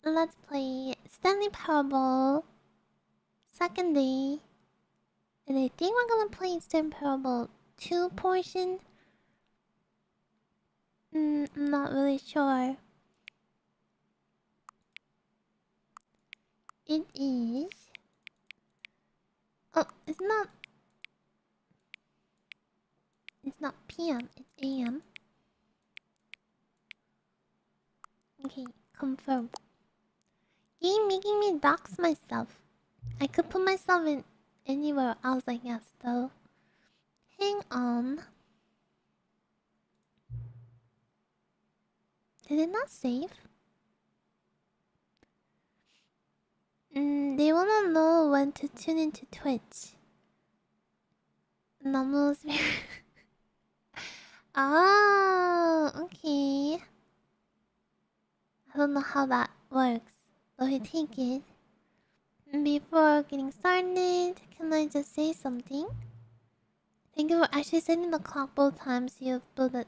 Let's play Stanley Parable. Second day. And I think we're gonna play Stanley Parable 2 portion. I'm not really sure. It is. Oh, it's not. It's not PM, it's AM. Okay, confirm. Game making me dox myself. I could put myself in anywhere else, I guess, though. Hang on. Did it not save? They wanna know when to tune into Twitch. NamuSpirit. Oh, okay. I don't know how that works, but I take it. Before getting started, can I just say something? Thank you for actually setting the clock both times you've built it.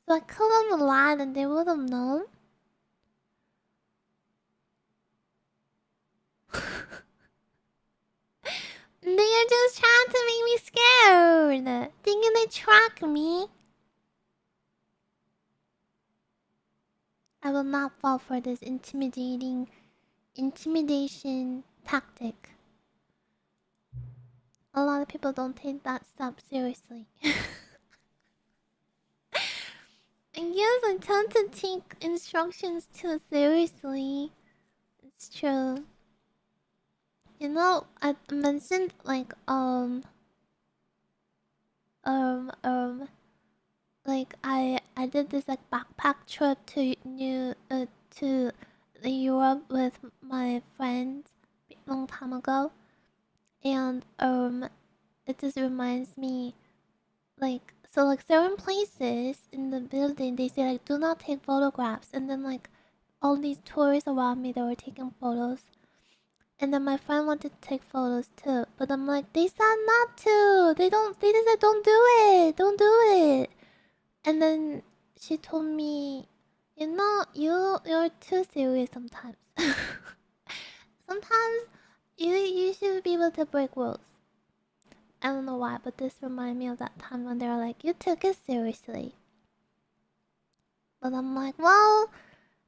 So I could have lied and they would have known. They are just trying to make me scared. Thinking they track me. I will not fall for this intimidation tactic. A lot of people don't take that step seriously. I guess I tend to take instructions too seriously. It's true. You know, I mentioned like um um I did this like backpack trip to Europe with my friends a long time ago, and it just reminds me like so like certain places in the building they say like do not take photographs, and then like all these tourists around me they were taking photos. And then my friend wanted to take photos too, but I'm like, they said not to. They don't. They just said don't do it. Don't do it. And then she told me, you know, you're too serious sometimes. Sometimes you should be able to break rules. I don't know why, but this reminded me of that time when they were like, you took it seriously. But I'm like, well,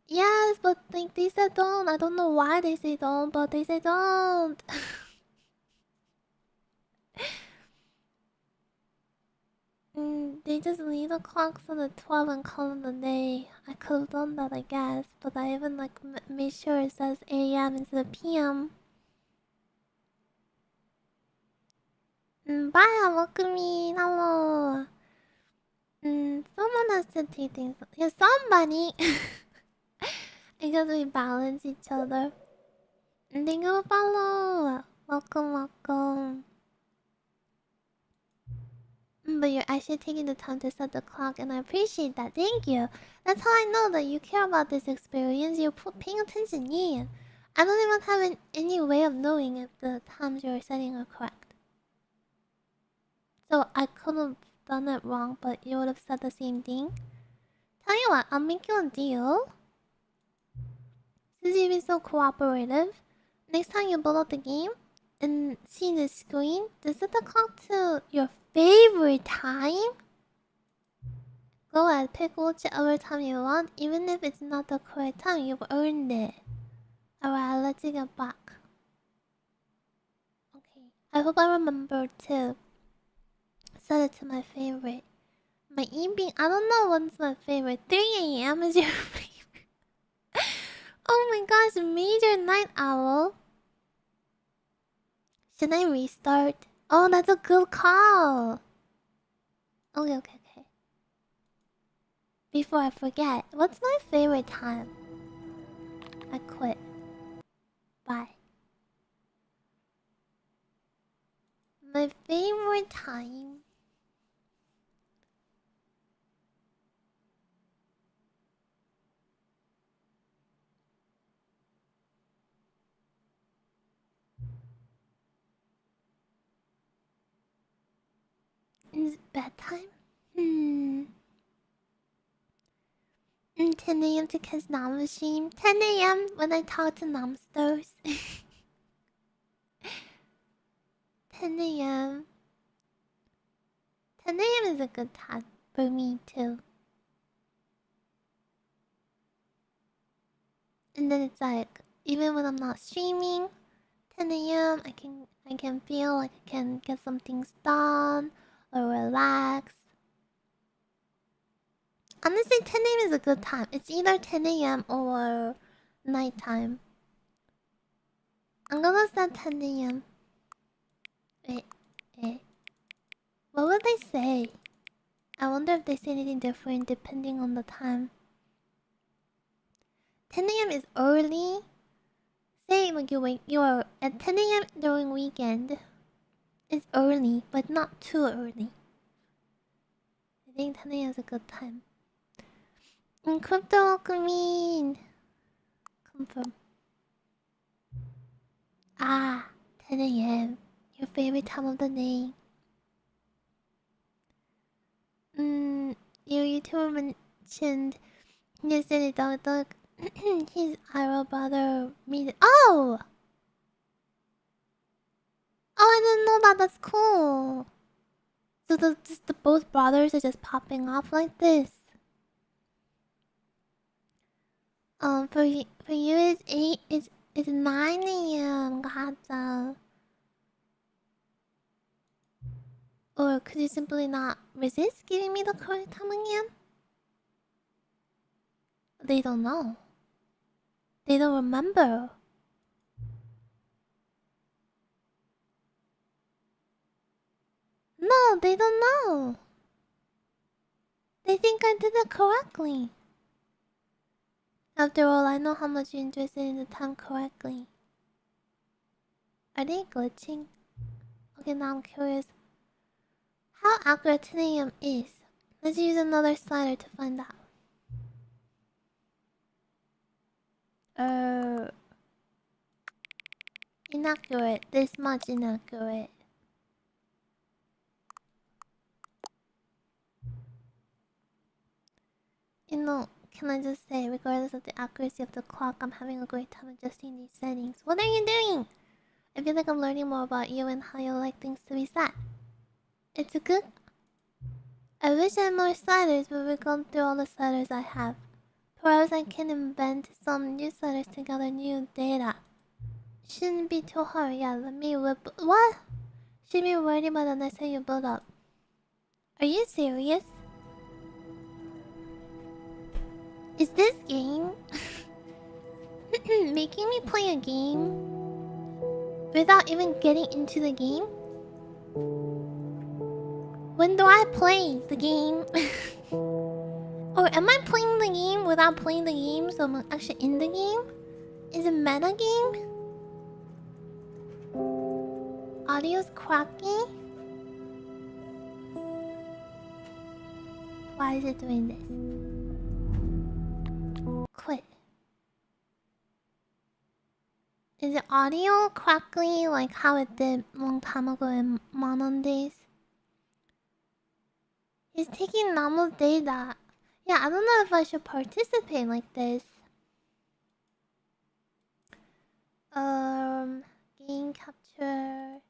yes, but like they said don't. I don't know why they say don't, but they say don't. They just leave the clocks on the 12 and call it a day. I could have done that, I guess, but I even like made sure it says AM instead of PM. Bye, welcome me. Hello. Someone has to take things. Yeah, somebody. I guess we balance each other. Thank you, follow. Welcome, welcome. But you're actually taking the time to set the clock, and I appreciate that. Thank you. That's how I know that you care about this experience. You're paying attention, yeah. I don't even have any way of knowing if the times you're setting are correct. So I could have done it wrong, but you would have said the same thing. Tell you what, I'll make you a deal. Since you've been so cooperative, next time you build up the game and see the screen, just set the clock to your favorite time. Go ahead, pick whichever time you want, even if it's not the correct time, you've earned it. Alright, let's take it back. Okay, I hope I remember to set it to my favorite. My evening, I don't know what's my favorite. 3 a.m. is your favorite. Oh my gosh, major night owl. Should I restart? Oh, that's a good call. Okay, okay, okay. Before I forget, what's my favorite time? I quit. Bye. My favorite time is bedtime. 10 a.m. to catch Namu stream. 10 a.m. when I talk to Namsters. 10 a.m. 10 a.m. is a good time for me too. And then it's like, even when I'm not streaming, 10 a.m. I can feel like I can get some things done or relax. Honestly, 10 a.m. is a good time. It's either 10 a.m. or nighttime. I'm gonna set 10 a.m. Wait, wait. What would they say? I wonder if they say anything different depending on the time. 10 a.m. is early. Say like you are at 10 a.m. during weekend. It's early, but not too early. I think 10 a.m. is a good time. And crypto queen. Confirm. Ah, 10 a.m. Your favorite time of the day. Your YouTuber mentioned yesterday that his Ira brother meet. Oh! Oh, I didn't know that. That's cool. So the both brothers are just popping off like this. For you it's 8. It's 9 a.m. Gotcha. Or could you simply not resist giving me the correct time again? They don't know. They don't remember. No, they don't know. They think I did it correctly. After all, I know how much you enjoy setting the time correctly. Are they glitching? Okay, now I'm curious. How accurate 10 a.m. is. Let's use another slider to find out. Inaccurate. This much inaccurate. You know, can I just say, regardless of the accuracy of the clock, I'm having a great time adjusting these settings. What are you doing? I feel like I'm learning more about you and how you like things to be set. It's a good... I wish I had more sliders, but we're going through all the sliders I have. Perhaps I can invent some new sliders to gather new data. Shouldn't be too hard. Yeah, let me whip... What? Should be ready by the next time you build up. Are you serious? Is this game making me play a game without even getting into the game? When do I play the game? Or am I playing the game without playing the game, so I'm actually in the game? Is it meta game? Audio's cracky? Why is it doing this? Quit. Is it audio crackly like how it did a long time ago in Monon days? He's taking Namu's data. Yeah, I don't know if I should participate like this. Game capture.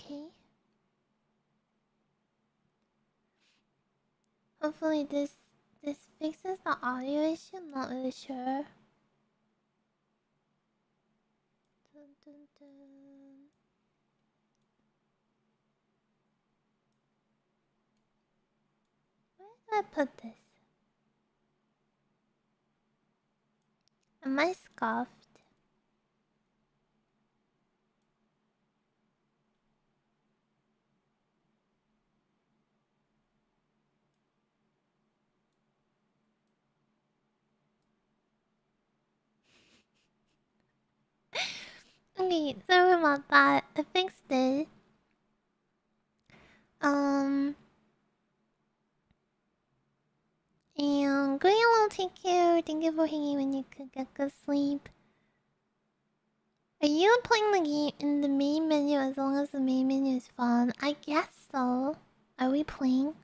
Okay. Hopefully this fixes the audio issue. I'm not really sure. Dun, dun, dun. Where do I put this? Am I scoffed? Okay, sorry about that. I fixed it. Um, and good hello, take care. Thank you for hanging when you could get good sleep. Are you playing the game in the main menu as long as the main menu is fun? I guess so. Are we playing?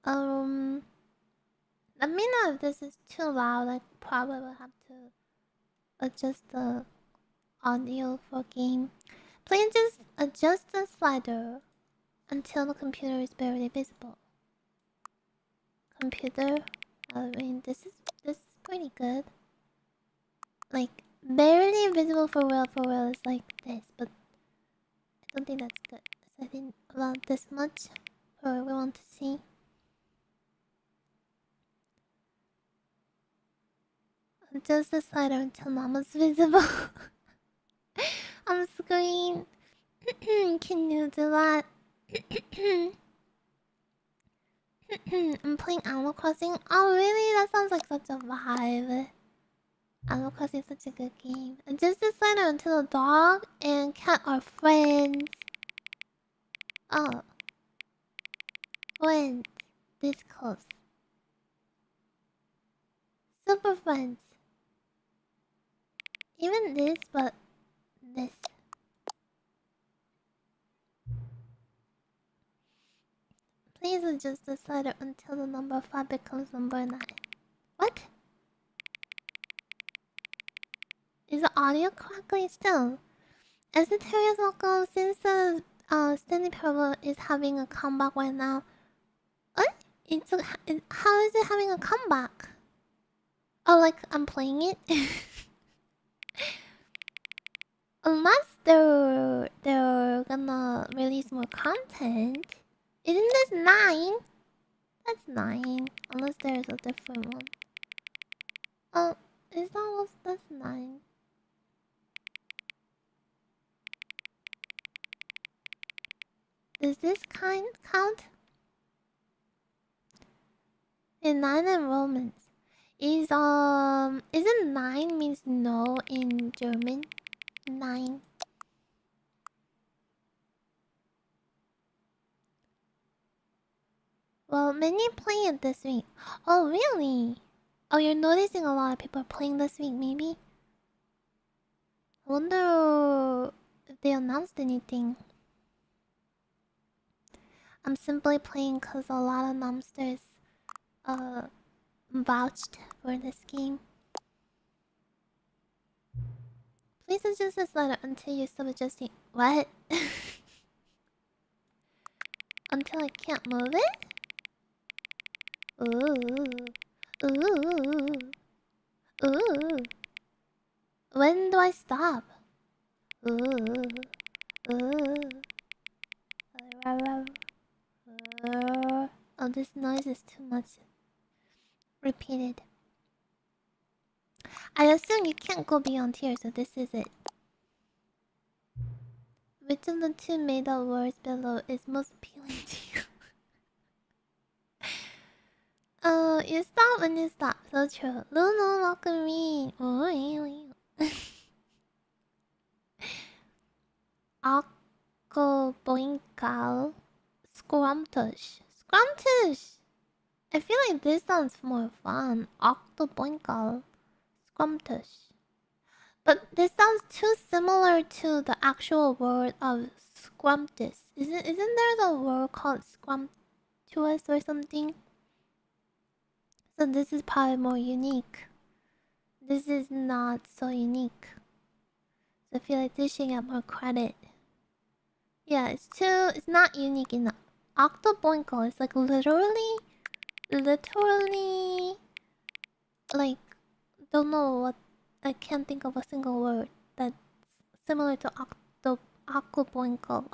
Let me know if this is too loud. I probably will have to adjust the audio for game. Please just adjust the slider until the computer is barely visible. Computer, I mean this is pretty good. Like barely visible for real is like this, but I don't think that's good. So I think about this much for everyone to see. Adjust the slider until Namu's visible on screen. Can you do that? I'm playing Animal Crossing. Oh really? That sounds like such a vibe. Animal Crossing is such a good game. Just decide until the dog and cat are friends. Oh, friends. This close. Super friends. Even this, but this. Please adjust the slider until the number 5 becomes number 9. What? Is the audio correctly still? As the Terriers welcome, since the Stanley Parable is having a comeback right now. What? How is it having a comeback? Oh, like I'm playing it? Unless they're gonna release more content. Isn't this 9? That's 9. Unless there's a different one. Oh, is that what that's 9? Does this kind count? In 9 enrollments. Isn't 9 means no in German? 9. Well, many play it this week. Oh, really? Oh, you're noticing a lot of people are playing this week, maybe? I wonder if they announced anything. I'm simply playing because a lot of numbsters vouched for this game. Please adjust this letter until you stop adjusting. What? Until I can't move it? Ooh. Ooh. Ooh. When do I stop? Ooh. Ooh. Oh, this noise is too much. Repeated. I assume you can't go beyond here, so this is it. Which of the two made-up words below is most appealing to you? You stop when you stop. So true. Lulu, welcome me. Akko boinkal. Scrumptious. Scrumptious! I feel like this sounds more fun. Octoboinkal. Scrumptious. But this sounds too similar to the actual word of scrumptious. Isn't there the word called scrumptious or something? So this is probably more unique. This is not so unique. So I feel like this should get more credit. Yeah, it's not unique enough. Octoboinkle is like literally, like, don't know what, I can't think of a single word that's similar to Octoboinkle.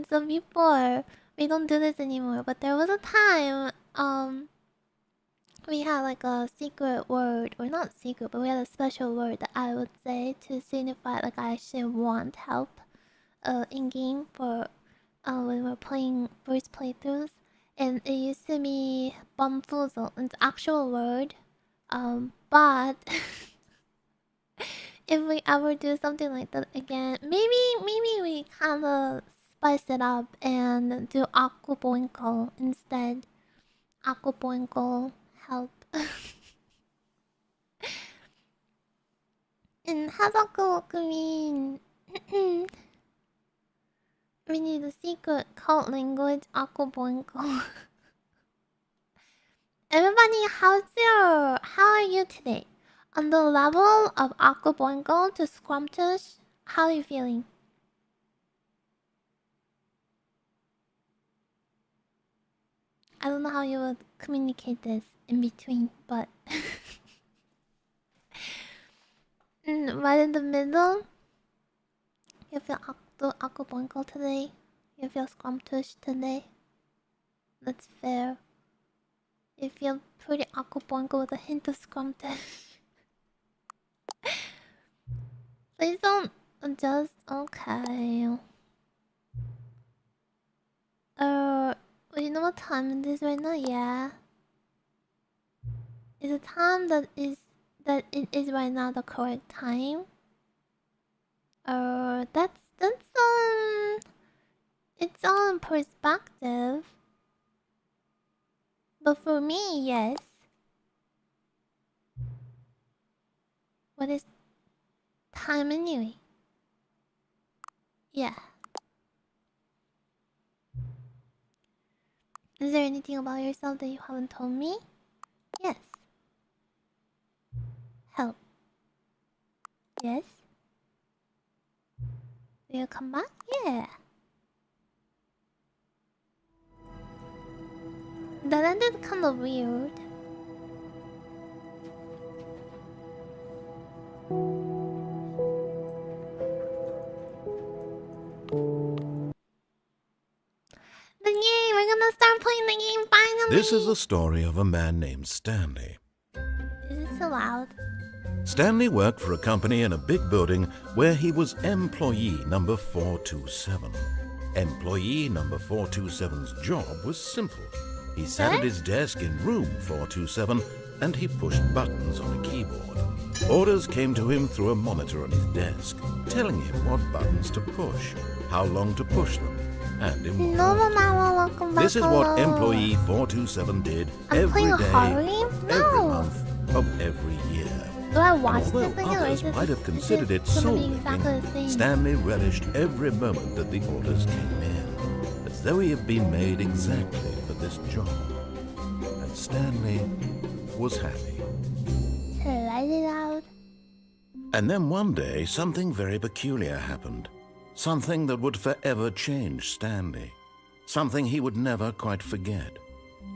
So before, we don't do this anymore, but there was a time, we had like a secret word, or not secret, but we had a special word that I would say to signify like I actually want help in game for when we're playing first playthroughs. And it used to be bumfoozle. It's actual word. But if we ever do something like that again, maybe we kind of spice it up and do aquaboinko instead. Aquaboinko help. And hazaku mean we need a secret cult language aquaboinko. Everybody, how are you today? On the level of aquaboinko to scrumptious, how are you feeling? I don't know how you would communicate this in between, but right in the middle, you feel aquaboinko today. You feel scrumptious today. That's fair. You feel pretty aquaboinko with a hint of scrumptious. Please don't adjust. Okay. You know what time it is right now? Yeah. Is the time that it is right now the correct time? That's it's all in perspective. But for me, yes. What is time anyway? Yeah. Is there anything about yourself that you haven't told me? Yes. Help. Yes. Will you come back? Yeah. That ended kind of weird. The game! We're gonna start playing the game finally! This is the story of a man named Stanley. Is it so loud? Stanley worked for a company in a big building where he was employee number 427. Employee number 427's job was simple. He sat at his desk in room 427 and he pushed buttons on a keyboard. Orders came to him through a monitor on his desk, telling him what buttons to push, how long to push them, and in what order. This is what employee 427 did every day, every month of every year. Do I watch Although this others might have considered it soul-making, Stanley relished every moment that the orders came in, as though he had been made exactly for this job. And Stanley was happy. Let it out. And then one day, something very peculiar happened. Something that would forever change Stanley. Something he would never quite forget.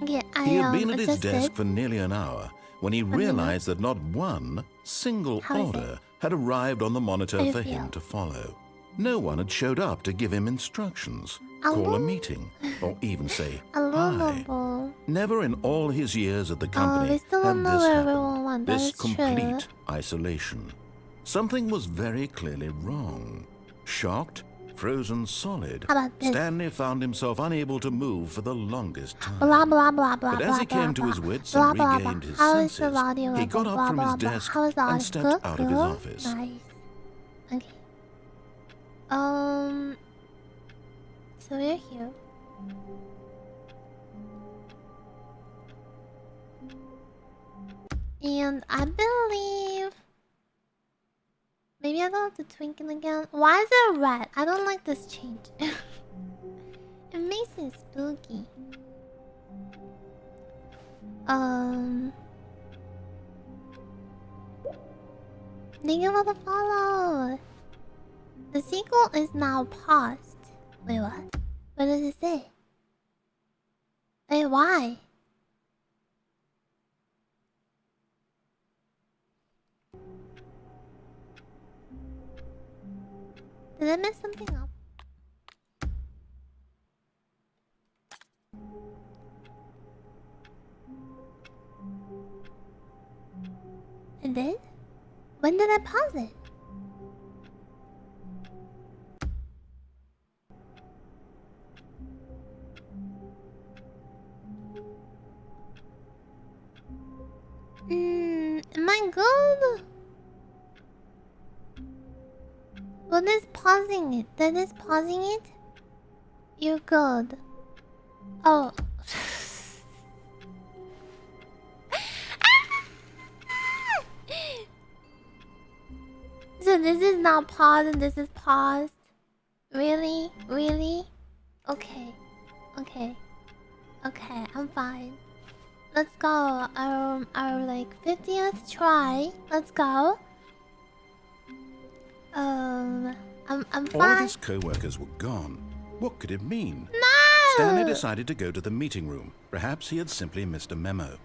Okay, He had been at his desk for nearly an hour when he realized that not one single order had arrived on the monitor for him to follow. No one had showed up to give him instructions, call a meeting, or even say hi. Never in all his years at the company had this happened. This complete isolation. Something was very clearly wrong. Shocked, frozen solid, Stanley found himself unable to move for the longest time. But as he came to his wits and regained his senses, he got up from his desk and stepped out of his office. Nice. Okay. So we're here. And I believe maybe I don't have to twinkle again. Why is it red? I don't like this change. It makes it spooky. Thank you for the follow. The sequel is now paused. Wait, what? What does it say? Wait, why? Did I mess something up? did? When did I pause it? Am I good? What is pausing it? That is pausing it? You're good. Oh. So this is not paused and this is paused? Really? Really? Okay. Okay. Okay, I'm fine. Let's go. Our like 50th try. Let's go. I'm fine. All of his co-workers were gone. What could it mean? No! Stanley decided to go to the meeting room. Perhaps he had simply missed a memo.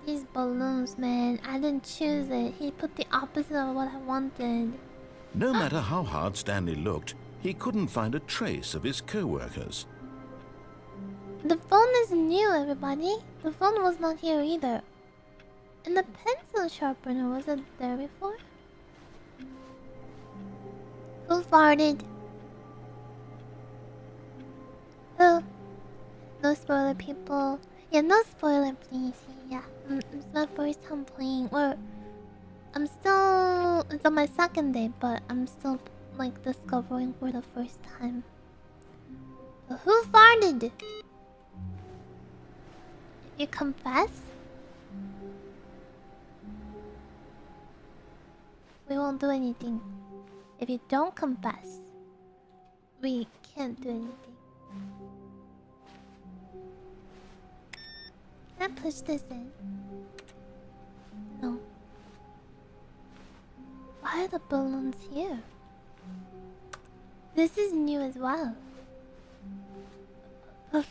These balloons, man. I didn't choose it. He put the opposite of what I wanted. No matter how hard Stanley looked, he couldn't find a trace of his co-workers. The phone is new, everybody. The phone was not here either. And the pencil sharpener, was it there before? Who farted? Who? No spoiler, people. Yeah, no spoiler, please. Yeah, it's my first time playing. Or I'm still. It's on my second day, but I'm still like discovering for the first time. So who farted? If you confess, we won't do anything. If you don't confess, we can't do anything. Can I push this in? No. Why are the balloons here? This is new as well. The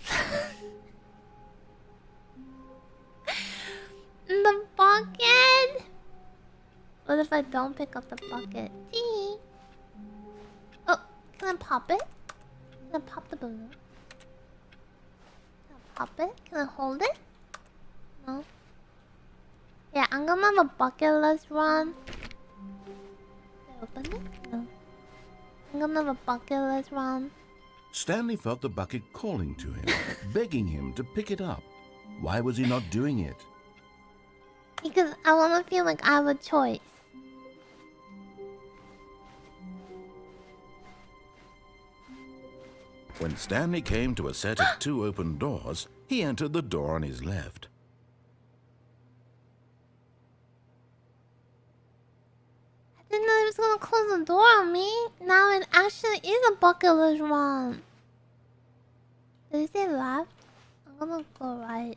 bucket! What if I don't pick up the bucket? Tee. Oh, can I pop it? Can I pop the balloon? Can I pop it? Can I hold it? No. Yeah, I'm gonna have a bucketless run. Did I open it? No. I'm gonna have a bucketless run. Stanley felt the bucket calling to him, begging him to pick it up. Why was he not doing it? Because I wanna feel like I have a choice. When Stanley came to a set of 2 open doors, he entered the door on his left. I didn't know he was gonna close the door on me. Now it actually is a bucketless run. Did he say left? I'm gonna go right.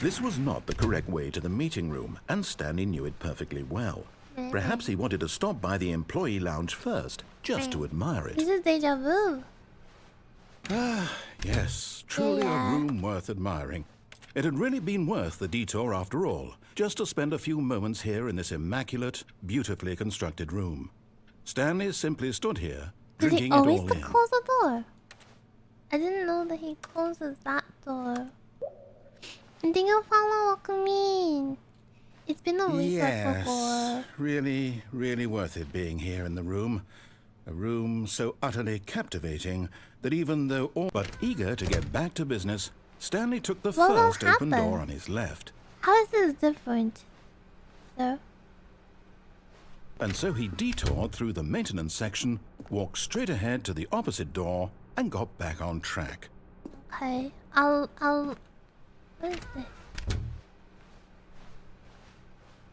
This was not the correct way to the meeting room, and Stanley knew it perfectly well. Perhaps he wanted to stop by the employee lounge first, just to admire it. This is deja vu. Ah, yes, truly Yeah. a room worth admiring. It had really been worth the detour after all, just to spend a few moments here in this immaculate, beautifully constructed room. Stanley simply stood here, Does he drinking it always all in. close the door? I didn't know that he closes that door. And thank you, follow Welcome. It's been a week before. Really, really worth it being here in the room. A room so utterly captivating that even though all but eager to get back to business, Stanley took the What will first open happen? door on his left. How is this different, sir? And so he detoured through the maintenance section, walked straight ahead to the opposite door, and got back on track. Okay, I'll. What is this?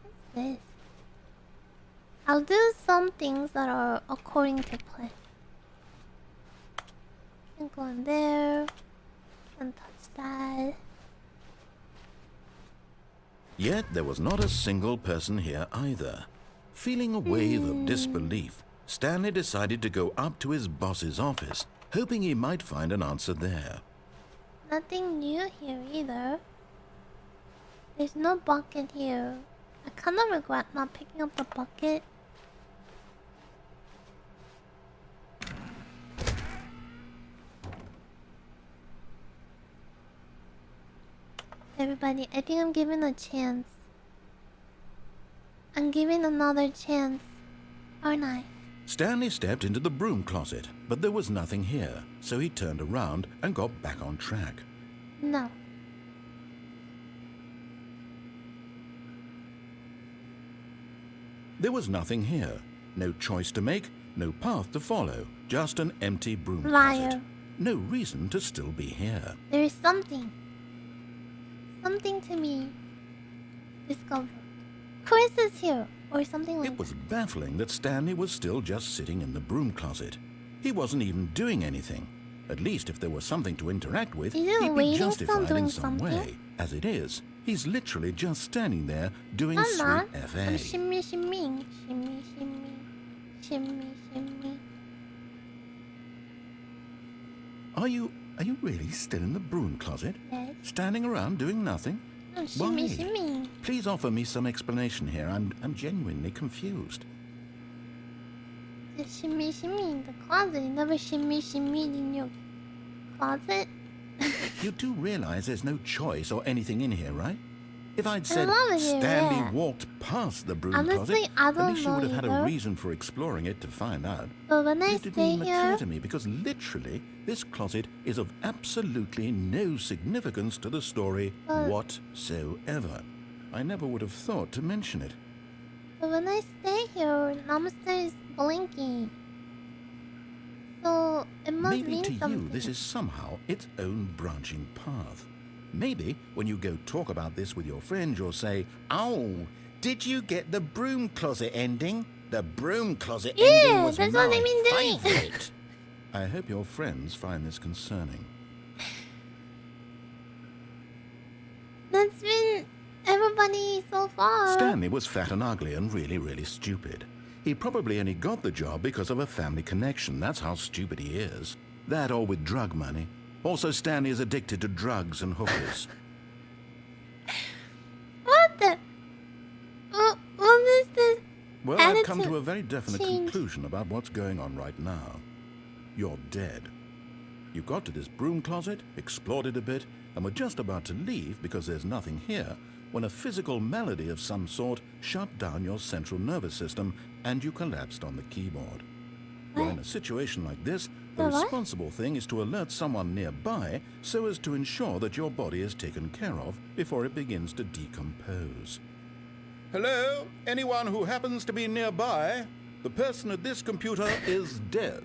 What's this? I'll do some things that are according to plan. Can't go in there. Can't touch that. Yet there was not a single person here either. Feeling a wave of disbelief, Stanley decided to go up to his boss's office, hoping he might find an answer there. Nothing new here either. There's no bucket here. I kind of regret not picking up the bucket. Everybody, I think I'm giving a chance. I'm giving another chance, aren't I? Stanley stepped into the broom closet, but there was nothing here, so he turned around and got back on track. No. There was nothing here. No choice to make, no path to follow, just an empty broom closet. No reason to still be here. There is something. Something to me discovered. Chris is here, or something like that. It was baffling that Stanley was still just sitting in the broom closet. He wasn't even doing anything. At least if there was something to interact with, he'd be justified in some way. As it is, he's literally just standing there doing sweet FA. I'm shimmy, shimmy, shimmy, shimmy, shimmy, shimmy. Are you really still in the broom closet? Yes. Standing around doing nothing? Oh, shimmy, Why? shimmy. Please offer me some explanation here. I'm genuinely confused. Just shimmy, shimmy in the closet. You never shimmy, shimmy in your closet. You do realize there's no choice or anything in here, right? If I'd said here, Stanley walked past the broom Honestly, closet, I don't at least you would have had either. a reason for exploring it to find out. But when I It didn't stay even here, occur to me because literally this closet is of absolutely no significance to the story whatsoever. I never would have thought to mention it. but when I stay here, NamuSpirit is blinking. So it must Maybe mean to something. you this is somehow its own branching path. Maybe when you go talk about this with your friends, you'll say, "Oh, did you get the broom closet ending? The broom closet ending was that's my what I've been doing." favorite." I hope your friends find this concerning. That's been everybody so far. Stanley was fat and ugly and really, really stupid. He probably only got the job because of a family connection. That's how stupid he is. That or with drug money. Also, Stanley is addicted to drugs and hookers. What the? What is this? Well, I've come to a very definite conclusion about what's going on right now. You're dead. You got to this broom closet, explored it a bit, and were just about to leave because there's nothing here when a physical malady of some sort shut down your central nervous system and you collapsed on the keyboard. Well, in a situation like this, the responsible thing is to alert someone nearby so as to ensure that your body is taken care of before it begins to decompose. Hello? Anyone who happens to be nearby? The person at this computer is dead.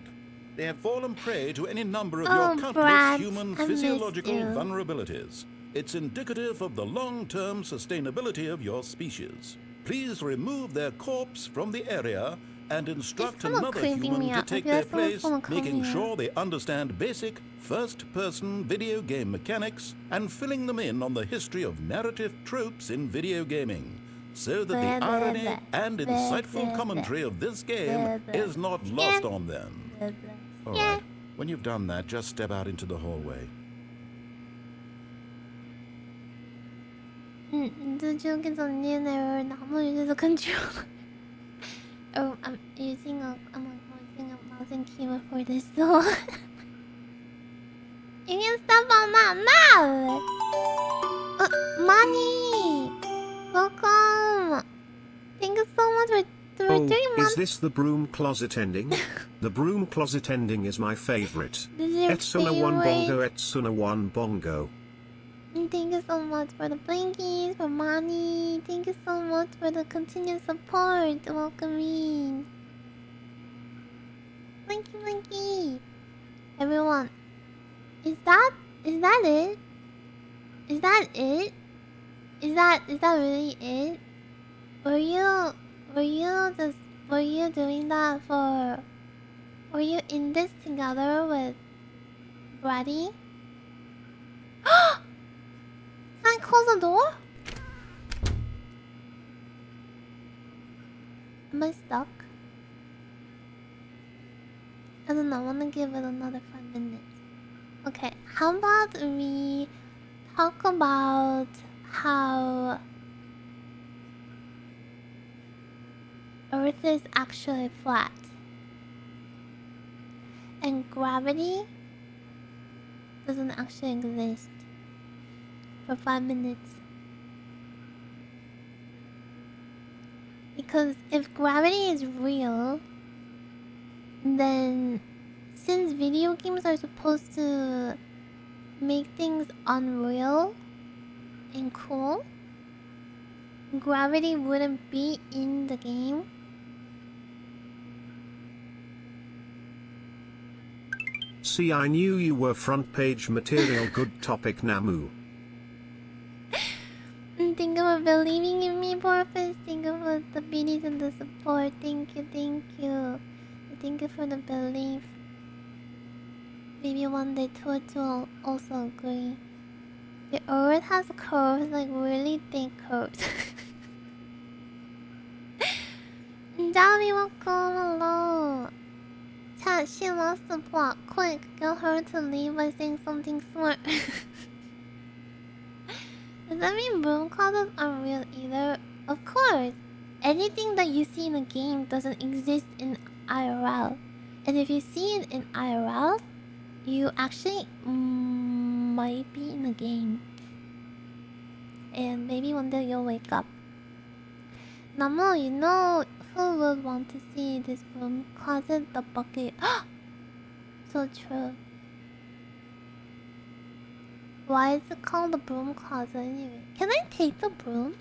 They have fallen prey to any number of your countless human physiological vulnerabilities. It's indicative of the long-term sustainability of your species. Please remove their corpse from the area and instruct another human to take their place, making sure they understand basic first-person video game mechanics and filling them in on the history of narrative tropes in video gaming, so that the irony and insightful commentary of this game is not lost on them. All right, when you've done that, just step out into the hallway. The joke is on new error. Namu uses a controller. Oh, I'm using a mouse and keyboard for this, so you can stop on that now. Money, welcome. Thank you so much for doing. Is this the broom closet ending? The broom closet ending is my favorite. Etsuna one bongo, Etsuna one bongo. Thank you so much for the blinkies, for money. Thank you so much for the continued support. Welcome in. Blinky, blinky. Everyone, is that it? Is that it? Is that really it? Were you doing that for? Were you in this together with Brady? Can I close the door? Am I stuck? I don't know, I wanna give it another 5 minutes. Okay, how about we talk about how Earth is actually flat and gravity doesn't actually exist for 5 minutes. Because if gravity is real, then since video games are supposed to make things unreal and cool, gravity wouldn't be in the game. See, I knew you were front page material. Good topic, Namu. Thank you for believing in me, Porpoise. Thank you for the beanies and the support. Thank you, thank you. Thank you for the belief. Maybe one day Twitch will also agree. The earth has curves, like really thick curves. Johnny, welcome, hello. Chat, she lost the plot. Quick, get her to leave by saying something smart. Does that mean broom closets aren't real either? Of course! Anything that you see in a game doesn't exist in IRL. And if you see it in IRL, you actually might be in a game. And maybe one day you'll wake up. Namu, you know who would want to see this broom closet? The bucket. So true. Why is it called the broom closet anyway? Can I take the broom?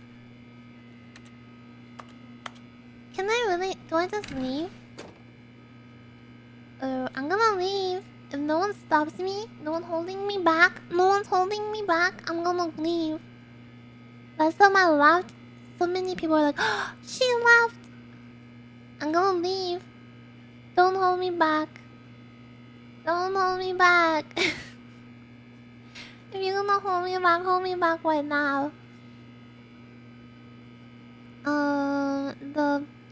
Can I really? Do I just leave? I'm gonna leave. If no one stops me, no one holding me back, no one's holding me back, I'm gonna leave. Last time I left, so many people were like, oh, she left! I'm gonna leave. Don't hold me back. Don't hold me back. If you're gonna hold me back right now.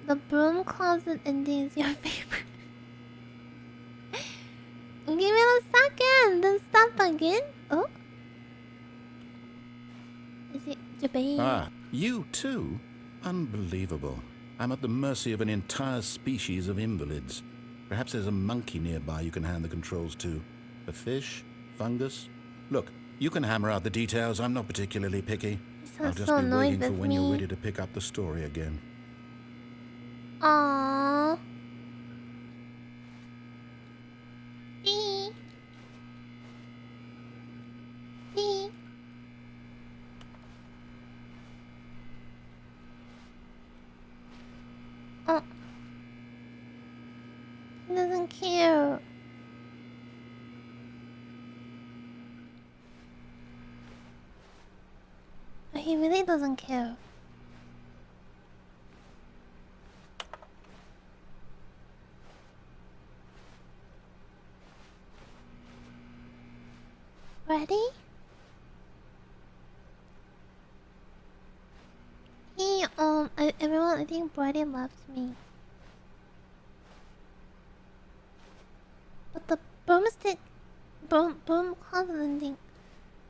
The broom closet ending is your favorite. Give me a second, then stop again. Oh, is it Japan? Ah, you too? Unbelievable. I'm at the mercy of an entire species of invalids. Perhaps there's a monkey nearby you can hand the controls to. A fish? Fungus? Look, you can hammer out the details. I'm not particularly picky. I'll just be waiting for when you're ready to pick up the story again. Aww. Oh. He doesn't care. He really doesn't care. Ready? Hey, everyone, I think Brady left me. But the broomstick, broom closet ending.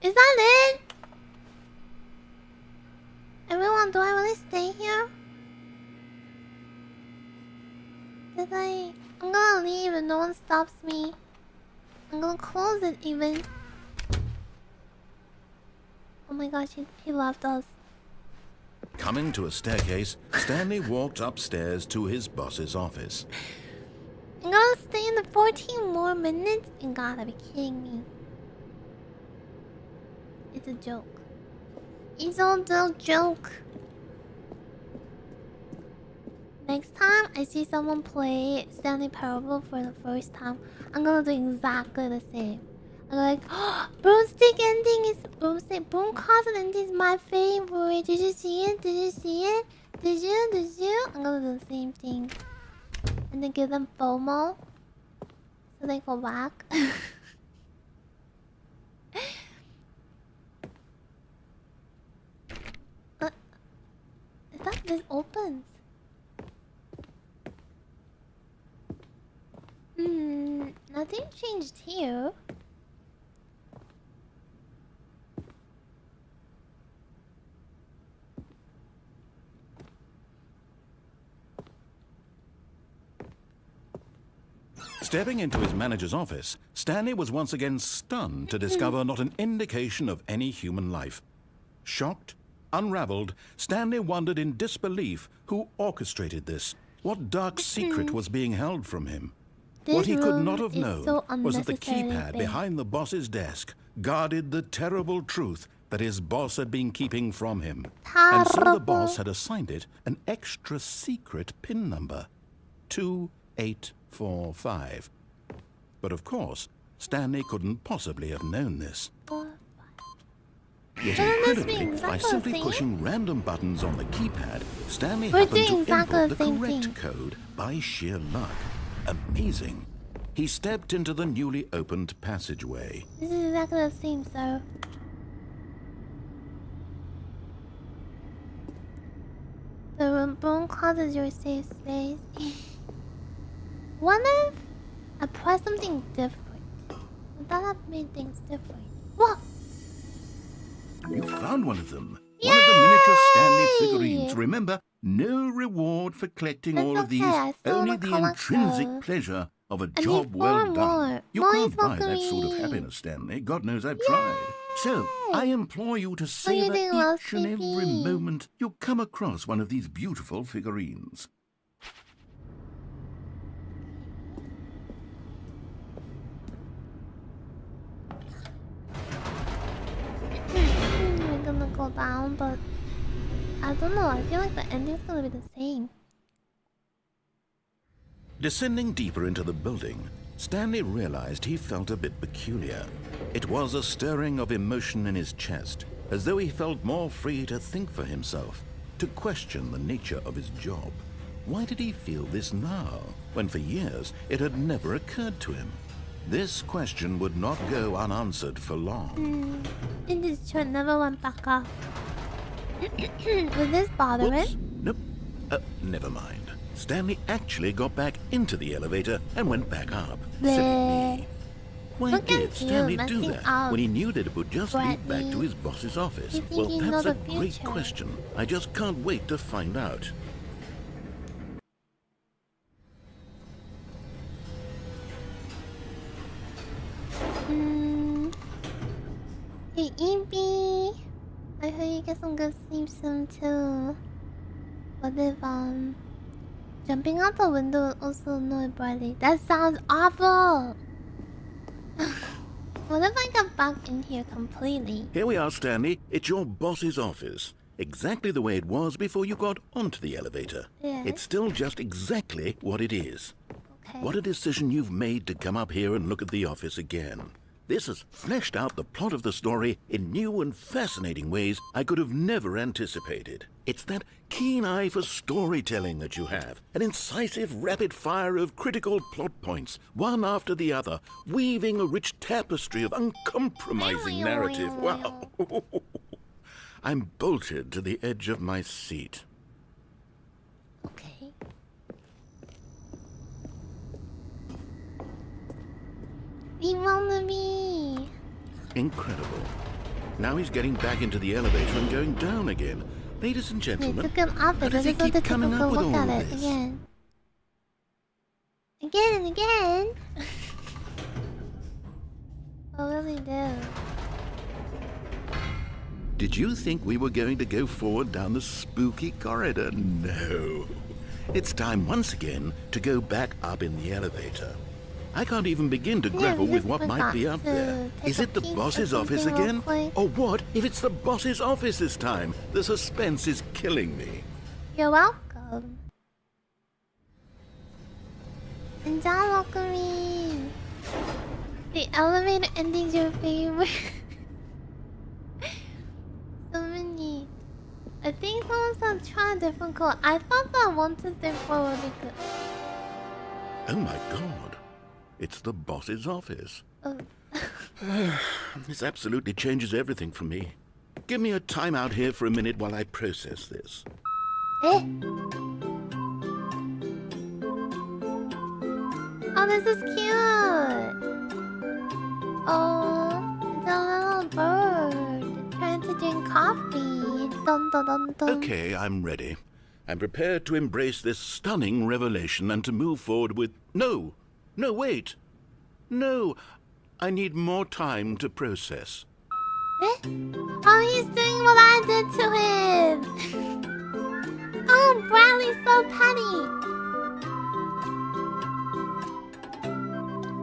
Is that it? Everyone, do I really stay here? I'm gonna leave if no one stops me. I'm gonna close it even. Oh my gosh, he left us. Coming to a staircase, Stanley walked upstairs to his boss's office. I'm gonna stay in the 14 more minutes? You gotta be kidding me. It's a joke. It's all a joke. Next time I see someone play Stanley Parable for the first time, I'm gonna do exactly the same. I'm like, oh, broomstick ending is broom closet ending is my favorite. Did you see it? Did you see it? Did you? I'm gonna do the same thing. And then give them FOMO so they go back. Is that this opens? Nothing changed here. Stepping into his manager's office, Stanley was once again stunned to discover not an indication of any human life. Shocked, Unraveled, Stanley wondered in disbelief who orchestrated this. What dark secret was being held from him? What he could not have known was that the keypad behind the boss's desk guarded the terrible truth that his boss had been keeping from him. And so the boss had assigned it an extra secret PIN number, 2845. But of course, Stanley couldn't possibly have known this. Yet incredibly, by simply pushing random buttons on the keypad, Stanley happened to input the correct code by sheer luck. Amazing. He stepped into the newly opened passageway. This is exactly the same, so. The broom closet is your safe space. What if I press something different? Would that have made things different? Whoa! You found one of them. Yay! One of the miniature Stanley figurines. Remember, no reward for collecting all of these. Only the intrinsic pleasure of a job well done. You can't buy that sort of happiness, Stanley. God knows I've tried. So, I implore you to savor each and every moment you come across one of these beautiful figurines. We're gonna go down, but I don't know. I feel like the ending's gonna be the same. Descending deeper into the building, Stanley realized he felt a bit peculiar. It was a stirring of emotion in his chest, as though he felt more free to think for himself, to question the nature of his job. Why did he feel this now, when for years it had never occurred to him? This question would not go unanswered for long. And this train never went back up. Would this bother it? Nope. Never mind. Stanley actually got back into the elevator and went back up. Silly me. Why did Stanley do that when he knew that it would just lead back to his boss's office? Well, that's a great question. I just can't wait to find out. Hey, Impy. I hope you get some good sleep soon too. What if jumping out the window would also annoy Bradley? That sounds awful. What if I got back in here completely? Here we are, Stanley. It's your boss's office. Exactly the way it was before you got onto the elevator. Yeah. It's still just exactly what it is. Okay. What a decision you've made to come up here and look at the office again. This has fleshed out the plot of the story in new and fascinating ways I could have never anticipated. It's that keen eye for storytelling that you have, an incisive rapid fire of critical plot points, one after the other, weaving a rich tapestry of uncompromising narrative. Wow! I'm bolted to the edge of my seat. Okay. We wanna be. Incredible. Now he's getting back into the elevator and going down again. Ladies and gentlemen, It's a good office. I just want to take a good look at it again. Again and again. I really do. Did you think we were going to go forward down the spooky corridor? No. It's time once again to go back up in the elevator. I can't even begin to grapple with what might be up there. Is it the boss's office again? Or what if it's the boss's office this time? The suspense is killing me. You're welcome. And John, welcome in. The elevator ending's your favorite. So many. I think someone said try a different color. I thought that 1, 2, 3, 4 would be good. Oh my god. It's the boss's office. Oh. This absolutely changes everything for me. Give me a time out here for a minute while I process this. Eh? Oh, this is cute. Oh, it's a little bird trying to drink coffee. Dun, dun, dun, dun. Okay, I'm ready. I'm prepared to embrace this stunning revelation and to move forward with... No, wait. No, I need more time to process. Eh? Oh, he's doing what I did to Hello, Patty.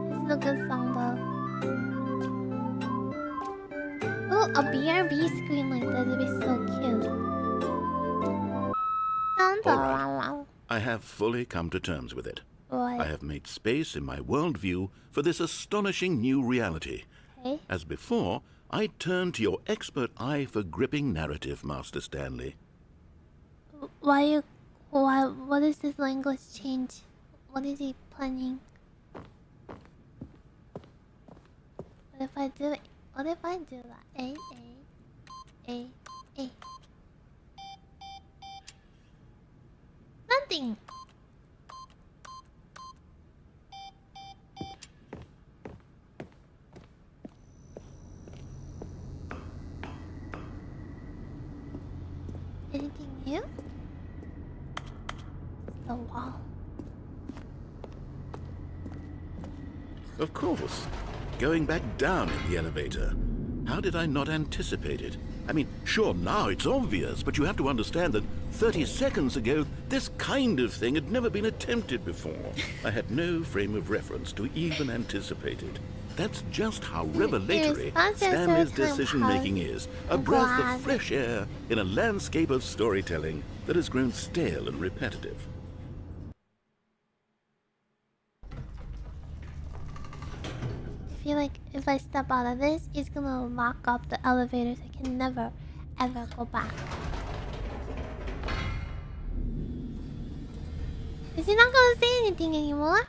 This is a good song, though. Ooh, a BRB screen like this would be so cute. Right. I have fully come to terms with it. What? I have made space in my worldview for this astonishing new reality. Okay. As before, I turn to your expert eye for gripping narrative, Master Stanley. What is this language change? What is he planning? What if I do it? What if I do that? A. Nothing. Anything new? Just the wall. Of course. Going back down in the elevator. How did I not anticipate it? I mean, sure, now it's obvious, but you have to understand that 30 seconds ago, this kind of thing had never been attempted before. I had no frame of reference to even anticipate it. That's just how revelatory Stanley's decision-making is. A breath of fresh air in a landscape of storytelling that has grown stale and repetitive. I feel like if I step out of this, it's gonna lock up the elevators. I can never, ever go back. Is he not gonna say anything anymore?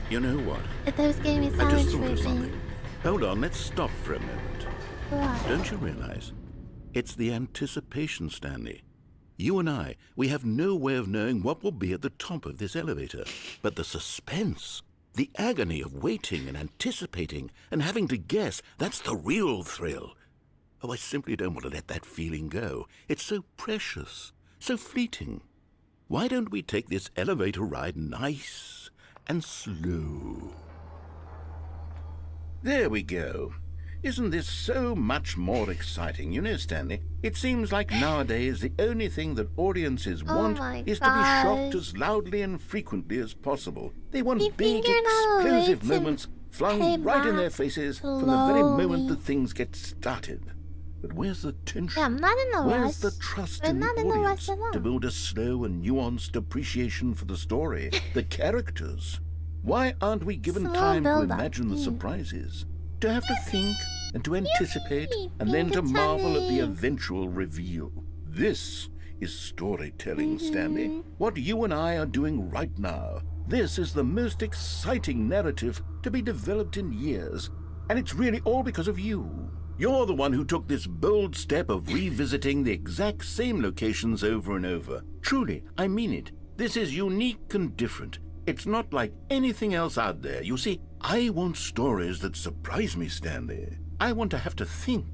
You know what? If I was getting me I silent just thought of treatment. something. Hold on, let's stop for a moment. What? Don't you realize? It's the anticipation, Stanley. You and I, we have no way of knowing what will be at the top of this elevator. But the suspense, the agony of waiting and anticipating and having to guess, that's the real thrill. Oh, I simply don't want to let that feeling go. It's so precious, so fleeting. Why don't we take this elevator ride nice and slow? There we go. Isn't this so much more exciting? You know, Stanley, it seems like nowadays the only thing that audiences want is to be shocked as loudly and frequently as possible. They want big, explosive moments flung right in their faces from the very moment that things get started. But where's the tension? Yeah, I'm not in a rush. Where's the trust in the audience to build a slow and nuanced appreciation for the story, the characters? Why aren't we given time to imagine the surprises? To have to think and to anticipate and then to marvel at the eventual reveal. This is storytelling, Stanley. What you and I are doing right now. This is the most exciting narrative to be developed in years. And it's really all because of you. You're the one who took this bold step of revisiting the exact same locations over and over. Truly, I mean it. This is unique and different. It's not like anything else out there. You see, I want stories that surprise me, Stanley. I want to have to think.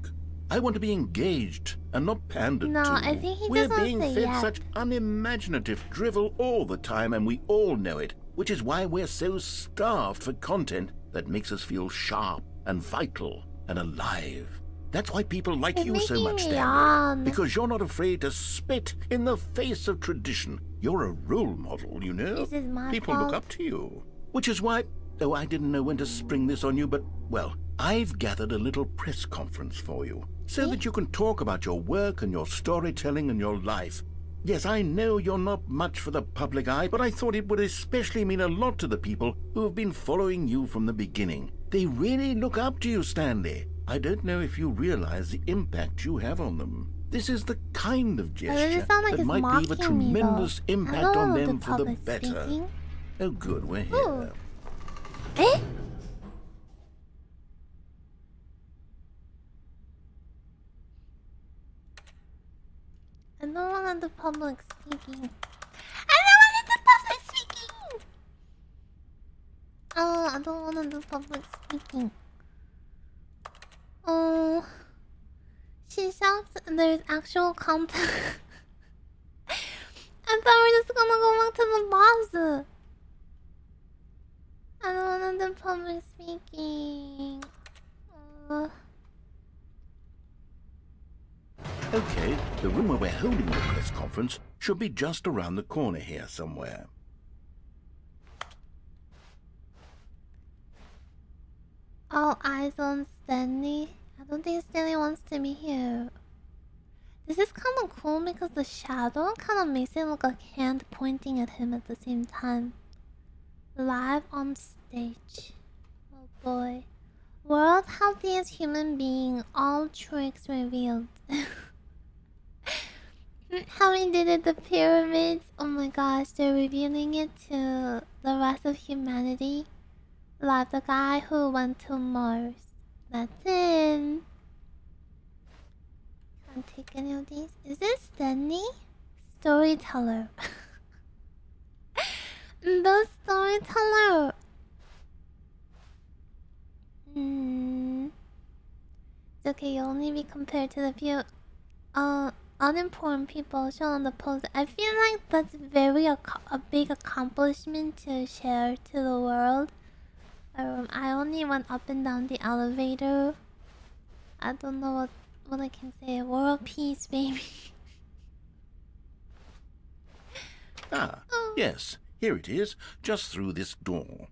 I want to be engaged and not pandered to. No, I think he We're just wants being to fed such unimaginative drivel all the time, and we all know it, which is why we're so starved for content that makes us feel sharp and vital and alive. That's why people like you so much, Stanley. Because you're not afraid to spit in the face of tradition. You're a role model, you know. This is my People fault. look up to you. Which is why, though I didn't know when to spring this on you, but, well, I've gathered a little press conference for you, so that you can talk about your work and your storytelling and your life. Yes, I know you're not much for the public eye, but I thought it would especially mean a lot to the people who have been following you from the beginning. They really look up to you, Stanley. I don't know if you realize the impact you have on them. This is the kind of gesture that might leave a tremendous impact on them for the better. Oh good, we're here. Eh? I don't want the public speaking. I don't want the public speaking! Oh, I don't want the public speaking. Oh, she shouts there's actual content. I thought we were just gonna go back to the boss. I don't want the public speaking. Okay, the room where we're holding the press conference should be just around the corner here somewhere. All eyes on Stanley. I don't think Stanley wants to be here. This is kind of cool because the shadow kind of makes it look like hand pointing at him at the same time. Live on stage. Oh boy. World healthiest human being. All tricks revealed. How we did it, the pyramids. Oh my gosh, they're revealing it to the rest of humanity. Like the guy who went to Mars. That's it. Can't take any of these. Is this Stanley? Storyteller. The storyteller. It's okay, you'll only be compared to the few unimportant people shown on the post. I feel like that's very a big accomplishment to share to the world. I only went up and down the elevator. I don't know what I can say. World peace, baby. Yes, here it is, just through this door.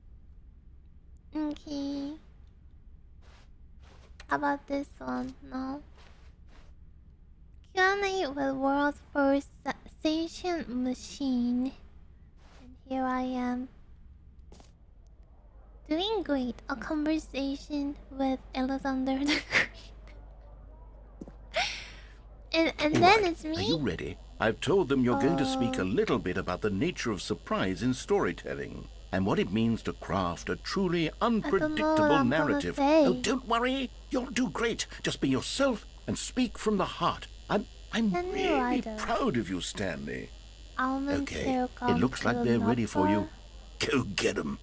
Okay. How about this one? No. Q&A with world's first sentient machine. And here I am. Doing great. A conversation with Alexander the Great. and then it's me. Are you ready? I've told them you're going to speak a little bit about the nature of surprise in storytelling and what it means to craft a truly unpredictable narrative. Oh, don't worry. You'll do great. Just be yourself and speak from the heart. I'm really proud of you, Stanley. Okay, it looks like they're ready for you. Go get them.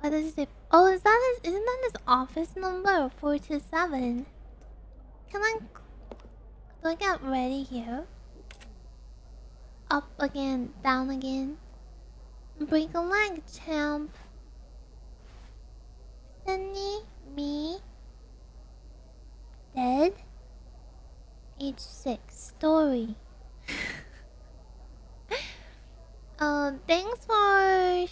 What is it? Oh, isn't that his office number? 427. Do I get ready here? Up again, down again. Break a leg, champ. Stanley, me. Dead. Age 6. Story. Thanks for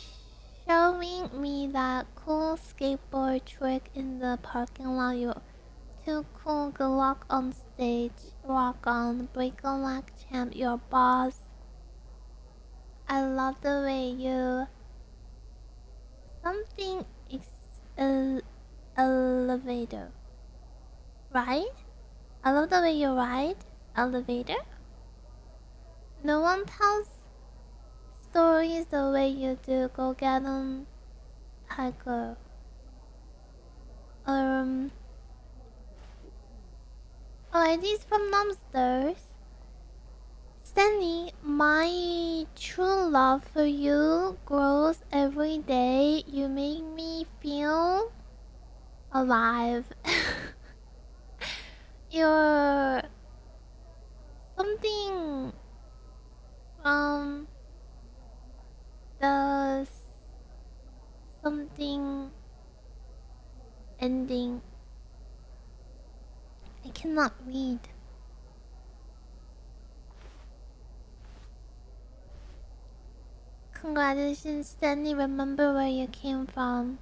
showing me that cool skateboard trick in the parking lot. You're too cool. Good luck on stage. Rock on. Break a leg, champ. Your boss. I love the way you... Something elevator. Right? I love the way you ride. Elevator? No one tells stories the way you do. Go get them, Tiger. Oh, are these from Monsters? Stanley, my true love for you grows every day. You make me feel alive. You're something the something ending. I cannot read. Congratulations, Stanley. Remember where you came from.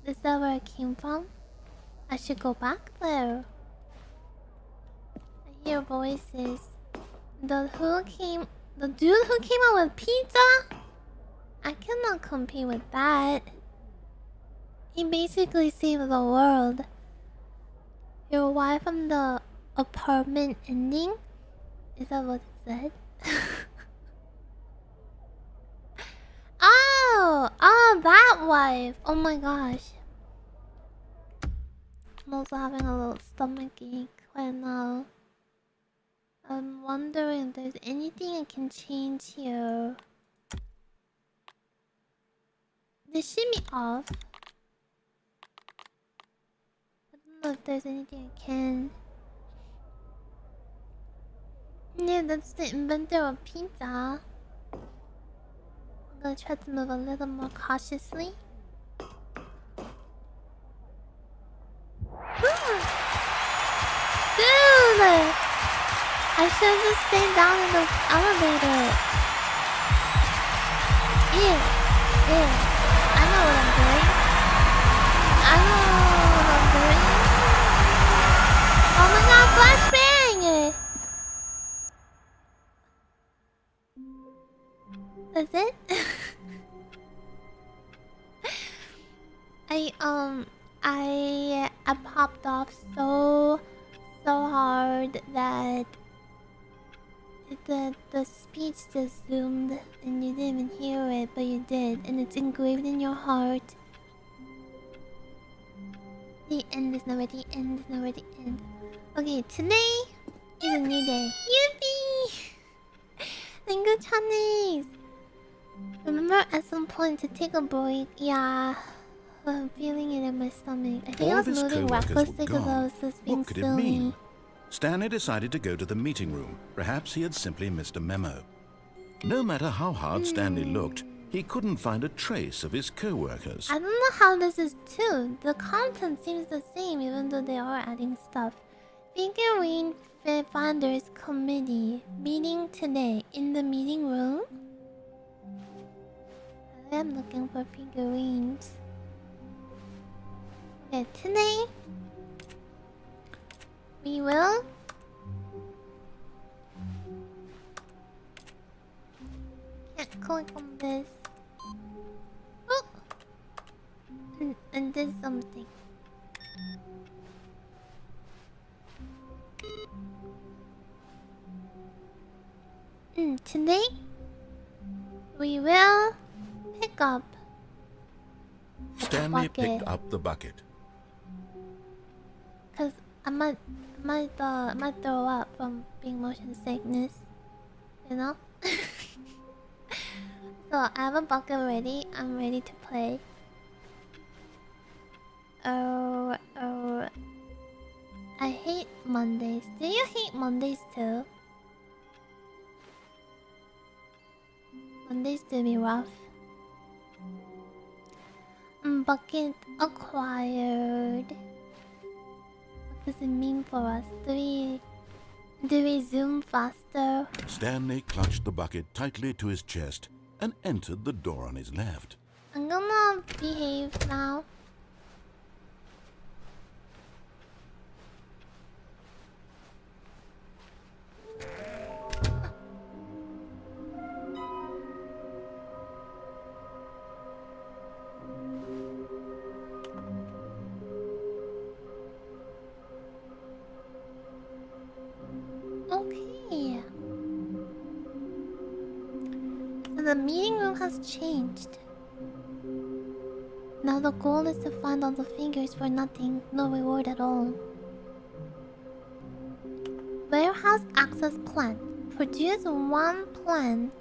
Is that where I came from? I should go back there. I hear voices. The dude who came out with pizza? I cannot compete with that. He basically saved the world. Your wife from the apartment ending? Is that what it said? Oh, that wife. Oh my gosh. I'm also having a little stomach ache right now. I'm wondering if there's anything I can change here. This should be off. I don't know if there's anything I can. Yeah, that's the inventor of pizza. I'm gonna try to move a little more cautiously. I should have stayed down in the elevator. Ew. Ew. I know what I'm doing. I know what I'm doing. Oh my god, flashbang! That's it? I popped off so hard that the speech just zoomed and you didn't even hear it, but you did, and it's engraved in your heart. The end is never the end is never the end. Okay, today is a new day. Yippee! Thank you, Chinese. Remember at some point to take a break. Yeah, I'm feeling it in my stomach. I think I was moving recklessly because I was just being silly. What could it mean? Stanley decided to go to the meeting room. Perhaps he had simply missed a memo. No matter how hard Stanley looked, he couldn't find a trace of his co-workers. I don't know how this is too. The content seems the same even though they are adding stuff. Figurine Founders Committee meeting today in the meeting room. I am looking for figurines. Okay, today we will can't click on this. Oh! And did something. Today we will pick up Stanley picked up the bucket. Cause I might throw up from being motion sickness, you know. So I have a bucket ready. I'm ready to play. Oh, I hate Mondays. Do you hate Mondays too? Mondays do be rough. Bucket acquired. What does it mean for us? Do we zoom faster? Stanley clutched the bucket tightly to his chest and entered the door on his left. I'm gonna behave now. Okay. So the meeting room has changed. Now the goal is to find all the figures for nothing, no reward at all. Warehouse access plan. Produce one plan.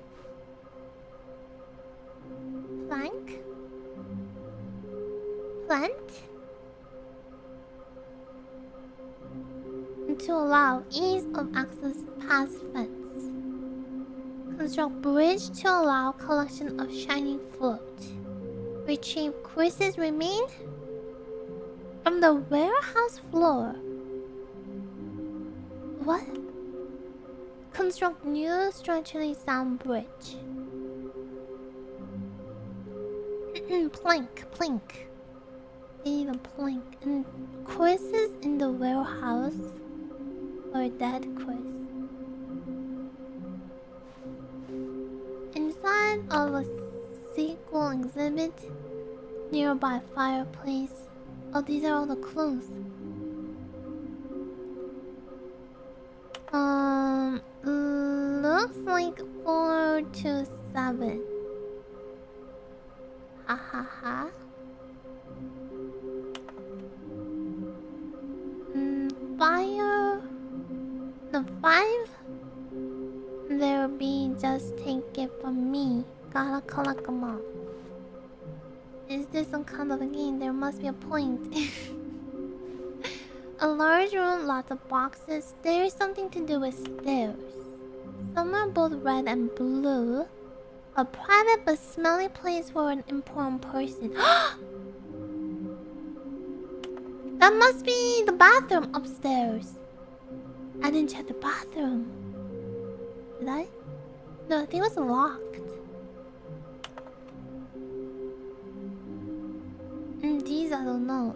Plank? Plant? To allow ease of access past fence. Construct bridge to allow collection of shining float. Retrieve Chris's remain from the warehouse floor. What? Construct new structurally sound bridge. Plank. They need a plank. And Chris is in the warehouse. Or dead Chris. Inside of a sequel exhibit. Nearby fireplace. Oh, these are all the clues. Looks like 4 to 7. Ha ha ha. Fire. The 5. There'll be just take it from me. Gotta collect them all. Is this some kind of a game? There must be a point. A large room, lots of boxes. There is something to do with stairs. Some are both red and blue. A private but smelly place for an important person. That must be the bathroom upstairs. I didn't check the bathroom. Did I? No, I think it was locked. These I don't know.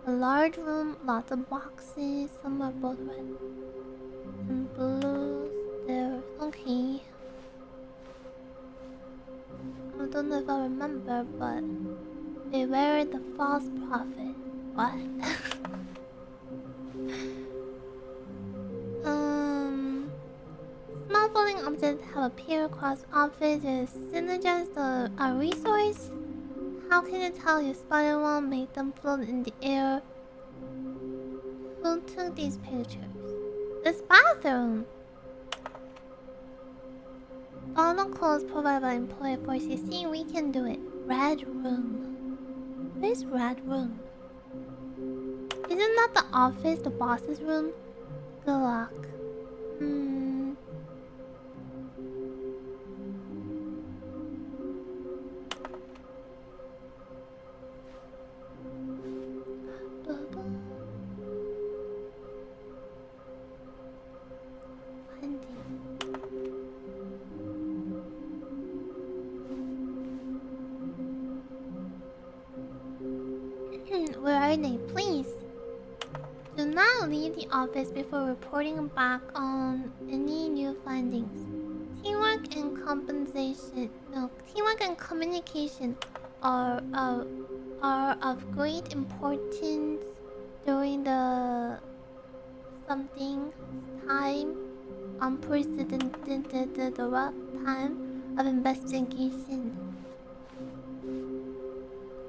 A large room, lots of boxes. Some are both red and blue. There. Okay. I don't know if I remember, but beware the false prophet. What? Small floating objects have appeared across office to synergize a resource. How can you tell you spotted one? Make them float in the air. Who took these pictures? This bathroom. All the clothes provided by employee for CC, we can do it. Red room. Where's red room? Isn't that the office, the boss's room? Good luck. Where are they? Please do not leave the office before reporting back on any new findings. Teamwork and communication are of great importance during the unprecedented time of investigation.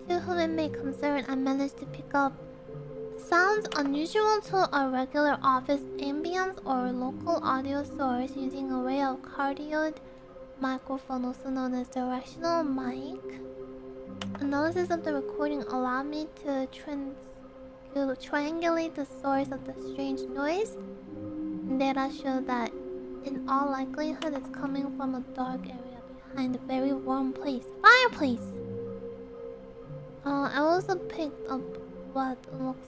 To whom it may concern, I managed to pick up sounds unusual to a regular office ambience or local audio source using an array of cardioid microphone, also known as directional mic. Analysis of the recording allowed me to triangulate the source of the strange noise. Data showed that in all likelihood it's coming from a dark area behind a very warm fireplace. I also picked up what looks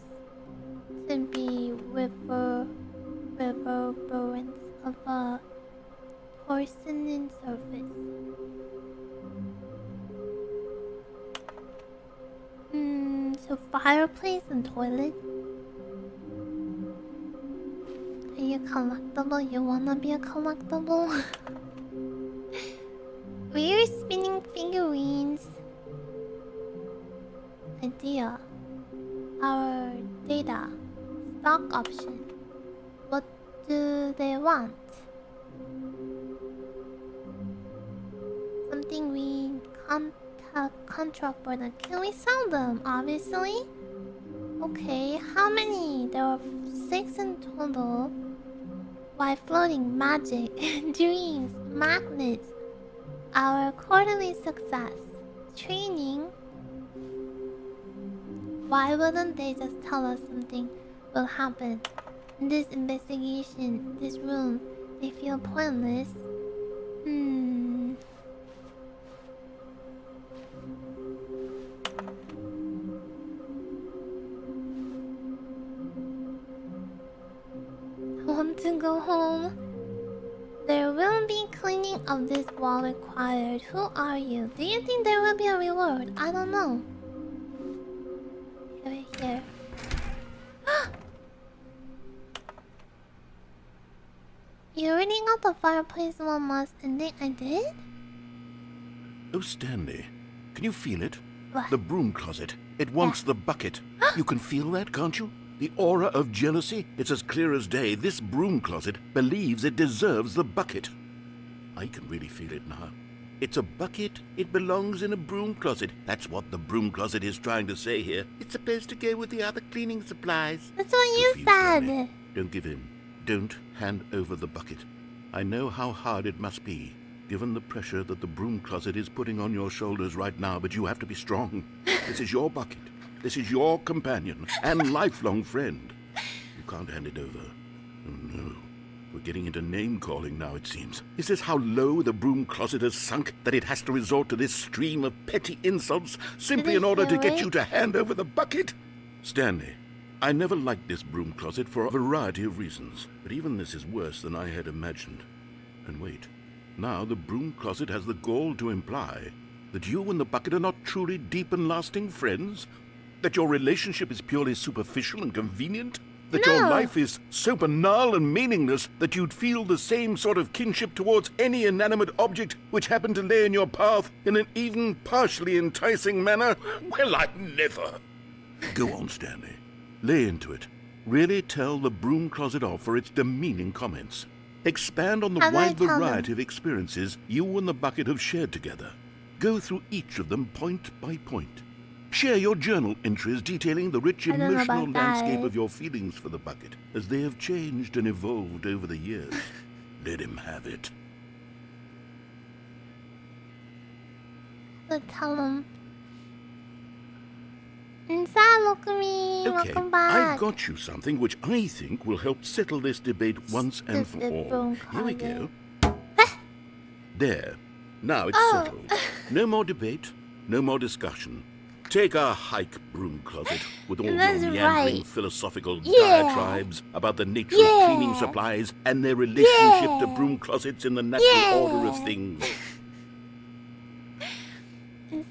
to be reverberance of a porcelain surface. So fireplace and toilet. Are you collectible? You wanna be a collectible? We're spinning figurines. Idea. Our data. Stock option. What do they want? Something we can't have contract for them. Can we sell them? Obviously. Okay, how many? There are 6 in total. Why floating magic, dreams, magnets. Our quarterly success. Training. Why wouldn't they just tell us something will happen? In this investigation, this room, they feel pointless. I want to go home. There will be cleaning of this wall required. Who are you? Do you think there will be a reward? I don't know. Here. You already got the fireplace one last ending. I did? Oh, Stanley, can you feel it? What? The broom closet. It wants the bucket. You can feel that, can't you? The aura of jealousy. It's as clear as day. This broom closet believes it deserves the bucket. I can really feel it now. It's a bucket. It belongs in a broom closet. That's what the broom closet is trying to say here. It's supposed to go with the other cleaning supplies. That's what you said. Stanley. Don't give in. Don't hand over the bucket. I know how hard it must be, given the pressure that the broom closet is putting on your shoulders right now, but you have to be strong. This is your bucket. This is your companion and lifelong friend. You can't hand it over. Oh, no. We're getting into name-calling now, it seems. Is this how low the broom closet has sunk, that it has to resort to this stream of petty insults simply in order to get you to hand over the bucket? Stanley, I never liked this broom closet for a variety of reasons, but even this is worse than I had imagined. And wait, now the broom closet has the gall to imply that you and the bucket are not truly deep and lasting friends? That your relationship is purely superficial and convenient? That your life is so banal and meaningless that you'd feel the same sort of kinship towards any inanimate object which happened to lay in your path in an even partially enticing manner? Well, I'd never. Go on, Stanley. Lay into it. Really tell the broom closet off for its demeaning comments. Expand on the wide variety of experiences you and the bucket have shared together. Go through each of them point by point. Share your journal entries detailing the rich emotional landscape of your feelings for the bucket as they have changed and evolved over the years. Let him have it. So tell him. Okay, welcome back. I've got you something which I think will help settle this debate once and for all. Here we go. There. Now it's settled. No more debate, no more discussion. Take a hike, broom closet, with all your meandering philosophical diatribes about the nature of cleaning supplies and their relationship to broom closets in the natural order of things. It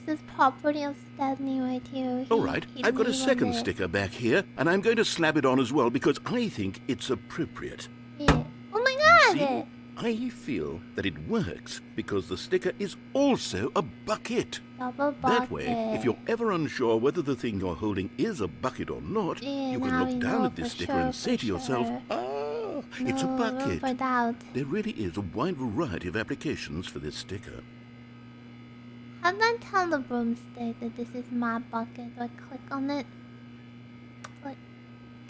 says property of Stanley right here. All right, I've got a second sticker back here, and I'm going to slap it on as well because I think it's appropriate. Yeah. Oh my god! See? I feel that it works because the sticker is also a bucket. Double bucket. That way, if you're ever unsure whether the thing you're holding is a bucket or not, you can look down at this sticker and say to yourself, it's a bucket. There really is a wide variety of applications for this sticker. How do I tell the broomstick that this is my bucket? Do I click on it?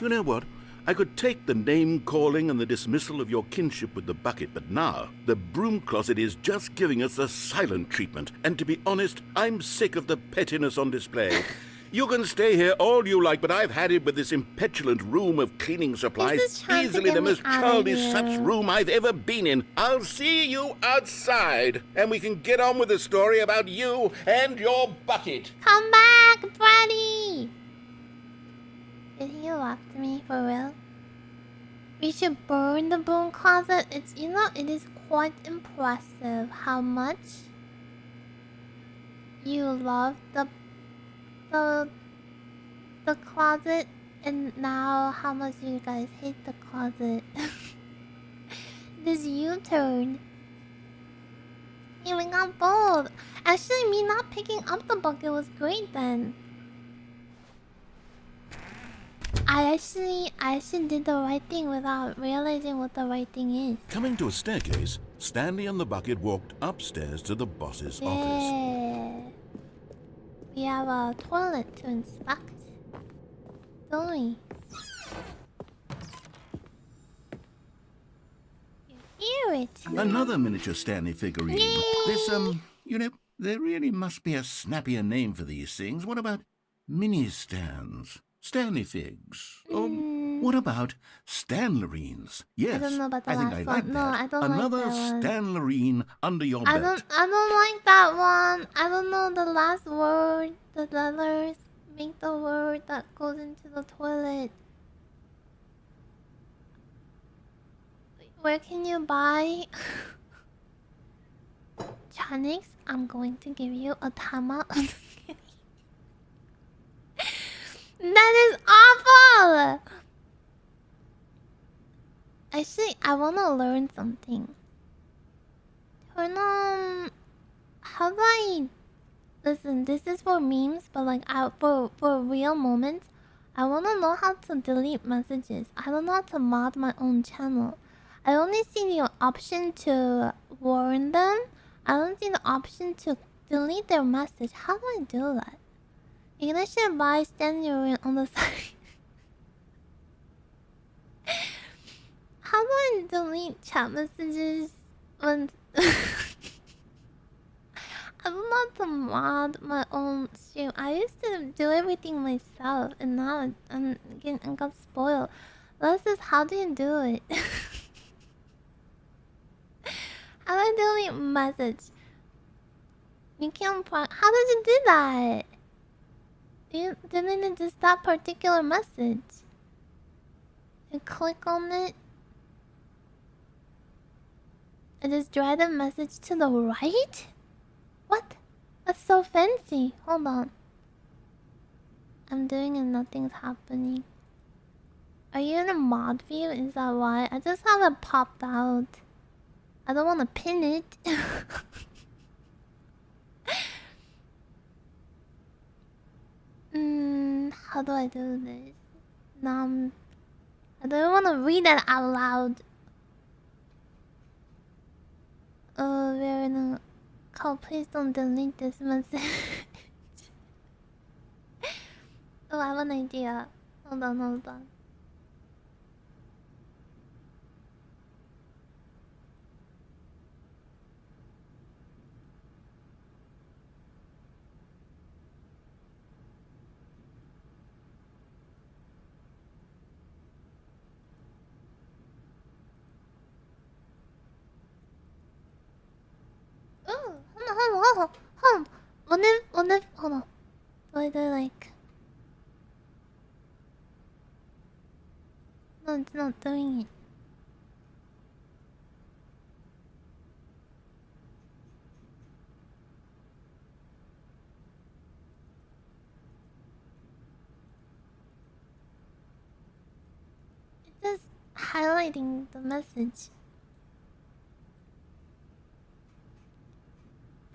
You know what? I could take the name-calling and the dismissal of your kinship with the bucket, but now the broom closet is just giving us the silent treatment. And to be honest, I'm sick of the pettiness on display. You can stay here all you like, but I've had it with this impetulant room of cleaning supplies. Easily the most childish such room I've ever been in. I'll see you outside, and we can get on with the story about you and your bucket. Come back, Freddy! Did he laugh to me for real? We should burn the broom closet. It is quite impressive how much you love the closet, and now how much you guys hate the closet. This U-turn. Yeah, we got both. Actually, me not picking up the bucket was great then. I actually did the right thing without realizing what the right thing is. Coming to a staircase, Stanley and the bucket walked upstairs to the boss's office. We have a toilet to inspect, don't we? You hear it? Another miniature Stanley figurine. This, there really must be a snappier name for these things. What about mini stands? Stanley figs. What about Stanlerines? Yes, I don't know about the I think last I like one. that. No, I don't Another like that one. Stanlerine under your belt. I don't like that one. I don't know the last word. The letters make the word that goes into the toilet. Where can you buy Chanix? I'm going to give you a tama. That is awful! Actually, I wanna learn something. Turn on... How do I... Listen, this is for memes, but like, for real moments, I wanna know how to delete messages. I don't know how to mod my own channel. I only see the option to warn them. I don't see the option to delete their message. How do I do that? You can actually buy Stanley on the side. How do I delete chat messages when I don't know how to mod my own stream. I used to do everything myself, and now I got spoiled. This is how do you do it? How do I delete message? You can't. How did you do that? You deleted just that particular message. You click on it. And just drag the message to the right? What? That's so fancy. Hold on. I'm doing and nothing's happening. Are you in a mod view? Is that why? I just have it popped out. I don't want to pin it. How do I do this? I don't want to read that out loud. We're in a call. Please don't delete this message. Oh, I have an idea. Hold on. Oh, hold on. Hold on. Do I do like... No, it's not doing it. It's just highlighting the message.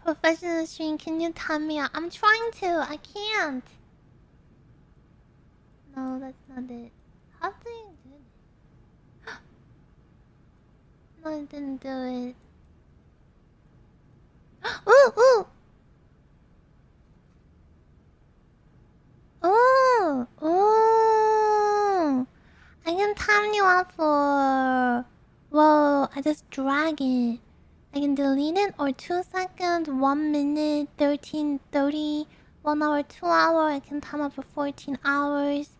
Professional stream, can you time me out? I'm trying to. I can't. No, that's not it. How do you do it? No, I didn't do it. Ooh! Ooh! I can time you out for... Whoa, I just drag it. I can delete it or 2 seconds, 1 minute, 13, 30, 1 hour, 2 hour. I can time out for 14 hours.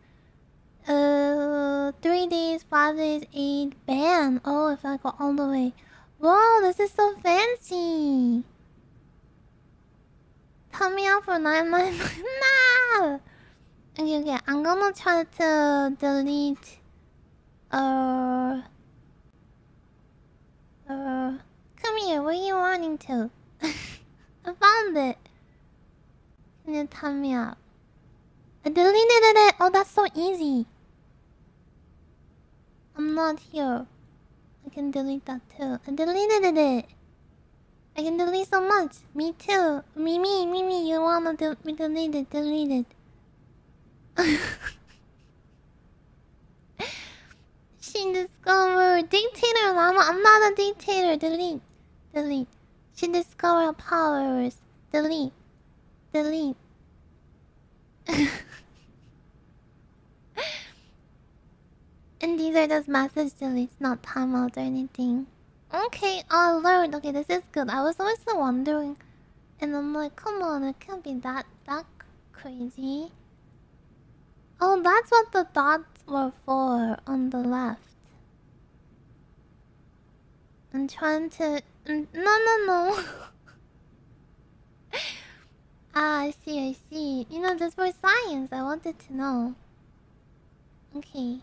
3 days, 5 days, 8, ban. Oh, if I go all the way. Whoa, this is so fancy. Time me out for 999. No! Okay, I'm gonna try to delete. Come here, where are you running to? I found it. Can you time me out? I deleted it. Oh, that's so easy. I'm not here. I can delete that too. I deleted it. I can delete so much. Me too. Mimi, you wanna delete it. She discovered dictator, Mama. I'm not a dictator. Delete. She discovered powers. Delete. And these are just message deletes, not timeouts or anything. Okay, I learned. Okay, this is good. I was always wondering, and I'm like, come on, it can't be that crazy. Oh, that's what the dots were for on the left. I'm trying to. No. Ah, I see. You know, this for science. I wanted to know. Okay.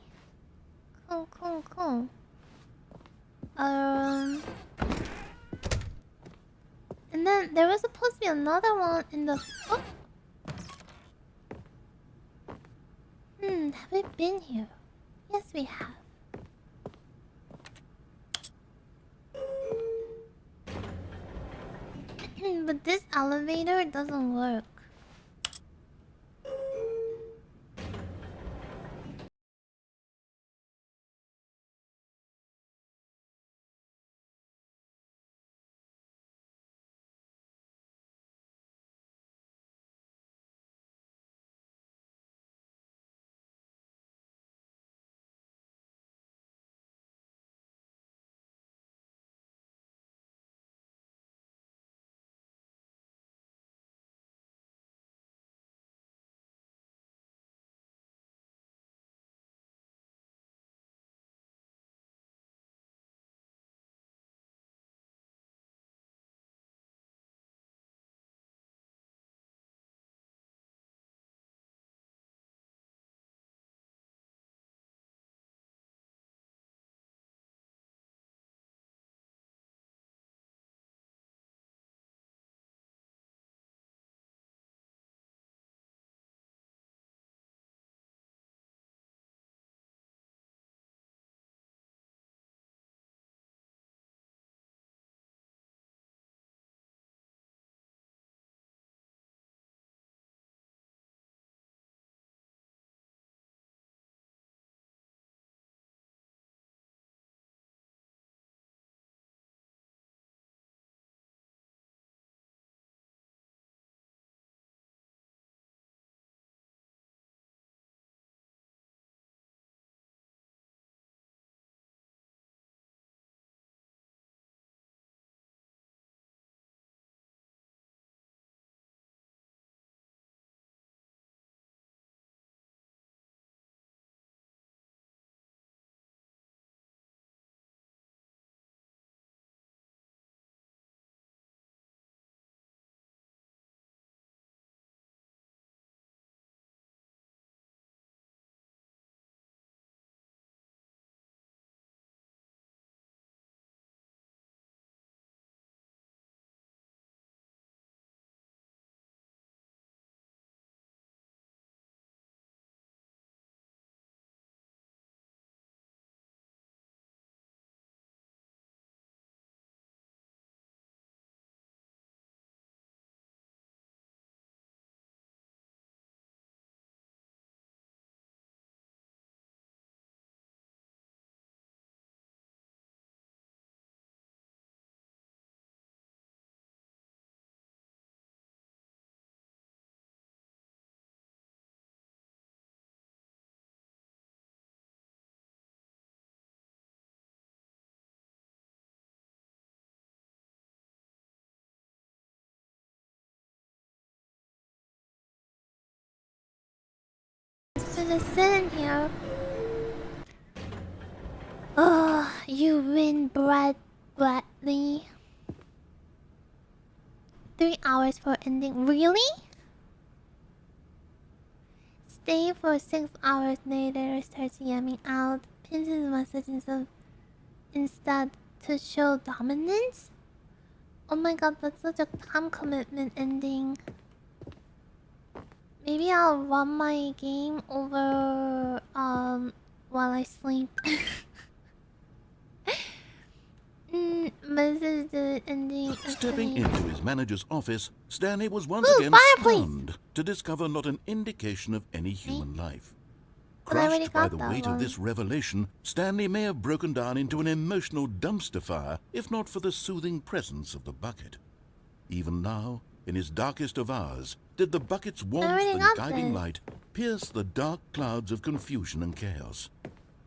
Cool. And then there was supposed to be another one in the. Oh. Have we been here? Yes, we have. But this elevator doesn't work. just sitting here. Oh, you win, Bradley. 3 hours for ending. Really? Stay for 6 hours later, starts yamming out. Pins his message instead to show dominance? Oh my god, that's such a time commitment ending. Maybe I'll run my game over while I sleep. But this is the ending. Stepping into his manager's office, Stanley was once again stunned to discover not an indication of any human life. Crushed by the weight of this revelation, Stanley may have broken down into an emotional dumpster fire if not for the soothing presence of the bucket. Even now, in his darkest of hours, did the bucket's warmth and guiding light pierce the dark clouds of confusion and chaos.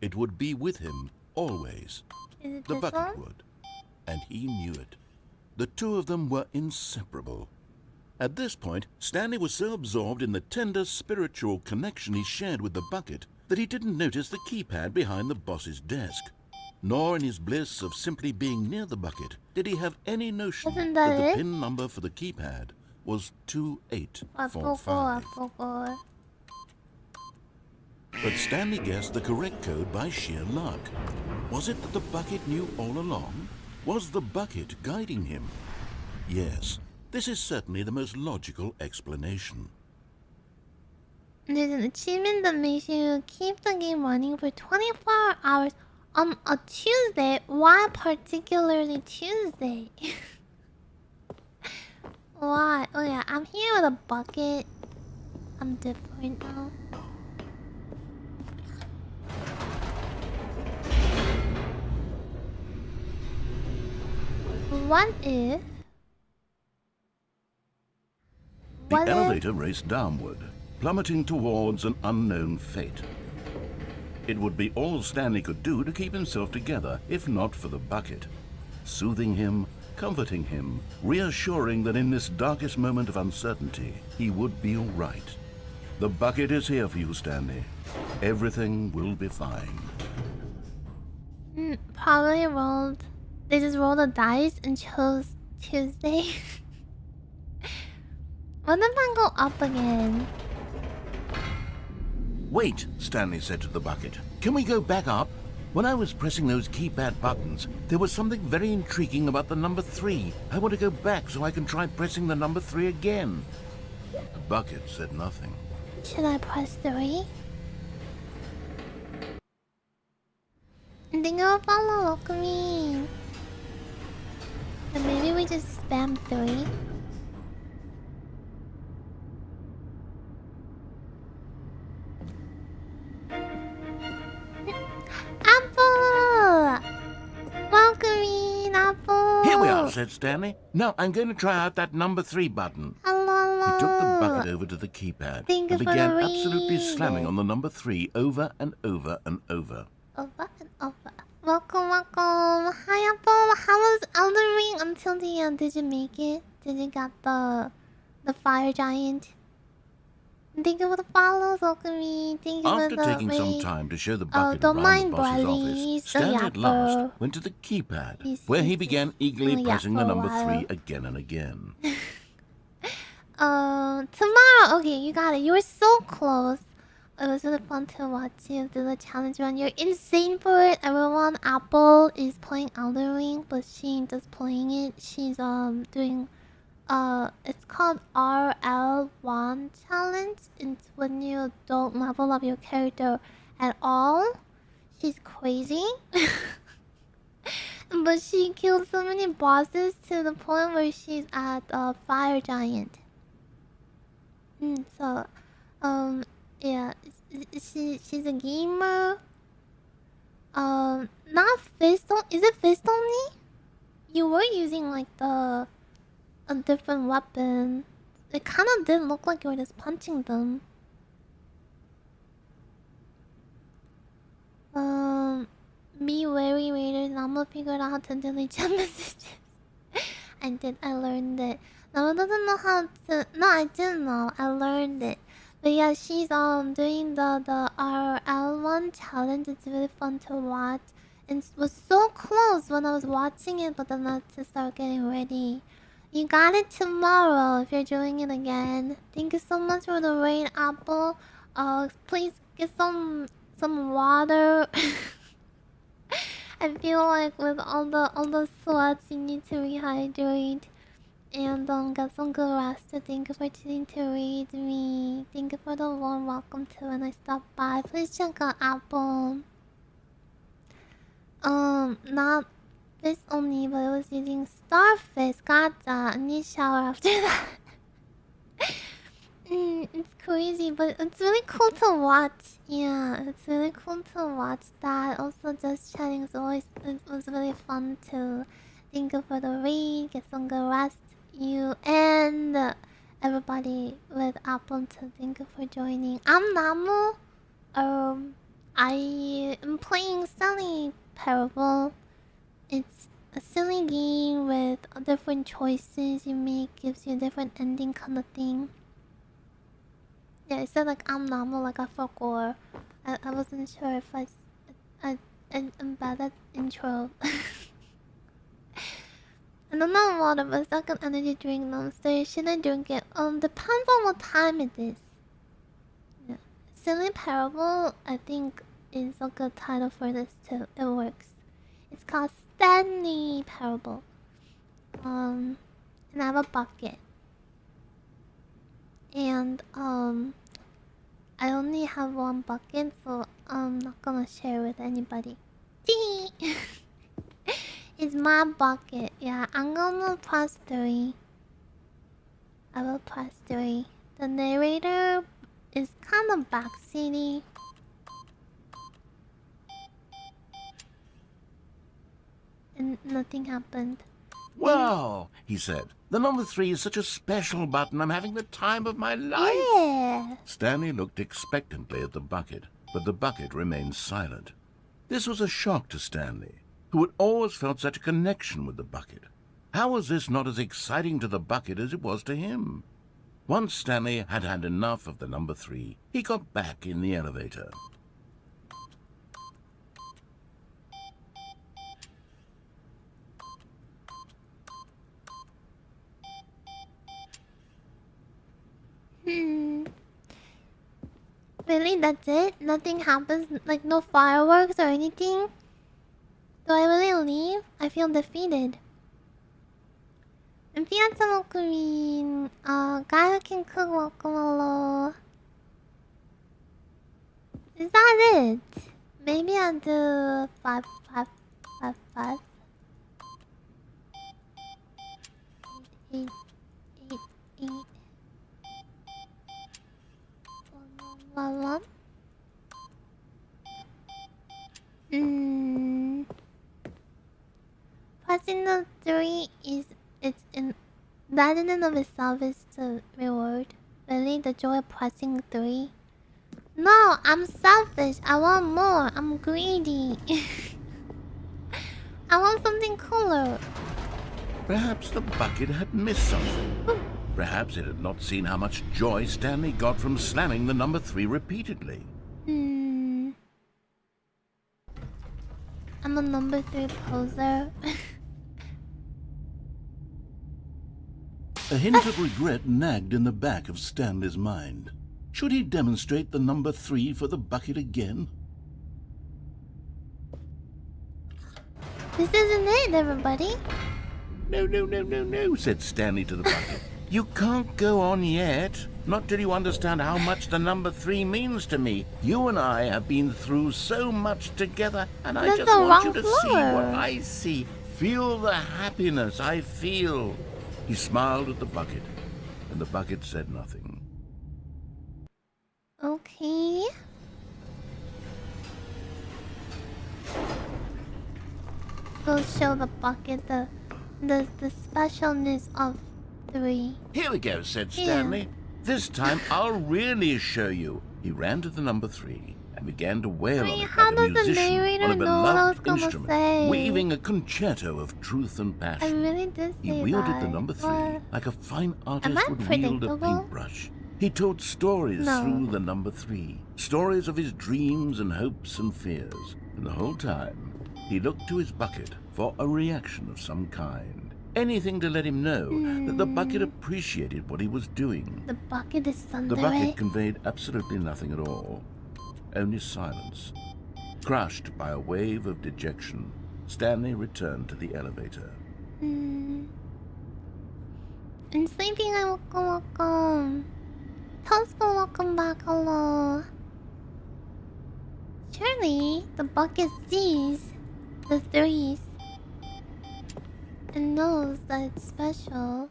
It would be with him always. The bucket would. And he knew it. The two of them were inseparable. At this point, Stanley was so absorbed in the tender spiritual connection he shared with the bucket that he didn't notice the keypad behind the boss's desk. Nor in his bliss of simply being near the bucket did he have any notion that the PIN number for the keypad was 2845. But Stanley guessed the correct code by sheer luck. Was it that the bucket knew all along? Was the bucket guiding him? Yes, this is certainly the most logical explanation. There's an achievement that makes you keep the game running for 24 hours on a Tuesday. Why particularly Tuesday? Why? Oh yeah, I'm here with a bucket. I'm different now. What if... The elevator raced downward, plummeting towards an unknown fate. It would be all Stanley could do to keep himself together, if not for the bucket. Soothing him, comforting him, reassuring that in this darkest moment of uncertainty, he would be all right. The bucket is here for you, Stanley. Everything will be fine. Probably rolled... They just rolled a dice and chose Tuesday. What if I go up again? Wait, Stanley said to the bucket. Can we go back up? When I was pressing those keypad buttons, there was something very intriguing about the number 3. I want to go back so I can try pressing the number 3 again. The bucket said nothing. Should I press 3? Thank you for follow, welcome. And maybe we just spam 3. Apple! Welcome in, Apple! Here we are, said Stanley. Now I'm going to try out that number 3 button. Hello. He took the bucket over to the keypad and began absolutely slamming on the number 3 over and over and over. Over and over. Welcome. Hi, Apple. How was Elden Ring until the end? Did you make it? Did you get the fire giant? Thank you for the follows, welcome me. Thank you After for the taking some time to show the bucket don't around mind the boss's Bradley. office, Stanley at last went to the keypad, where he began eagerly pressing the number 3 again and again. Tomorrow. Okay, you got it. You were so close. It was really fun to watch you do the challenge run. You're insane for it. Everyone, Apple is playing Elden Ring, but she ain't just playing it. She's doing it's called RL1 challenge. It's when you don't level up your character at all. She's crazy. But she killed so many bosses to the point where she's at fire giant. So yeah, she's a gamer. Not fist only. Is it fist only? You were using like a different weapon. It kind of didn't look like you were just punching them. Be wary, Raiders. Namu figured out how to delete chat messages. I did. I learned it. Namu doesn't know how to. No, I didn't know. I learned it. But yeah, she's doing the RL1 challenge. It's really fun to watch. And it was so close when I was watching it, but then I had to start getting ready. You got it tomorrow if you're doing it again. Thank you so much for the rain, Apple. Please get some water. I feel like with all the sweats, you need to rehydrate. And get some good rest. So thank you for choosing to read me. Thank you for the warm welcome to when I stopped by. Please check out Apple. Not this only, but I was using Starfish. Gotcha. I need shower after that. It's crazy, but it's really cool to watch. Yeah, it's really cool to watch that. Also, just chatting is always it was really fun too. Thank you for the read. Get some good rest. You and everybody with Apple too. Thank you for joining. I'm Namu. I am playing Stanley Parable. It's a silly game with different choices you make, gives you a different ending kind of thing. Yeah, it said like I'm Namu, like I forgot. I wasn't sure if I embedded intro. I don't know water, but second energy drink monster. Should I drink it? Depends on what time it is. Yeah. Silly Parable, I think, is a good title for this too. It works. It's called Stanley Parable. And I have a bucket. And I only have one bucket, so I'm not gonna share with anybody. It's my bucket. Yeah, I'm gonna press 3. I will press 3. The narrator is kind of backseaty. And nothing happened. Wow, he said. The number 3 is such a special button. I'm having the time of my life. Yeah. Stanley looked expectantly at the bucket, but the bucket remained silent. This was a shock to Stanley, who had always felt such a connection with the bucket. How was this not as exciting to the bucket as it was to him? Once Stanley had had enough of the number 3, he got back in the elevator. Really, that's it? Nothing happens? Like no fireworks or anything? Do I really leave? I feel defeated. And Fiat Green, Gaia can cook guacamole. Is that it? Maybe I'll do 5, 5, 5, 5. 8, 8, 8. 1, 1, 1. Pressing the 3 is that in and of itself is the reward. Really, the joy of pressing 3. No, I'm selfish. I want more. I'm greedy. I want something cooler. Perhaps the bucket had missed something. Perhaps it had not seen how much joy Stanley got from slamming the number 3 repeatedly. I'm a number 3 poser. A hint of regret nagged in the back of Stanley's mind. Should he demonstrate the number 3 for the bucket again? This isn't it, everybody. No, said Stanley to the bucket. You can't go on yet. Not till you understand how much the number 3 means to me. You and I have been through so much together, and I just want you to see what I see. Feel the happiness I feel. He smiled at the bucket, and the bucket said nothing. Okay. We'll show the bucket the specialness of 3. Here we go, said Stanley. This time I'll really show you. He ran to the number 3 and began to wail on it like a musician on a beloved instrument, weaving a concerto of truth and passion. I really did say He wielded that. the number 3 like a fine artist would wield a paintbrush. He told stories No. through the number 3. Stories of his dreams and hopes and fears. And the whole time, he looked to his bucket for a reaction of some kind. Anything to let him know that the bucket appreciated what he was doing. The bucket is The Sunday. bucket conveyed absolutely nothing at all. Only silence. Crushed by a wave of dejection, Stanley returned to the elevator. I'm sleeping. Welcome. Tosco, welcome back. Hello. Surely the bucket sees the 3s and knows that it's special.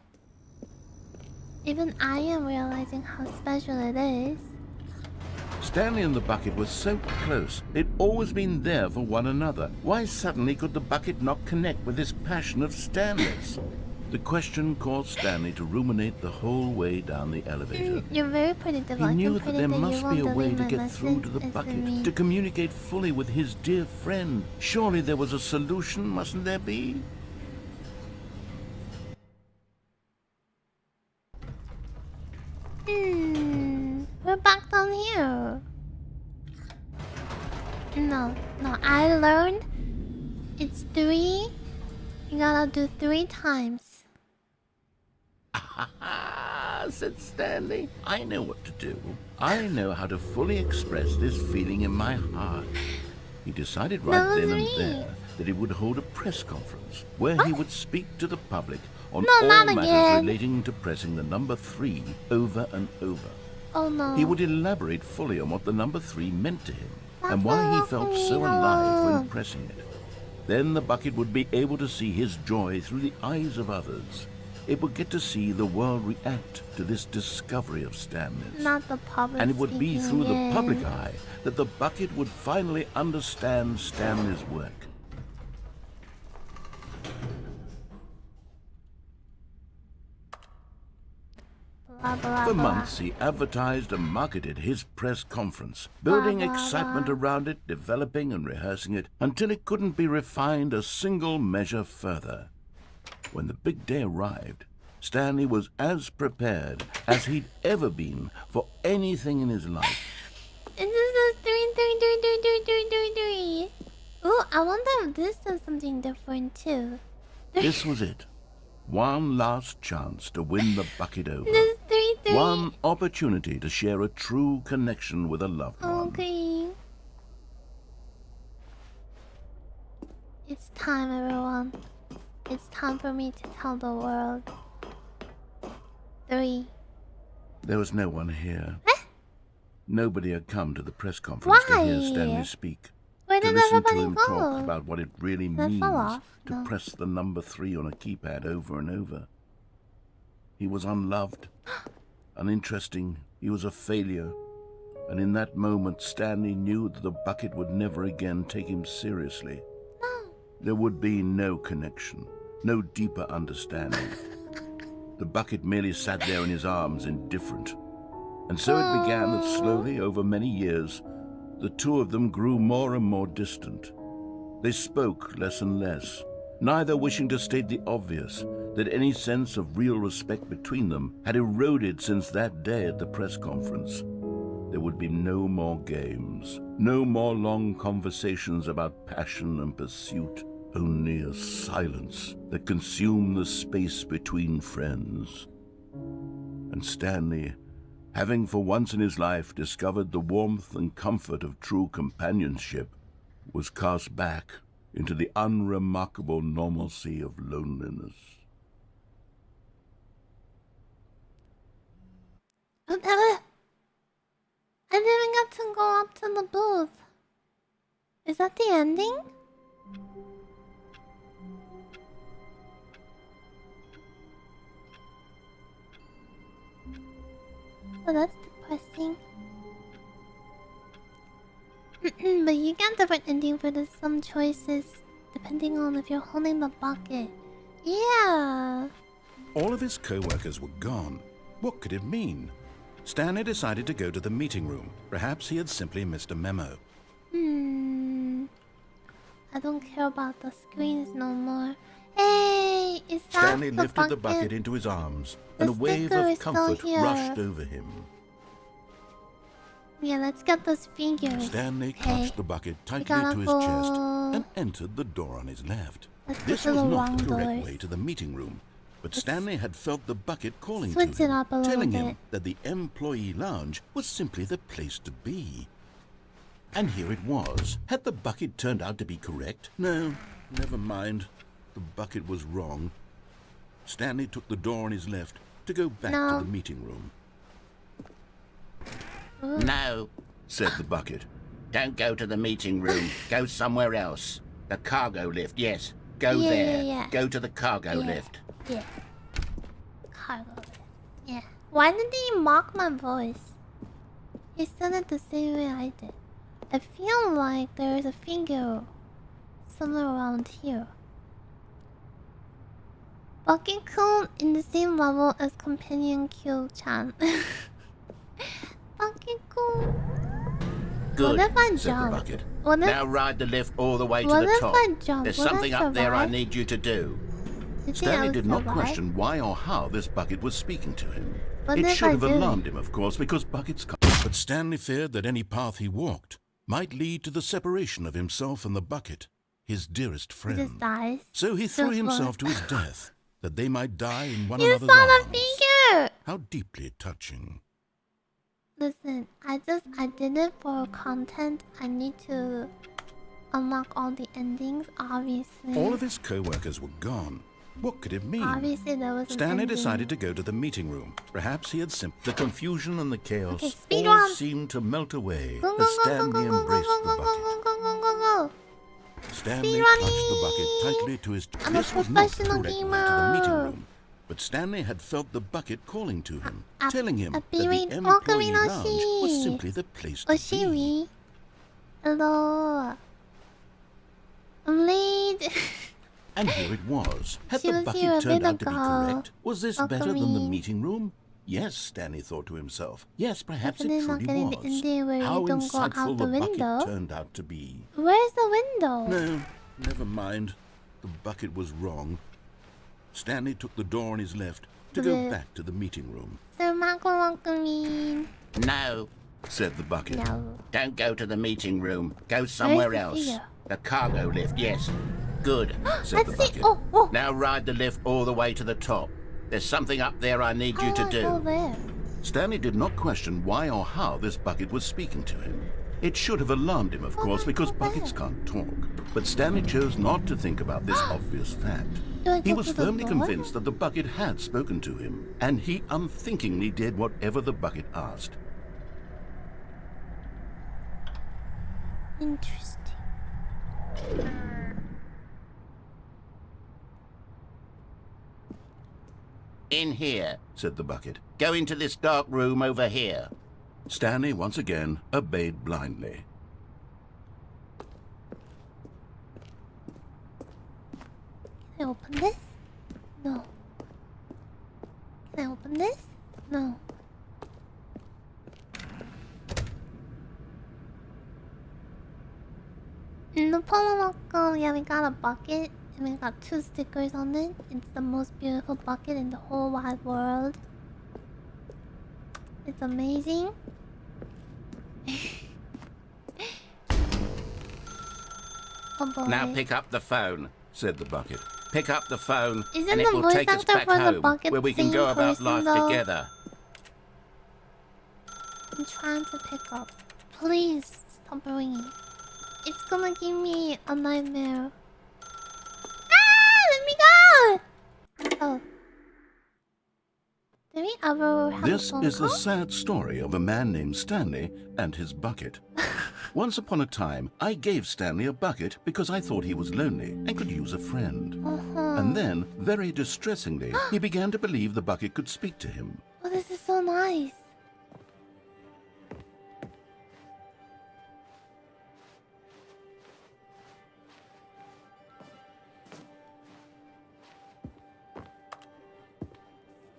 Even I am realizing how special it is. Stanley and the bucket were so close. They'd always been there for one another. Why suddenly could the bucket not connect with this passion of Stanley's? The question caused Stanley to ruminate the whole way down the elevator. You're very pretty, Deluxe. He knew I'm that pretty there that you must won't be a way delete to my get through to the message bucket, instantly. to communicate fully with his dear friend. Surely there was a solution, mustn't there be? We're back down here. No, I learned it's 3. You gotta do 3 times. Ah, said Stanley. I know what to do. I know how to fully express this feeling in my heart. He decided right That was then and me. there that he would hold a press conference where he would speak to the public on No, all not matters again. relating to pressing the number 3 over and over. Oh no. He would elaborate fully on what the number 3 meant to him and That's why he not felt me, so alive no. when pressing it. Then the bucket would be able to see his joy through the eyes of others. It would get to see the world react to this discovery of Stanley's. Not the public. And it would be speaking through the again. public eye that the bucket would finally understand Stanley's work. Blah, blah, For blah. months, he advertised and marketed his press conference, building Blah, blah, excitement blah. around it, developing and rehearsing it, until it couldn't be refined a single measure further. When the big day arrived, Stanley was as prepared as he'd ever been for anything in his life. And this is 3. Ooh, I wonder if this does something different too. This was it. One last chance to win the bucket over. This 3. One opportunity to share a true connection with a loved one. Okay. It's time, everyone. It's time for me to tell the world. 3. There was no one here. Nobody had come to the press conference to hear Why? Stanley speak. Where To did listen to everybody him go? talk about what it really They means fell off. to No. press the number 3 on a keypad over and over. He was unloved, uninteresting. He was a failure. And in that moment, Stanley knew that the bucket would never again take him seriously. No. There would be no connection, no deeper understanding. The bucket merely sat there in his arms, indifferent. And so it began that slowly, over many years, the two of them grew more and more distant. They spoke less and less, neither wishing to state the obvious, that any sense of real respect between them had eroded since that day at the press conference. There would be no more games, no more long conversations about passion and pursuit, only a silence that consumed the space between friends. And Stanley, having for once in his life discovered the warmth and comfort of true companionship, was cast back into the unremarkable normalcy of loneliness. I didn't get to go up to the booth. Is that the ending? Oh, that's depressing. But you get different ending for some choices depending on if you're holding the bucket. Yeah. All of his co-workers were gone. What could it mean? Stanley decided to go to the meeting room. Perhaps he had simply missed a memo. I don't care about the screens no more. Hey, is that Stanley the lifted the bucket into his arms, The and a wave sticker of is still comfort here. rushed over him. Yeah, let's get those figures. Stanley clutched the bucket tightly gotta to his go. chest and entered the door on his left. This go was to the not wrong the correct doors. way to the meeting room, but Stanley had felt the bucket calling to Switch it him, up a little telling bit. him that the employee lounge was simply the place to be. And here it was. Had the bucket turned out to be correct? No, never mind. The bucket was wrong. Stanley took the door on his left to go back to the meeting room. No, said the bucket. Don't go to the meeting room. Go somewhere else. The cargo lift, yes. Go there. Yeah. Go to the cargo lift. Yeah. Cargo lift. Yeah. Why did he mock my voice? He said it the same way I did. I feel like there is a figure somewhere around here. Bucket Coon in the same level as companion Q-chan. Bucket Coon. Good, What if I said the jump? bucket. What if, Now ride the lift all the way to what the if top. I jump? There's Would something I up there I survive? need you to do. You think Stanley I'll did not survive? question why or how this bucket was speaking to him. What It if should I have do it? alarmed him, of course, because buckets can't. But Stanley feared that any path he walked might lead to the separation of himself and the bucket, his dearest He friend. just dies. So he threw Just himself to what? his death, that they might die in one You another's saw the arms. figure! How deeply touching. Listen, I did it for content. I need to unlock all the endings, obviously. All of his co-workers were gone. What could it mean? Obviously, there was an Stanley ending. decided to go to the meeting room. Perhaps he had The confusion and the chaos Okay, speed all run. seemed to melt away Go, go, as go, go, Stanley go, go, embraced go, the go, bucket. go, go, go, go, go. Stanley Speed clutched running. the bucket tightly to his... I'm a This was not the professional correct way to the meeting gamer. room, but Stanley had felt the bucket calling to him, A- telling him a that the spirit employee welcoming lounge was Oshi. simply the place to be. Oshiri. Hello. I'm late. And here it was. Had She the was here a bucket turned bit out to be ago. correct? Was this better than the Welcoming. meeting room? Yes, Stanley thought to himself. Yes, perhaps Definitely it not truly getting the was. ending where How you don't go insightful out the the window. bucket turned out to be. Where's the window? No, never mind. The bucket was wrong. Stanley took the door on his left to go back to the meeting room. Sir Marco welcoming. No, Said the bucket. No. don't go to the meeting room. Go somewhere the else. figure? The cargo lift, yes. Good, Said the Let's see. bucket. Oh. Now ride the lift all the way to the top. There's something up there I need you How to do I go do. there? Stanley did not question why or how this bucket was speaking to him. It should have alarmed him, of course, because buckets can't talk. But Stanley chose not to think about this obvious fact. Do I He go was to the firmly door? convinced that the bucket had spoken to him, and he unthinkingly did whatever the bucket asked. Interesting. In here. Said the bucket. Go into this dark room over here. Stanley once again obeyed blindly. Can I open this? No. Can I open this? No. No problem, yeah, we got a bucket and we got 2 stickers on it. It's the most beautiful bucket in the whole wide world. It's amazing. Oh boy. Now pick up the phone. Said the bucket. Pick up the phone, Isn't and it the will voice take us actor back for the home, bucket where we can same go about person, life though? together. I'm trying to pick up. Please stop ringing. It's gonna give me a nightmare. Ah! Let me go! Oh. Did we ever have This a phone is the call? sad story of a man named Stanley and his bucket. Once upon a time, I gave Stanley a bucket because I thought he was lonely and could use a friend. And then, very distressingly, he began to believe the bucket could speak to him. Oh, this is so nice.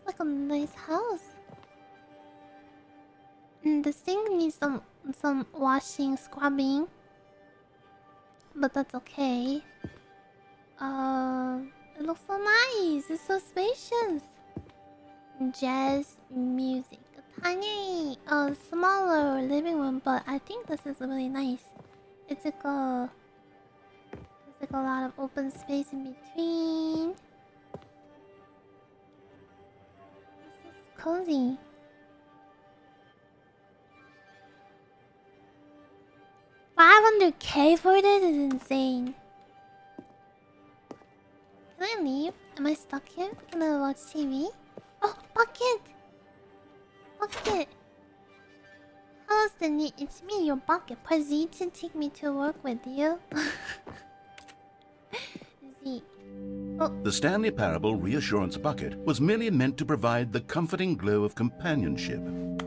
Like a nice house. The sink needs some washing, scrubbing, but that's okay. It looks so nice. It's so spacious. Jazz music. A tiny, smaller living room but I think this is really nice. It's like a lot of open space in between. This is cozy. $500K for this is insane. Can I leave? Am I stuck here? Can I watch TV? Oh, bucket! Bucket! Hello, Stanley. It's me, your bucket. Press Z to take me to work with you. Z. Oh. The Stanley Parable Reassurance Bucket was merely meant to provide the comforting glow of companionship.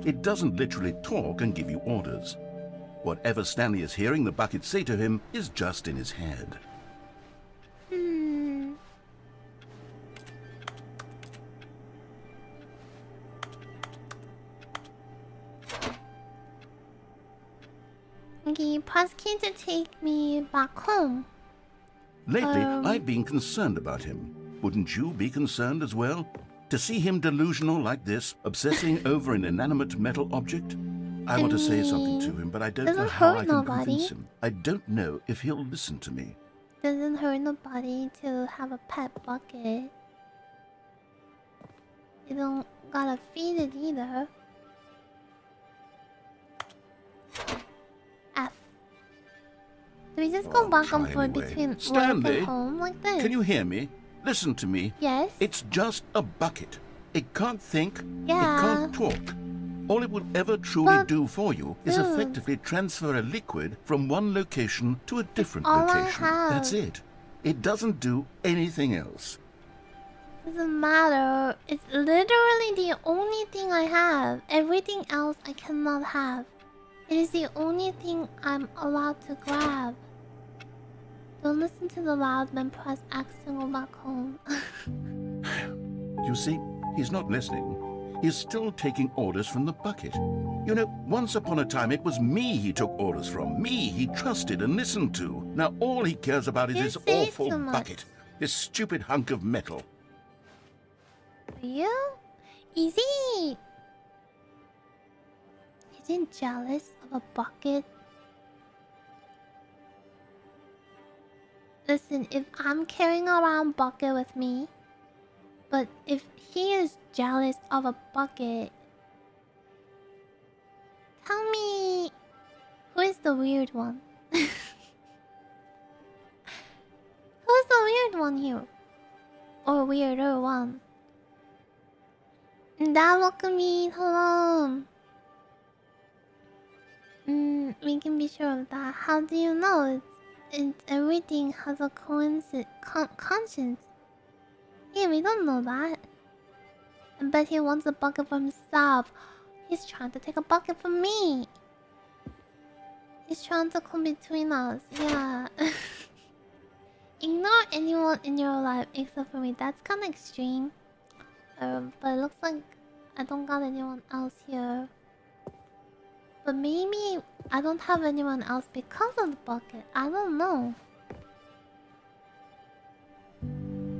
It doesn't literally talk and give you orders. Whatever Stanley is hearing the bucket say to him is just in his head. Okay, press Q to take me back home. Lately, I've been concerned about him. Wouldn't you be concerned as well? To see him delusional like this, obsessing over an inanimate metal object? I want to say something to him, but I don't know how I can convince him. I don't know if he'll listen to me. Doesn't hurt nobody to have a pet bucket. You don't gotta feed it either. F. Do we just go back and forth between Stanley, work and home like this? Can you hear me? Listen to me. Yes? It's just a bucket. It can't think. Yeah. It can't talk. All it will ever truly do for you is effectively transfer a liquid from one location to a different location. That's it. It doesn't do anything else. Doesn't matter. It's literally the only thing I have. Everything else I cannot have. It is the only thing I'm allowed to grab. Don't listen to the loud man. Press X to go back home. You see, he's not listening. He's still taking orders from the bucket. You know, once upon a time it was me he took orders from. Me he trusted and listened to. Now all he cares about is this awful bucket. This stupid hunk of metal. You? Easy! Isn't jealous of a bucket? Listen, if I'm carrying around bucket with me, but if he is jealous of a bucket, tell me who is the weird one? Who's the weird one here? Or weirder one? That welcome me, hello. We can be sure of that. How do you know? It's everything has a conscience. Yeah, we don't know that. I bet he wants a bucket for himself. He's trying to take a bucket from me. He's trying to come between us. Yeah. Ignore anyone in your life except for me. That's kind of extreme. But it looks like I don't got anyone else here. But maybe I don't have anyone else because of the bucket. I don't know.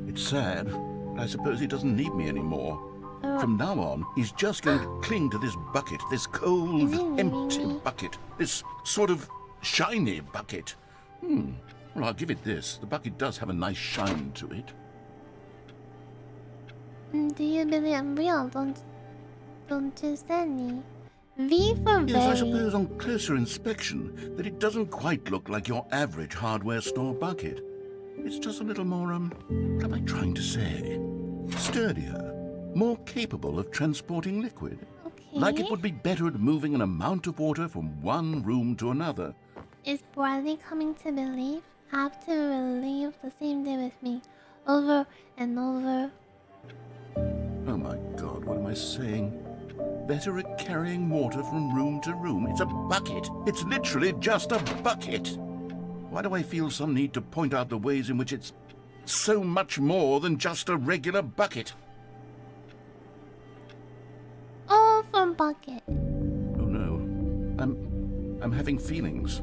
It's sad, but I suppose he doesn't need me anymore. From now on, he's just going to cling to this bucket, this cold, empty bucket, this sort of shiny bucket. Well, I'll give it this. The bucket does have a nice shine to it. Do you believe I'm real? Don't you, Stanley? V for very. Yes, I suppose on closer inspection that it doesn't quite look like your average hardware store bucket. It's just a little more, what am I trying to say? Sturdier, more capable of transporting liquid. Okay. Like it would be better at moving an amount of water from one room to another. Is Bradley coming to believe? Have to relive the same day with me, over and over. Oh my God, what am I saying? Better at carrying water from room to room. It's a bucket. It's literally just a bucket. Why do I feel some need to point out the ways in which it's so much more than just a regular bucket? Oh, for bucket. Oh no. I'm having feelings.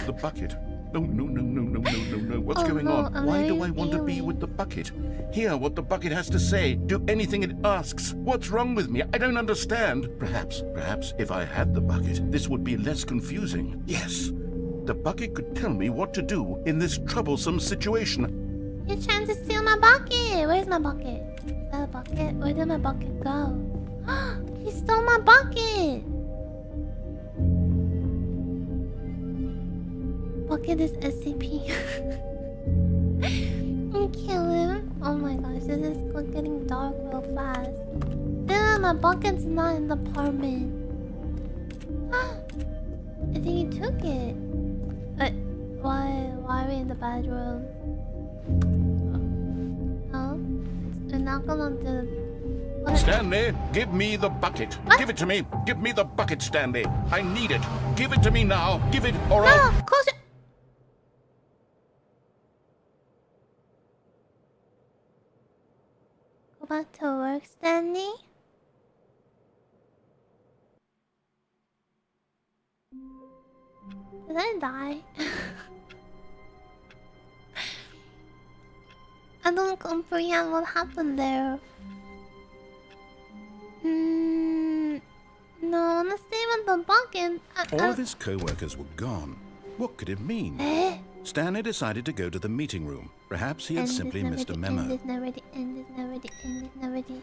The bucket. No, no, no, no, no, no, no, no. What's going on? Why do I want to be with the bucket? Hear what the bucket has to say. Do anything it asks. What's wrong with me? I don't understand. Perhaps, if I had the bucket, this would be less confusing. Yes, the bucket could tell me what to do in this troublesome situation. You're trying to steal my bucket. Where's my bucket? Is that a bucket? Where did my bucket go? He stole my bucket. Bucket is SCP. Kill him. Oh my gosh, this is getting dark real fast. Damn, my bucket's not in the apartment. I think he took it. But why are we in the bedroom? No, we're not gonna do. What? Stanley, give me the bucket. What? Give it to me. Give me the bucket, Stanley. I need it. Give it to me now. Give it or No, I'll... close it. Go back to work, Stanley. Did I die? I don't comprehend what happened there. No, I wanna stay with the bucket. All of his co-workers were gone. What could it mean? Stanley decided to go to the meeting room. Perhaps he had simply missed a memo. End is never the end is never the end is never the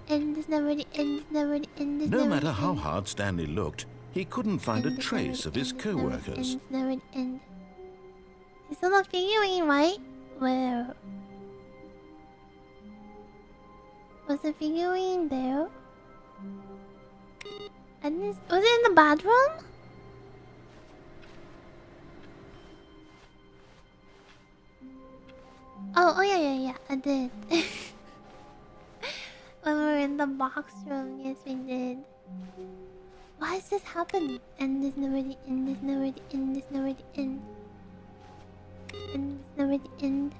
end is never the end is never the end is never the end. No matter how hard Stanley looked, he couldn't find a trace of his co-workers. Never the end. It's still not figurine, right? Where? Was the figurine there? And was it in the bathroom? Oh yeah, I did. When we were in the box room, yes we did. Why is this happening? End is never the end is never the end is never the end. End is never the end.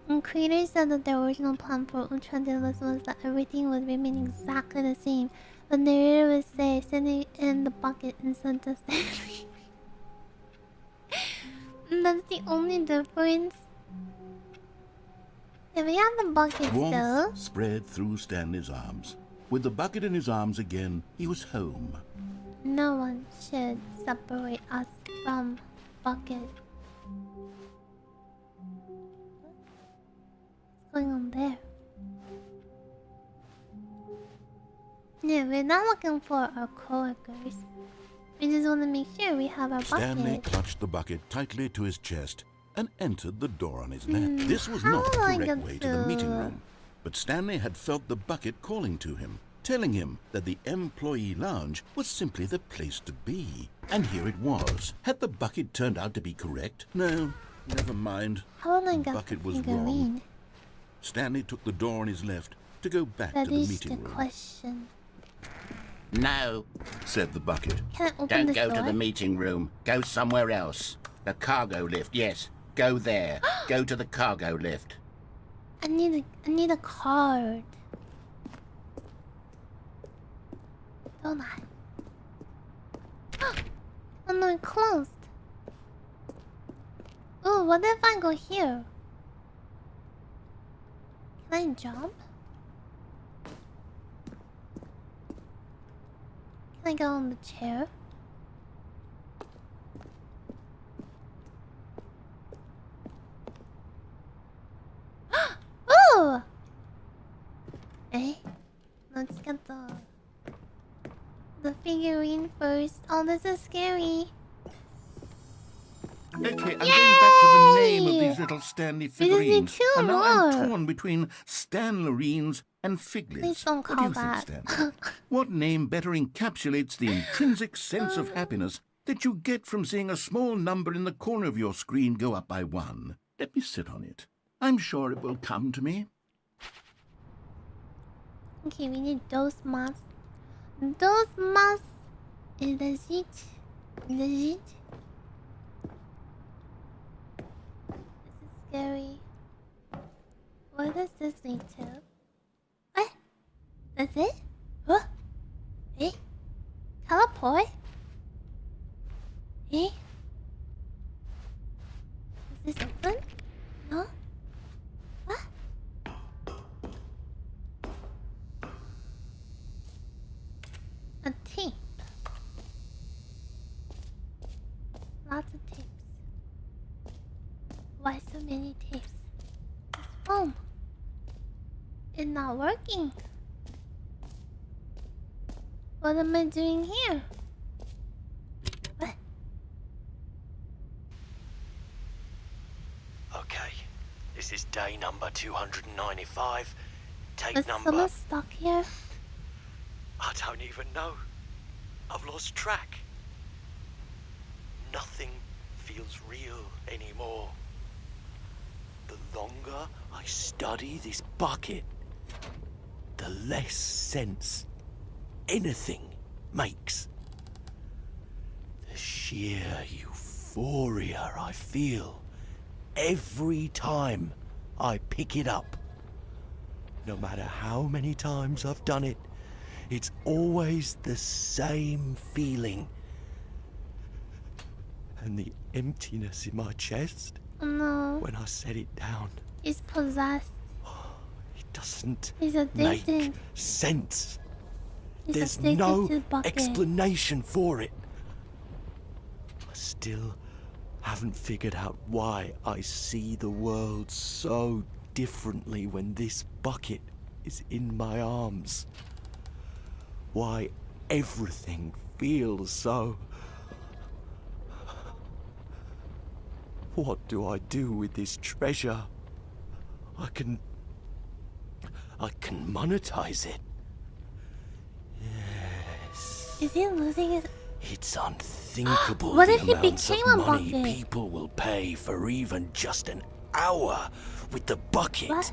And creators said that their original plan for Ultra Deluxe was that everything would remain exactly the same, but narrator would say sending in the bucket instead of Stanley. That's the only difference. If we have the bucket Warmth still. spread through Stanley's arms. With the bucket in his arms again, he was home. No one should separate us from bucket. What's going on there? No, we're not looking for our coworkers. We just want to make sure we have our bucket. Stanley clutched the bucket tightly to his chest and entered the door on his left. This was how not the do I correct get way to the meeting through? room, but Stanley had felt the bucket calling to him, telling him that the employee lounge was simply the place to be. And here it was. Had the bucket turned out to be correct? No, never mind. How did I The get bucket the was figurine? wrong. Stanley took the door on his left to go back That to the is meeting the room. question. No, said the bucket. Can I open Don't this go door? to the meeting room. Go somewhere else. The cargo lift, yes. Go there. Go to the cargo lift. I need a card. Don't I? Oh no, it closed. Oh, what if I go here? Can I jump? Can I get on the chair? Oh! Eh? Let's get the figurine first. Oh, this is scary. Okay, I'm going back to the name of Yay! these little Stanley We just need figurines. two And now more. I'm torn between Stanlerines and Figlets. Please don't What do call you that. think, Stanley? What name better encapsulates the intrinsic sense of happiness that you get from seeing a small number in the corner of your screen go up by 1? Let me sit on it. I'm sure it will come to me. Okay, we need those masks. Those masks. Legit. Legit. This is scary. What does this lead to? What? That's it? What? Eh? Teleport? not working. What am I doing here? What? Okay, this is day number 295. Take Is number... someone stuck here? I don't even know. I've lost track. Nothing feels real anymore. The longer I study this bucket, the less sense anything makes. The sheer euphoria I feel every time I pick it up. No matter how many times I've done it, it's always the same feeling. And the emptiness in my chest No. when I set it down. He's possessed. It doesn't He's make addicted. sense. He's There's addicted no to the bucket. explanation for it. I still haven't figured out why I see the world so differently when this bucket is in my arms. Why everything feels so... What do I do with this treasure? I can monetize it. Yes. Is he losing his... It's unthinkable What the if he amounts of became a money bucket? people will pay for even just an hour with the bucket. What?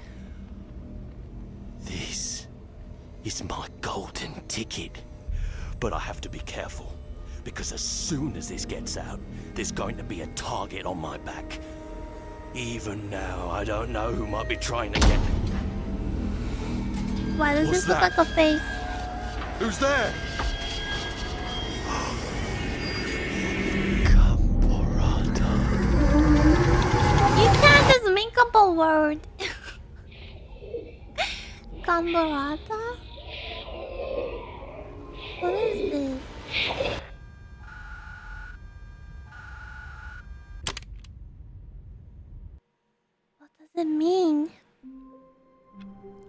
This is my golden ticket. But I have to be careful, because as soon as this gets out, there's going to be a target on my back. Even now, I don't know who might be trying to get me. Why does What's this look that? like a face? Who's there? You can't just make up a word. Camborata? What is this? What does it mean?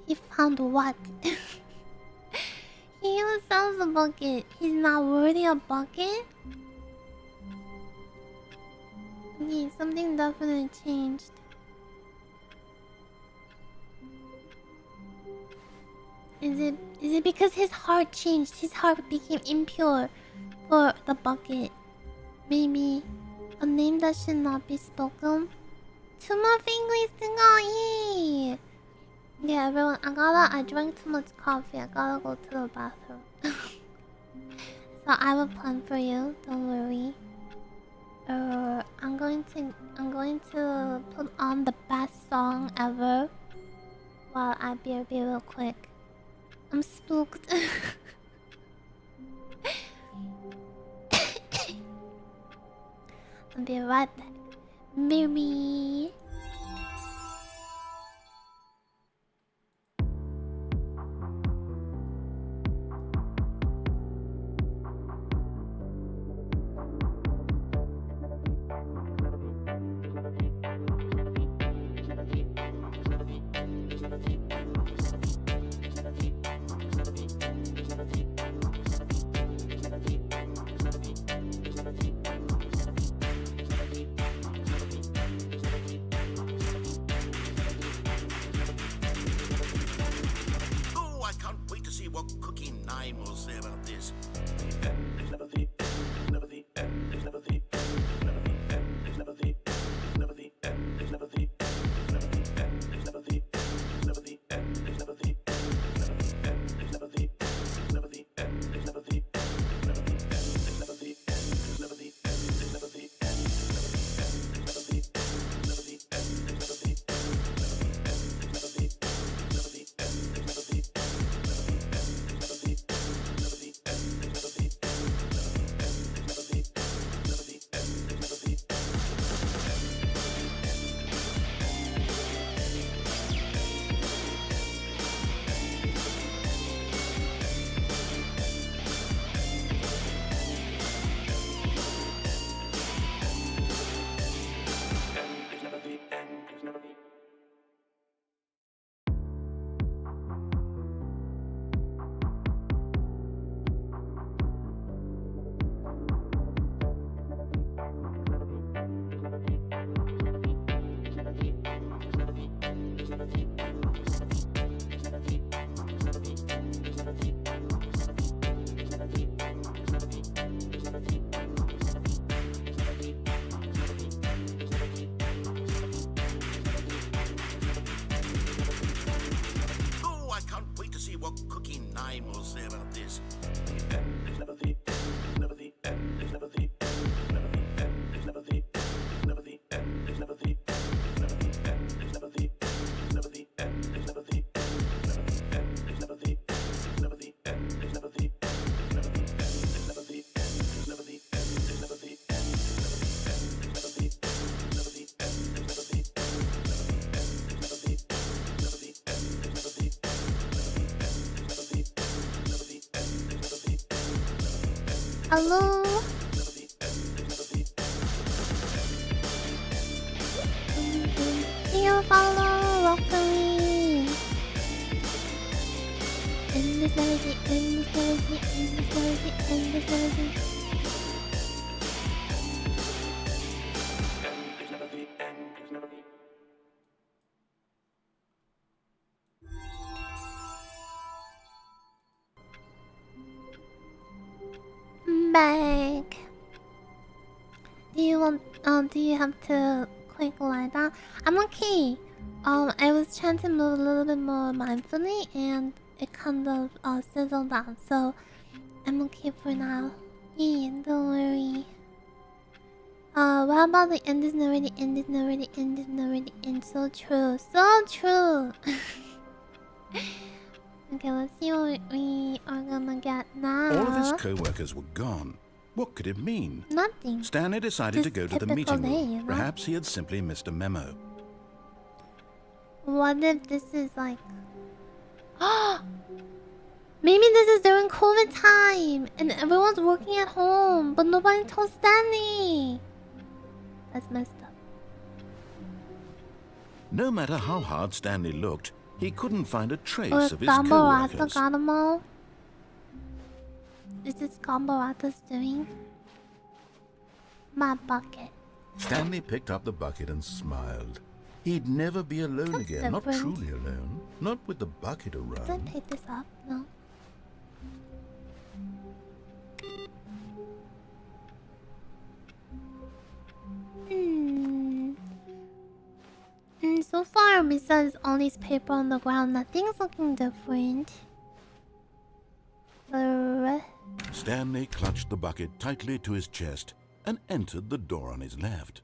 He found what? He even sells a bucket. He's not worthy of bucket? Okay, something definitely changed. Is it because his heart changed? His heart became impure for the bucket. Maybe a name that should not be spoken. 2 more fingers to go. Yay! Yeah, everyone. I drank too much coffee. I gotta go to the bathroom. So I have a plan for you. Don't worry. I'm going to put on the best song ever while I BRB real quick. I'm spooked. I'll be right back. Baby. Hello. Here, follow, welcome me. Endless melody, endless melody, endless melody, endless melody. Back. Do you have to click like that? I'm okay. I was trying to move a little bit more mindfully and it kind of sizzled down, so I'm okay for now. Yeah, don't worry. What about the end is already, end is already, end is already, end? So true, so true. Okay, let's see what we are gonna get now. All of his co-workers were gone. What could it mean? Nothing. Stanley decided to go to the meeting room. You know? Perhaps he had simply missed a memo. What if this is like... Maybe this is during COVID time and everyone's working at home, but nobody told Stanley. That's messed up. No matter how hard Stanley looked, he couldn't find a trace Or of his Gambarata co-workers. got them all. Is this Gambarata's doing? My bucket. Stanley picked up the bucket and smiled. He'd never be alone That's again, not different. truly alone. Not with the bucket Did I around. pick this up? No. So far, besides all this paper on the ground, nothing's looking different. Stanley clutched the bucket tightly to his chest and entered the door on his left.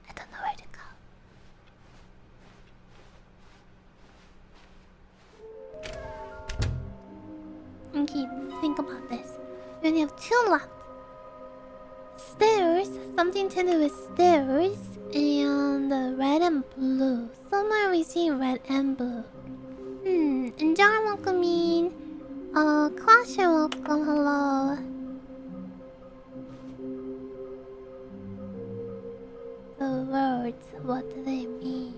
I don't know where to go. Okay, think about this. We only have 2 left. Stairs, something to do with stairs, and red and blue. Somewhere we see red and blue. And Jar welcome in. Clasher welcome, hello. The words, what do they mean?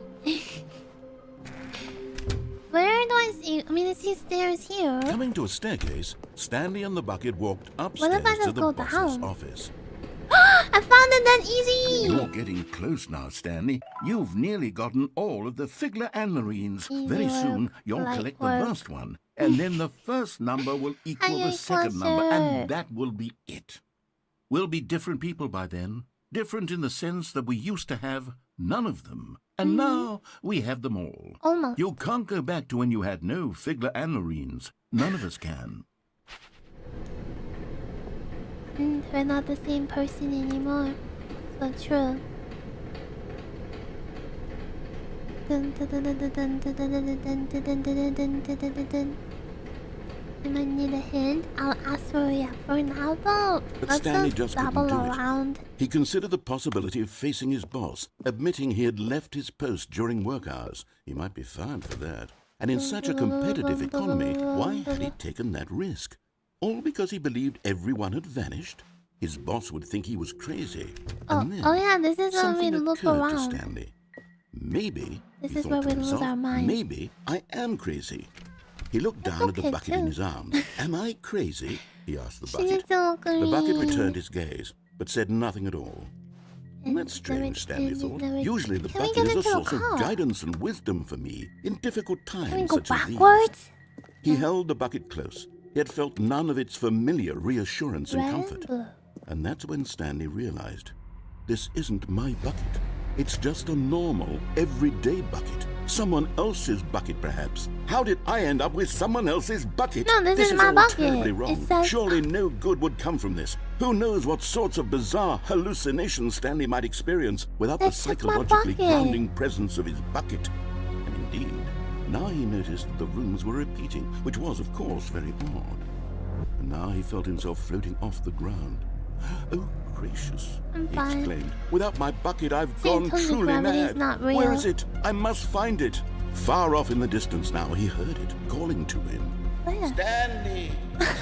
Where do I see? I mean, I see stairs here. Coming to a staircase, Stanley and the bucket walked What upstairs if I to just the go boss's down? office. I found it that easy! You're getting close now, Stanley. You've nearly gotten all of the Figler and Marines. Easy Very work, soon, you'll light collect the work. last one. And then the first number will equal Hiya, the second number, Clasher. and that will be it. We'll be different people by then. Different in the sense that we used to have none of them. And now we have them all. Almost. You can't go back to when you had no Figler and Marines. None of us can. We're not the same person anymore. So true. You might need a hint. I'll ask for you for now though. But Let's Stanley just just couldn't dabble do it. around. He considered the possibility of facing his boss, admitting he had left his post during work hours. He might be fined for that. And in such a competitive economy, why had he taken that risk? All because he believed everyone had vanished? His boss would think he was crazy. And then Oh yeah, this is when we something look occurred to around. Stanley. Maybe, This he is thought where to we lose himself, our mind. maybe I am crazy. He looked down at the okay, bucket in too. his arms. Am I crazy? He asked the She bucket. needs to look at The bucket me. returned his gaze, but said nothing at all. That's strange, Stanley thought. Usually the Can we bucket get is a into a source of car? guidance and wisdom for me in difficult Can we times go such as these. backwards? He held the bucket close, yet felt none of its familiar reassurance and Red comfort. and blue. And that's when Stanley realized, this isn't my bucket. It's just a normal, everyday bucket. Someone else's bucket, perhaps. How did I end up with someone else's bucket? No, this is my all bucket. terribly It wrong. says- Surely no good would come from this. Who knows what sorts of bizarre hallucinations Stanley might experience without That's the just my psychologically bucket. grounding presence of his bucket. And indeed, Now he noticed that the rooms were repeating, which was, of course, very odd. And now he felt himself floating off the ground. Oh, gracious, he exclaimed. Without my bucket, I've gone truly mad. Where is it? I must find it. Far off in the distance now, he heard it, calling to him. Where? Stanley!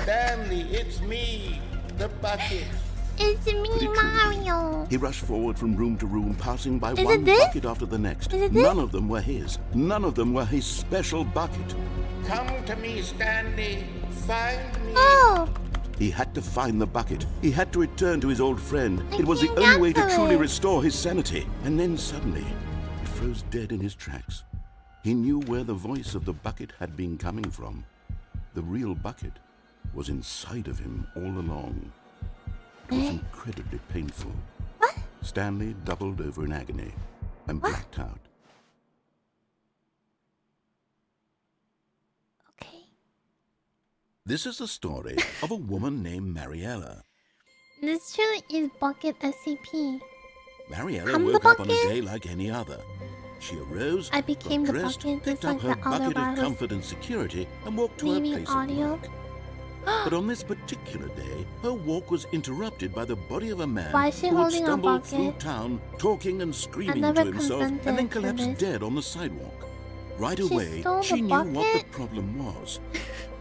Stanley, it's me! The bucket! It's me, Mario! He rushed forward from room to room, passing by Is one it this? bucket after the next. Is it this? None of them were his. None of them were his special bucket. Come to me, Stanley! Find me! Oh! He had to find the bucket. He had to return to his old friend. I It was the can't only way get to to truly it. restore his sanity. And then suddenly, he froze dead in his tracks. He knew where the voice of the bucket had been coming from. The real bucket was inside of him all along. It was incredibly painful. What? Stanley doubled over in agony and blacked out. Okay. This is the story of a woman named Mariella. This truly is Bucket SCP. Mariella I'm the woke up on a bucket. day like any other. She arose, I became the got dressed, bucket picked just up like her the other bucket of virus. comfort and security, and walked to her Maybe place audio? of work. But on this particular day, her walk was interrupted by the body of a man Why is she who had holding a stumbled through bucket? town, talking and screaming never to himself, and then consented to collapsed this. dead on the sidewalk. Right She away, stole she the knew what the bucket? problem was.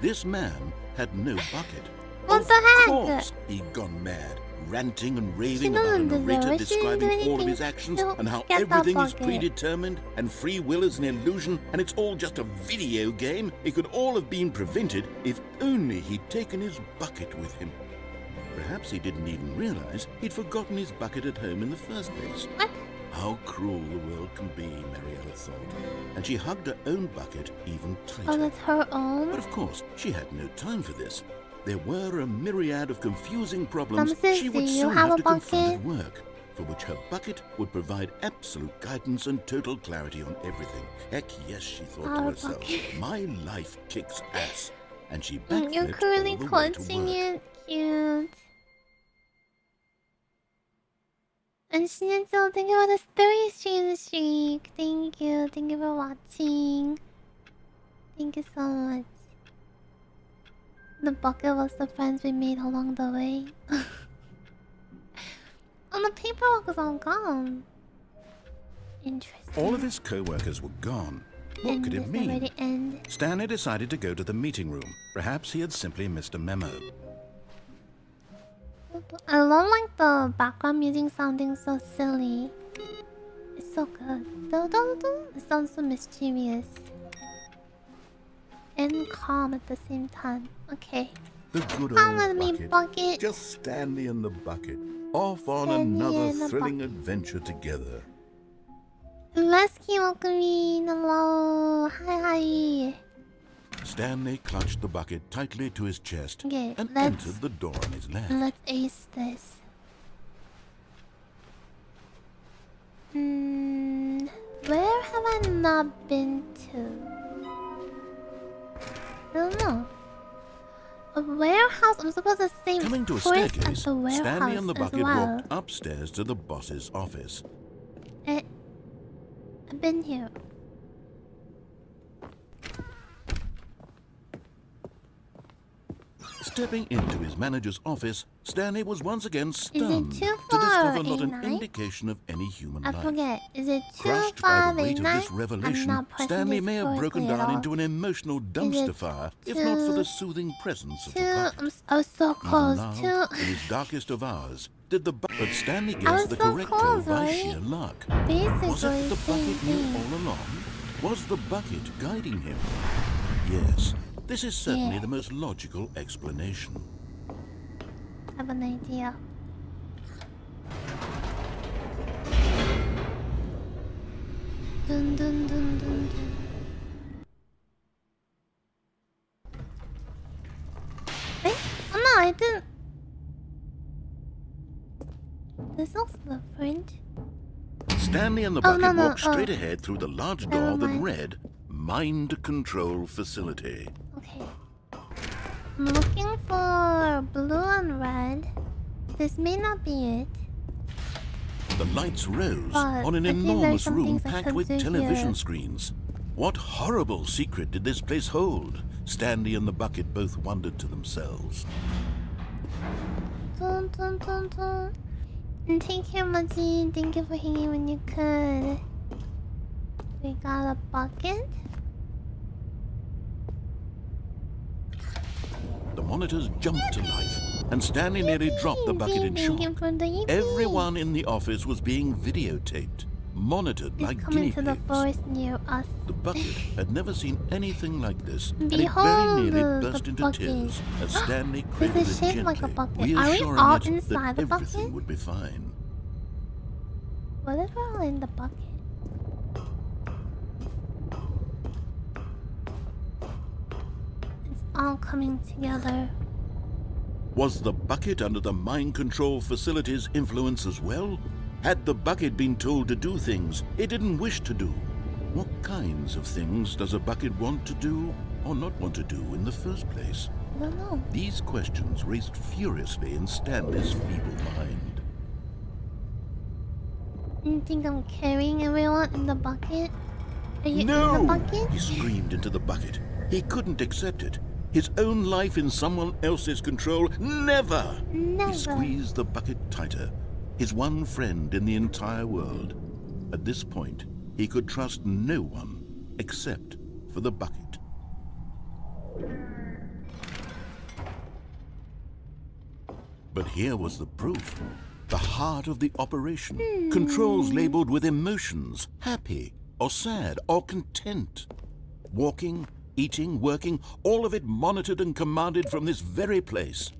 This man had no bucket. What Of the heck? course, he'd gone mad, ranting and raving about a doesn't deserve narrator it. She didn't do describing all of anything his actions to and how get that everything is bucket. predetermined and free will is an illusion and it's all just a video game. It could all have been prevented if only he'd taken his bucket with him. Perhaps he didn't even realize he'd forgotten his bucket at home in the first place. What? How cruel the world can be, Mariella thought, and she hugged her own bucket even tighter. Oh, that's her own? But of course, she had no time for this. There were a myriad of confusing problems Sis, she would do you soon have have a to confront bucket? at work, for which her bucket would provide absolute guidance and total clarity on everything. Heck yes, she thought to Our herself, bucket. my life kicks ass. And she You're backflipped currently all the way to clutching work. it. Cute. And Shinzo, thank you for the 3 streams streak. Thank you. Thank you for watching. Thank you so much. The bucket was the friends we made along the way. Oh, the paperwork was all gone. Interesting. All of his co-workers were gone. What And could it this mean? already end. Stanley decided to go to the meeting room. Perhaps he had simply missed a memo. I love like the background music sounding so silly. It's so good. It sounds so mischievous. And calm at the same time. Okay. The good Come old with me, bucket. bucket. Just Stanley and the bucket. Off on Stanley another and the thrilling bucket. adventure together. Lesky, welcome in. Hello. Hi. Stanley clutched the bucket tightly to his chest Okay, and let's- entered the door on his left. Let's ace this. Where have I not been to? I don't know. A warehouse? I'm supposed to say Coming to a first at staircase, the warehouse Stanley and the as bucket well. walked upstairs to the boss's office. I've been here. Stepping into his manager's office, Stanley was once again stunned too to far, discover not an 89? indication of any human I life. forget. Is it Crushed by the weight of 2589? this revelation, I'm not pressing Stanley this may have broken correctly at down all. into an emotional dumpster fire, if not for the soothing presence of the bucket. I was so close. Even now, Too. in his darkest of hours, did the but Stanley was guessed the so correct close, code by right? sheer luck. Basically, Was it the same bucket knew thing. all along? Was the bucket guiding him? Yes, this is certainly Yeah. the most logical explanation. I have an idea. Dun dun dun dun dun. Eh? Oh no, I didn't. This looks different. Stanley and the Oh, bucket no, walked straight oh. ahead through the large Never door that mind. read Mind Control Facility. Okay. I'm looking for blue and red. This may not be it. The lights rose But on an I think there's enormous some room things I packed can with do television here. screens. What horrible secret did this place hold? Stanley and the bucket both wondered to themselves. Dun, dun, dun, dun. And take care, Mudgy. Thank you for hanging when you could. We got a bucket. The monitors jumped to life, and Stanley nearly dropped the bucket in shock. Everyone in the office was being videotaped, monitored It's like coming guinea to the pigs. forest near us. The bucket had never seen anything like this, and it Behold very nearly the burst into bucket. tears as Stanley This cradled is it shaped like a gently, bucket. Are we reassuring all it inside that the everything bucket? would be fine. What if we're all in the bucket? It's all coming together. Was the bucket under the mind control facility's influence as well? Had the bucket been told to do things it didn't wish to do? What kinds of things does a bucket want to do or not want to do in the first place? I don't know. These questions raced furiously in Stanley's feeble mind. You think I'm carrying everyone in the bucket? Are you in No! the bucket? He screamed into the bucket. He couldn't accept it. His own life in someone else's control, never! Never. He squeezed the bucket tighter. His one friend in the entire world. At this point, he could trust no one except for the bucket. But here was the proof. The heart of the operation. Controls labeled with emotions, happy or sad or content. Walking, eating, working, all of it monitored and commanded from this very place.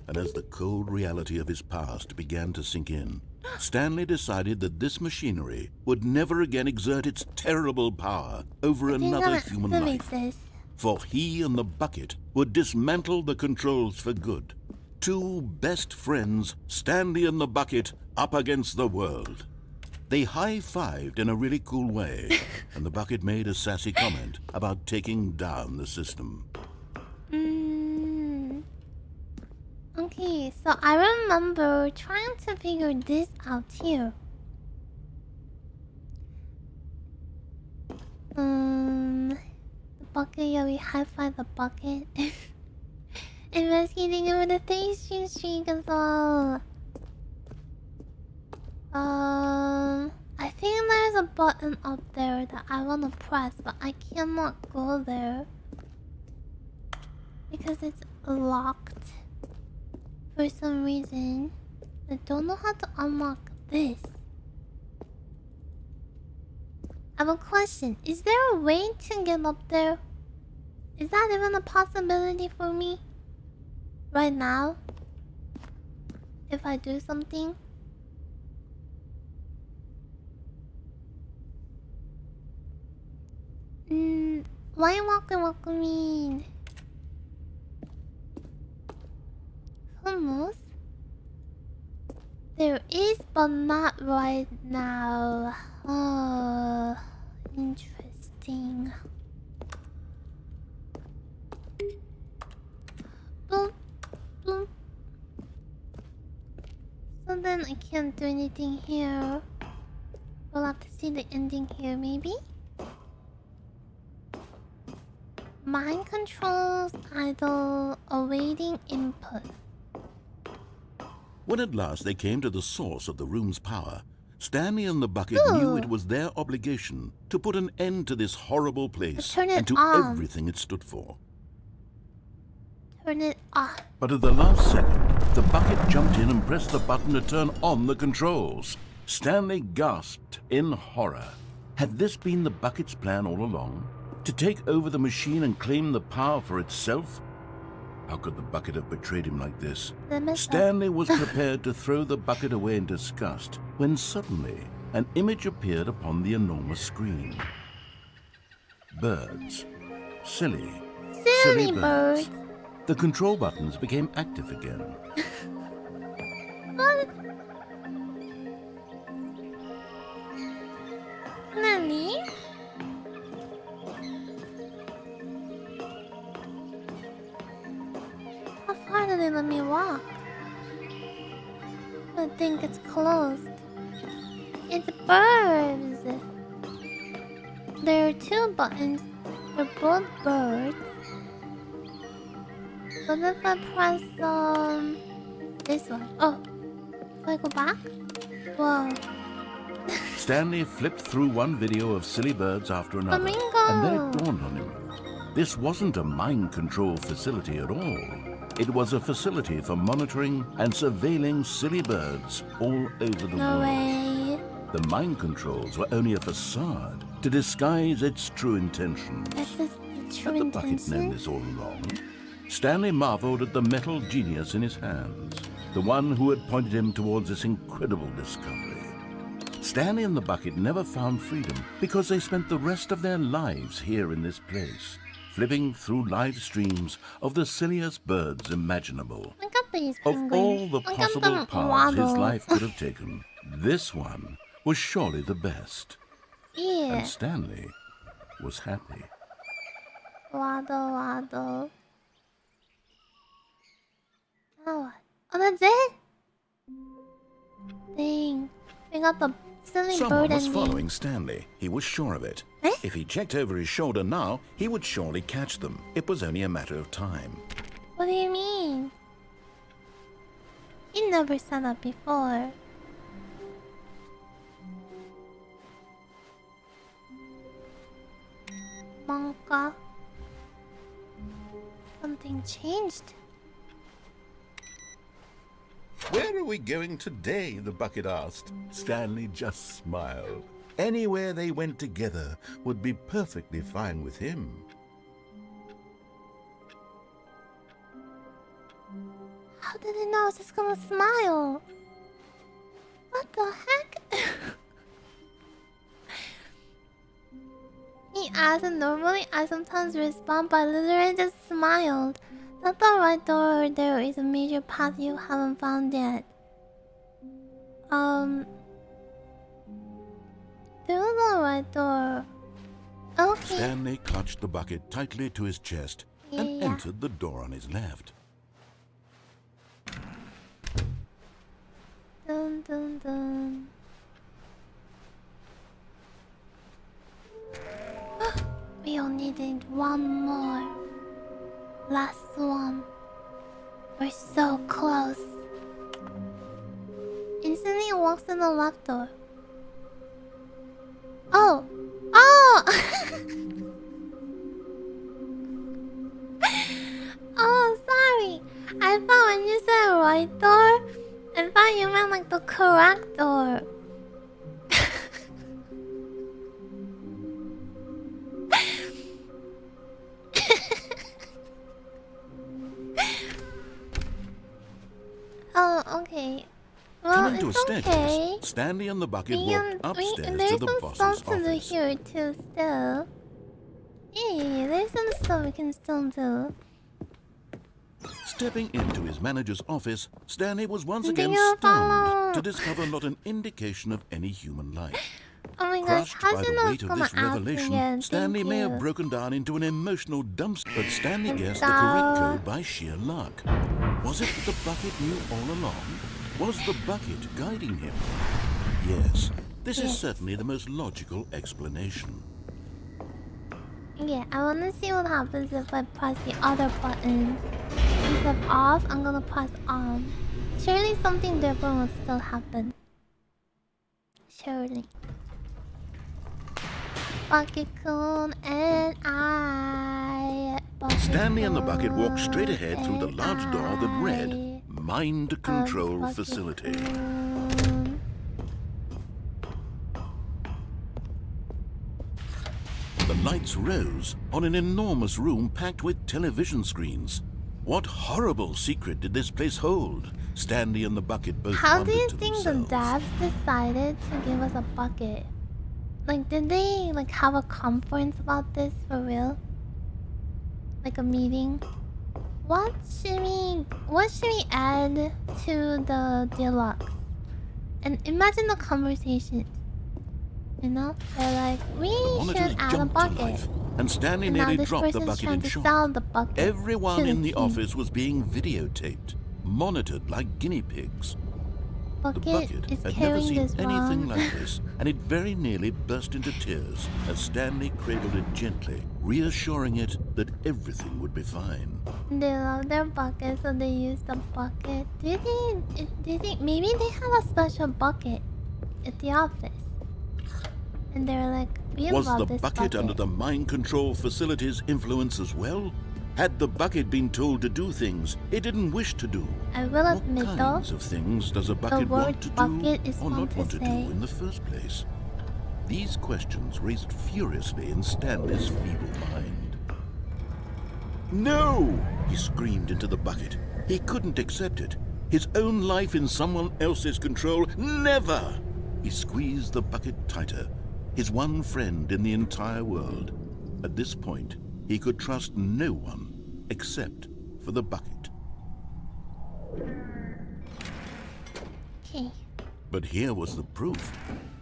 And as the cold reality of his past began to sink in, Stanley decided that this machinery would never again exert its terrible power over another human life. For he and the bucket would dismantle the controls for good. Two best friends, Stanley and the bucket, up against the world. They high-fived in a really cool way, and the bucket made a sassy comment about taking down the system. Okay, so I remember trying to figure this out here. The bucket, yeah, we high-five the bucket. Investigating over the 3 streak as well. I think there's a button up there that I want to press, but I cannot go there because it's locked for some reason. I don't know how to unlock this. I have a question. Is there a way to get up there? Is that even a possibility for me right now? If I do something? Why welcome? Almost. There is, but not right now. Oh, interesting. Boop, boop. So then I can't do anything here. We'll have to see the ending here, maybe? Mind controls, idle, awaiting input. When at last they came to the source of the room's power, Stanley and the bucket knew it was their obligation to put an end to this horrible place and to everything it stood for. Turn it off. But at the last second, the bucket jumped in and pressed the button to turn on the controls. Stanley gasped in horror. Had this been the bucket's plan all along? To take over the machine and claim the power for itself? How could the bucket have betrayed him like this? Stanley was prepared to throw the bucket away in disgust when suddenly an image appeared upon the enormous screen. Birds. Silly birds. The control buttons became active again. What? Nani? How far do they let me walk? I think it's closed. It's birds. there are two buttons. They're both birds. What if I press this one? Oh, do I go back? Whoa. Stanley flipped through one video of silly birds after another, Flamingo. and then it dawned on him. This wasn't a mind control facility at all. It was a facility for monitoring and surveilling silly birds all over the No world. way. The mind controls were only a facade to disguise its true intentions. This is the true Had the bucket known intention. this all along? Stanley marveled at the metal genius in his hands, the one who had pointed him towards this incredible discovery. Stanley and the bucket never found freedom because they spent the rest of their lives here in this place, flipping through live streams of the silliest birds imaginable. Look at these Of penguins. all the Look at possible them paths his waddle. life could have taken, this one was surely the best. Yeah. And Stanley was happy. Waddle, waddle. Now what? Oh, that's it? Dang. We got the silly Someone bird was ending. following Stanley. He was sure of it. Eh? If he checked over his shoulder now, he would surely catch them. It was only a matter of time. What do you mean? You never said that before. Monka. Something changed. Where are we going today? The bucket asked. Stanley just smiled. Anywhere they went together would be perfectly fine with him. How did it know I was just gonna smile? What the heck? He asked, and normally I sometimes respond, but I literally just smiled. Not the right door, there is a major path you haven't found yet. Through the right door. Okay. Stanley clutched the bucket tightly to his chest and Yeah. entered the door on his left. Dun dun dun. We only need one more. Last one. We're so close. Instantly walks in the left door. Oh! Oh! Oh, sorry. I thought when you said right door, I thought you meant like the correct door. Oh, okay. Well, Coming to a it's staircase, okay. Stanley and the bucket We, walked upstairs there's to the some boss's stuff to do office. here too, still. Yeah, there's some stuff we can still do. Stepping into his manager's office, Stanley was once Do again you follow? stunned to discover not an indication of any human life. Oh my gosh, Crushed how'd by you the know weight it's of gonna this ask revelation, again? Stanley Thank may you. have broken down into an emotional dumpster, but Stanley guessed the So- correct code by sheer luck. Was it that the bucket knew all along? Was the bucket guiding him? Yes, this is Yes. certainly the most logical explanation. Yeah, I wanna see what happens if I press the other button. Instead of off, I'm gonna press on. Surely something different will still happen. Surely. Bucket-kun and I. Stanley and the bucket walked straight Bucket-kun ahead through the large door that and read I. Mind Control Facility. Bucket-kun. The lights rose on an enormous room packed with television screens. What horrible secret did this place hold? Stanley and the bucket both How do wondered you to think themselves. the devs decided to give us a bucket? Like, did they like have a conference about this for real? Like a meeting? What should we add to the deluxe? And imagine the conversation. You know, they're like, we The monitors should add a jumped to bucket. life, and Stanley And now nearly this dropped the person's bucket trying in to shock. sell the bucket. Everyone to in the king. office was being videotaped, monitored like guinea pigs. The bucket is had never carrying seen this anything wrong. like this, and it very nearly burst into tears as Stanley cradled it gently, reassuring it that everything would be fine. They love their bucket, so they use the bucket. Do you think maybe they have a special bucket at the office? And they're like, we Was love the this bucket under the mind control facility's influence as well? Had the bucket been told to do things it didn't wish to do? I will What admit though, kinds of things does a bucket word want to do bucket is or fun not to want to do say. in the first place? These questions raced furiously in Stanley's feeble mind. No! He screamed into the bucket. He couldn't accept it. His own life in someone else's control, never! He squeezed the bucket tighter. His one friend in the entire world. At this point, he could trust no one except for the bucket. Okay. But here was the proof.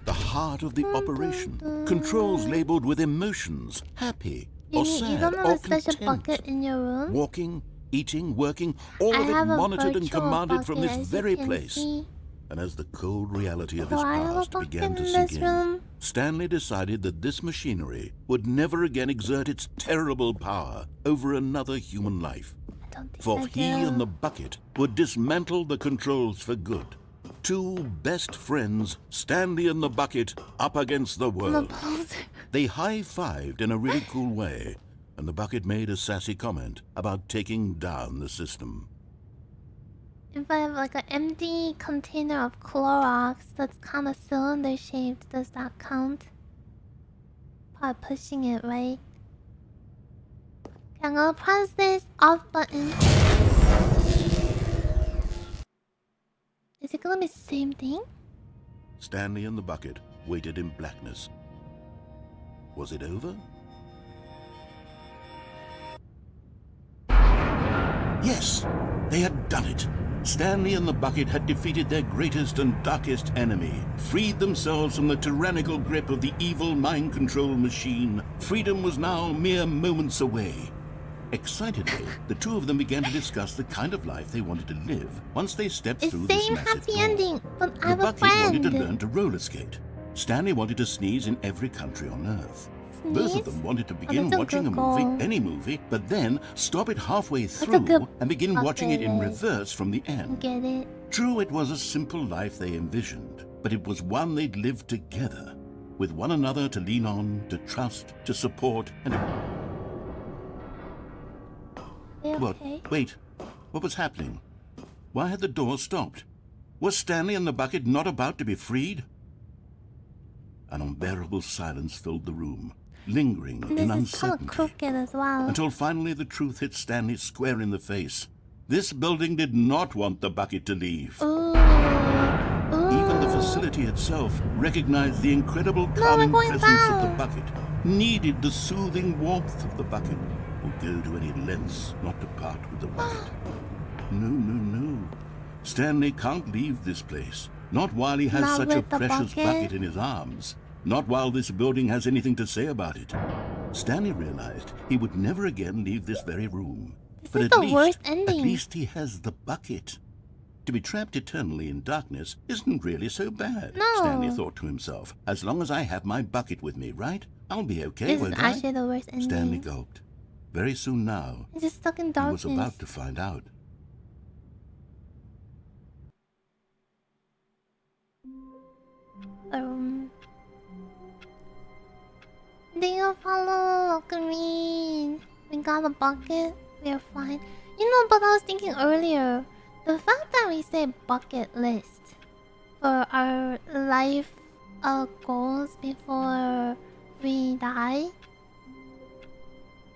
The heart of the operation. Controls labeled with emotions, happy or You sad don't have or a special content. bucket in your room? Walking, eating, working, all I of it have a monitored and virtual commanded from bucket, this as you very can place. see. And as the cold reality of Do his I have a past bucket began to in sink this in, room? Stanley decided that this machinery would never again exert its terrible power over another human life. I don't think For I he do. and the bucket would dismantle the controls for good. Two best friends, Stanley and the bucket, up against the I'm a world. poser. They high-fived in a really cool way, and the bucket made a sassy comment about taking down the system. If I have like an empty container of Clorox that's kind of cylinder shaped, does that count? By pushing it, right? Okay, I'm gonna press this off button. Is it gonna be the same thing? Stanley and the bucket waited in blackness. Was it over? Yes, they had done it. Stanley and the bucket had defeated their greatest and darkest enemy, freed themselves from the tyrannical grip of the evil mind control machine. Freedom was now mere moments away. Excitedly, the two of them began to discuss the kind of life they wanted to live once they stepped It's through this same massive happy door. ending, but I The have a bucket wanted to friend. learn to roller skate. Stanley wanted to sneeze in every country on Earth. Both of them wanted to begin that's a watching a good movie, goal. any movie, but then stop it halfway a through good and begin watching it in bucket. reverse from the end. Get it? True, it was a simple life they envisioned, but it was one they'd lived together, with one another to lean on, to trust, to support, and... They What? okay? Wait, what was happening? Why had the door stopped? Was Stanley and the bucket not about to be freed? An unbearable silence filled the room, lingering And in this is kind of uncertainty, crooked as well. until finally the truth hit Stanley square in the face. This building did not want the bucket to leave. Ooh. Even the Ooh. facility itself recognized the incredible we're calming going presence of the back. bucket, needed the soothing warmth of the bucket, would go to any lengths not to part with the bucket. No, no, no. Stanley can't leave this place. Not while he has Not such a with the precious bucket. bucket in his arms. Not while this building has anything to say about it. Stanley realized he would never again leave this very room. This But is at the least, worst at ending. least he has the bucket. To be trapped eternally in darkness isn't really so bad, No. Stanley thought to himself. As long as I have my bucket with me, right? I'll be okay, This is won't I? actually the worst ending. Stanley gulped. Very soon now, I'm just stuck in he darkness. was about to find out. They will follow green. We got a bucket. We're fine. You know, but I was thinking earlier, the fact that we say bucket list for our life goals before we die.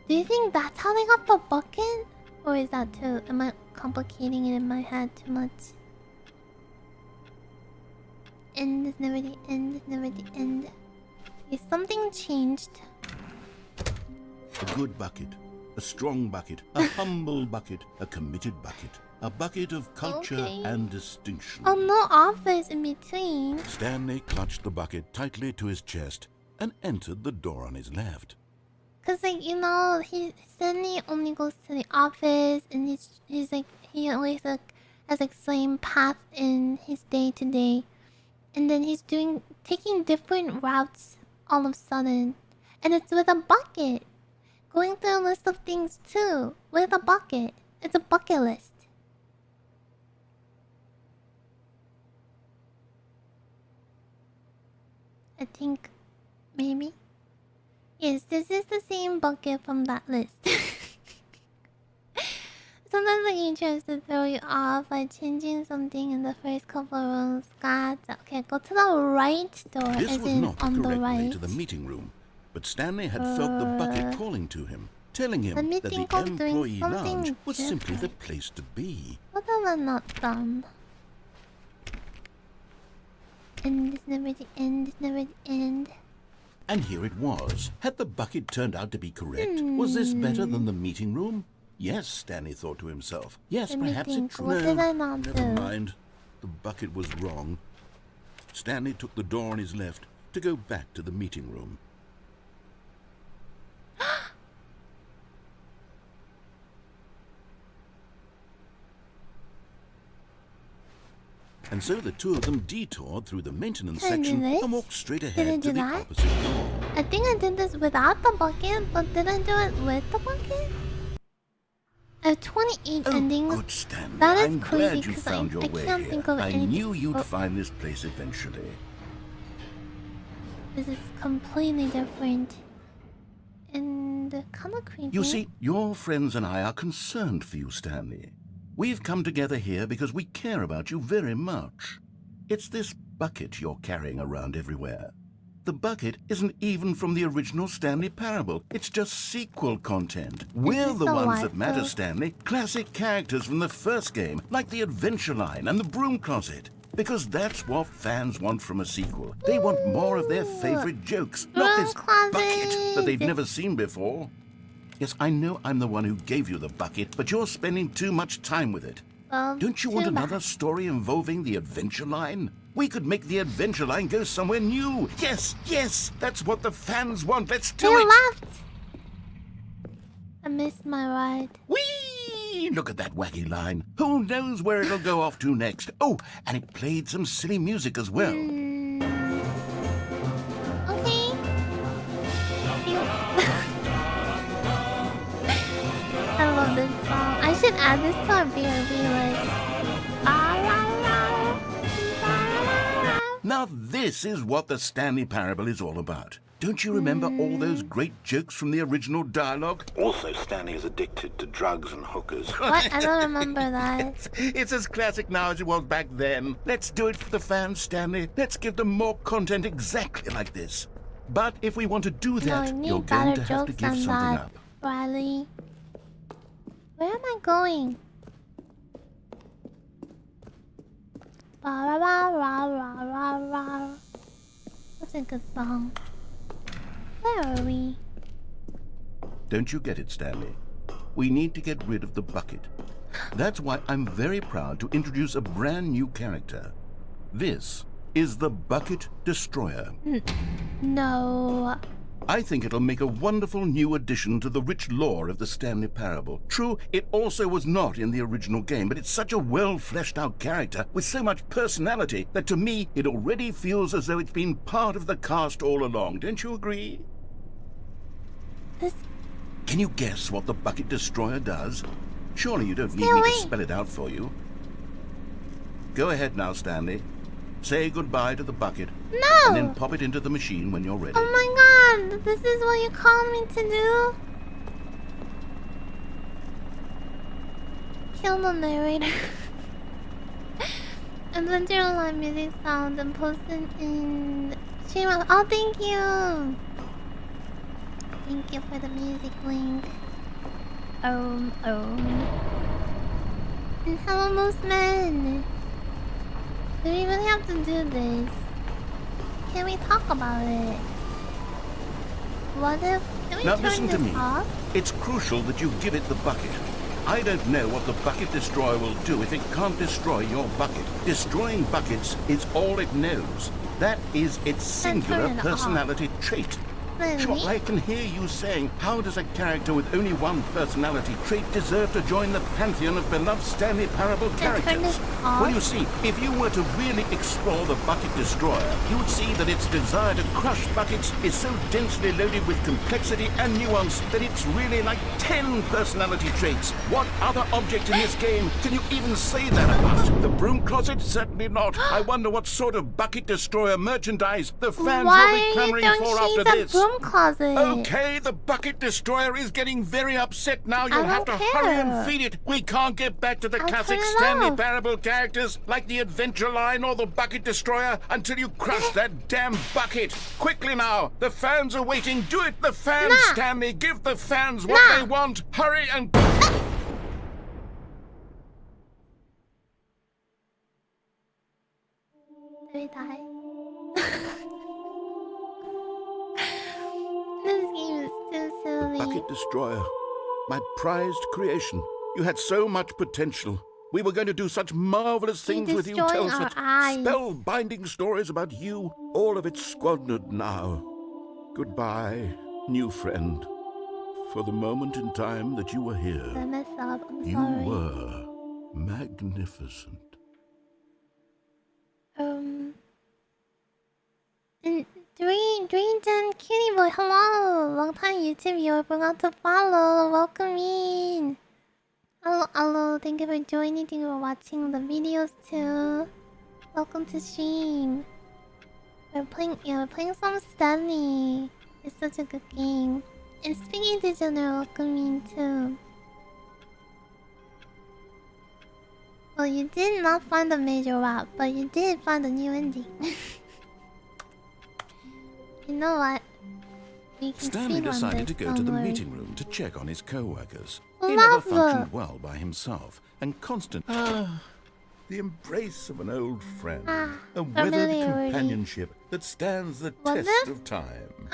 Do you think that's how they got the bucket? Or is that too... Am I complicating it in my head too much? End is never the end, is never the end. Is something changed? A good bucket, a strong bucket, a humble bucket, a committed bucket. A bucket of culture Okay. and distinction. Oh, no office in between. Stanley clutched the bucket tightly to his chest and entered the door on his left. Cause like, you know, Stanley only goes to the office and he's like, he always like has like same path in his day to day, and then he's taking different routes all of a sudden, and it's with a bucket. Going through a list of things too with a bucket. It's a bucket list. I think maybe. Yes, this is the same bucket from that list. Sometimes the game tries to throw you off by changing something in the first couple of rooms. Gotcha. Okay, go to the right door. This was not the on the correct way right. to the meeting room, but Stanley had felt the bucket calling to him, telling him that the employee lounge was simply the place to be. What have I not done? And it's never the end, it's never the end. And here it was. Had the bucket turned out to be correct? Was this better than the meeting room? Yes, Stanley thought to himself. Yes, Let me perhaps think. it's What did I not Never do? mind. The bucket was wrong. Stanley took the door on his left to go back to the meeting room. And so the two of them detoured through the maintenance Can I do section this? and walked straight Did I ahead do to the that? opposite door. I think I did this without the bucket, but did I do it with the bucket? I have 28 endings. Good, Stanley. That is I'm crazy glad you because found your I way can't here. think of I anything. knew you'd Oh, find this place eventually. this is completely different. And kind of creepy. You see, your friends and I are concerned for you, Stanley. We've come together here because we care about you very much. It's this bucket you're carrying around everywhere. The bucket isn't even from the original Stanley Parable. It's just sequel content. We're this the the ones that wife, matter, though? Stanley. Classic characters from the first game, like the Adventure Line and the Broom Closet. Because that's what fans want from a sequel. They want more of their favorite jokes, not Broom this Closet. bucket that they've never seen before. Yes, I know I'm the one who gave you the bucket, but you're spending too much time with it. Don't you want too bad. another story involving the Adventure Line? We could make the Adventure Line go somewhere new. Yes, yes, that's what the fans want. Let's do They it. left. I missed my ride. Whee! Look at that wacky line. Who knows where it'll go off to next? Oh, and it played some silly music as well. Okay. I love this song. I should add this to our B&B list. Now this is what the Stanley Parable is all about. Don't you remember all those great jokes from the original dialogue? Also, Stanley is addicted to drugs and hookers. What? I don't remember that. It's as classic now as it was back then. Let's do it for the fans, Stanley. Let's give them more content exactly like this. But if we want to do No, that, I need you're going better to have to jokes give than something that, up. Bradley. Where am I going? Ba ra ra ra ra ra. That's a good song. Where are we? Don't you get it, Stanley? We need to get rid of the bucket. That's why I'm very proud to introduce a brand new character. This is the Bucket Destroyer. No. I think it'll make a wonderful new addition to the rich lore of the Stanley Parable. True, it also was not in the original game, but it's such a well-fleshed-out character with so much personality that to me it already feels as though it's been part of the cast all along. Don't you agree? This. Can you guess what the Bucket Destroyer does? Surely you don't Stay need me away. to spell it out for you. Go ahead now, Stanley. Say goodbye to the bucket. No! And then pop it into the machine when you're ready. Oh my god! This is what you called me to do? Kill the narrator. Adventure Line music sound and post it in stream. Oh, thank you! Thank you for the music link. And hello, Mooseman! Do we really have to do this? Can we talk about it? What if... Can we Now turn listen to this me. off? It's crucial that you give it the bucket. I don't know what the Bucket Destroyer will do if it can't destroy your bucket. Destroying buckets is all it knows. That is its Then turn singular it off. personality trait. Sure, I can hear you saying, how does a character with only one personality trait deserve to join the pantheon of beloved Stanley Parable characters? Well, you see, if you were to really explore the Bucket Destroyer, you would see that its desire to crush buckets is so densely loaded with complexity and nuance that it's really like 10 personality traits. What other object in this game can you even say that about? The broom closet? Certainly not. I wonder what sort of Bucket Destroyer merchandise the fans will be clamoring for after this. Broom closet? Okay, the Bucket Destroyer is getting very upset now. You'll have to hurry and feed it. We can't get back to the classic Stanley Parable characters like the Adventure Line or the Bucket Destroyer until you crush that damn bucket. Quickly now, the fans are waiting. Do it, the fans, Stanley. Give the fans what they want. Hurry and... Did we die? This game is too silly. Bucket Destroyer, my prized creation. You had so much potential. We were going to do such marvelous things with you, tell such spellbinding stories about you. All of it squandered now. Goodbye, new friend. For the moment in time that you were here, I messed up. I'm you sorry. were magnificent. Dreamden Cutie Boy, hello! Long time YouTube viewer, forgot to follow. Welcome in. Hello, thank you for joining, thank you for watching the videos too. Welcome to stream. We're playing some Stanley. It's such a good game. And speaking to General, welcome in too. Well, you did not find the major route, but you did find a new ending. You know what? We can Stanley decided to go to the meeting room to check on his co-workers. He never functioned well by himself, and constantly... The embrace of an old friend. A weathered companionship that stands the test of time.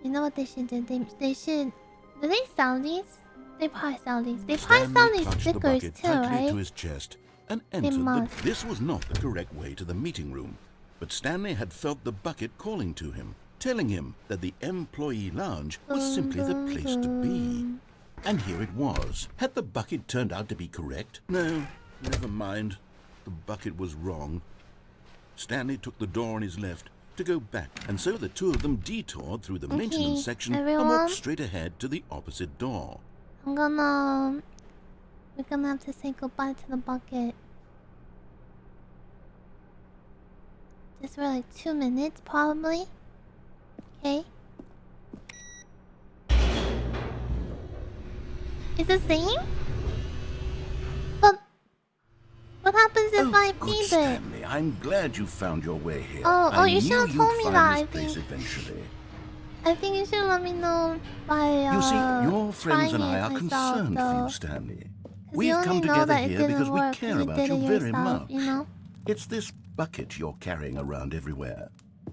You know what they should do? They should... Do they sell these? They probably sell these. They probably sell these stickers too, right? To his chest and entered that this was not the correct way to the meeting room. But Stanley had felt the bucket calling to him, telling him that the employee lounge was simply the place to be. And here it was. Had the bucket turned out to be correct? No, never mind. The bucket was wrong. Stanley took the door on his left to go back, and so the two of them detoured through the maintenance section and walked straight ahead to the opposite door. We're gonna have to say goodbye to the bucket. Just for like 2 minutes, probably. Okay. It's the same? But what happens if I feed it? Stanley, I'm glad you found your way here. Oh, you should have told me that. Eventually. I think you should let me know by You see, your friends and I are concerned for you, Stanley. We've come together here because we care about you very much. You know? It's this bucket you're carrying around everywhere.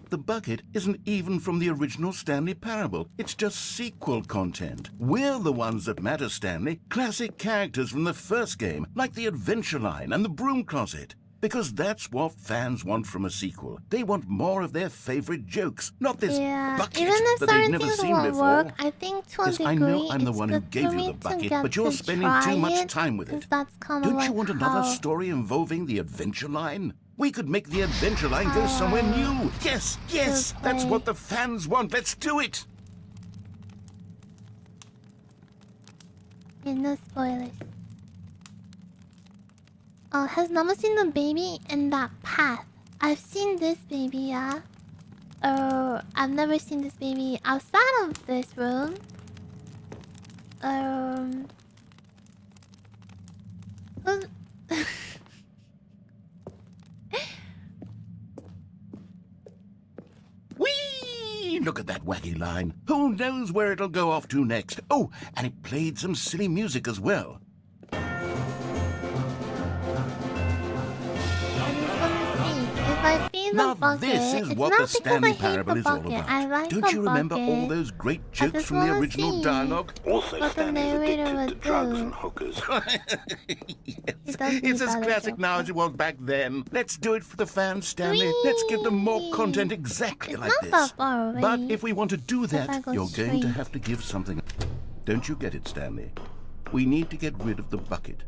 The bucket isn't even from the original Stanley Parable. It's just sequel content. We're the ones that matter, Stanley. Classic characters from the first game, like the Adventure Line and the Broom Closet. Because that's what fans want from a sequel. They want more of their favorite jokes, not this bucket that they've never seen before. Work, I think to a degree, I know I'm the one who gave you the bucket, but you're spending too much time with it. Don't you want another story involving the Adventure Line? We could make the Adventure Line go somewhere new. Yes, yes, that's what the fans want. Let's do it. Okay, no spoilers. Oh, has Namu seen the baby in that path? I've seen this baby, yeah. I've never seen this baby outside of this room. Whee! Look at that wacky line. Who knows where it'll go off to next? Oh, and it played some silly music as well. If I feed the Now bucket. this is It's what not the because Stanley I hate parable the is all bucket. about. I like Don't the you remember all bucket. those great I jokes just from the wanna original see dialogue? Also, what the Stanley's narrator addicted would to drugs do. and hookers. It does It's need as better classic jokes, now though. as it was back then. Let's do it for the fans, Stanley. Let's give them more content exactly It's like not this. that far away. But if we want to do If I that, go you're going to straight. have to give something. Don't you get it, Stanley? We need to get rid of the bucket.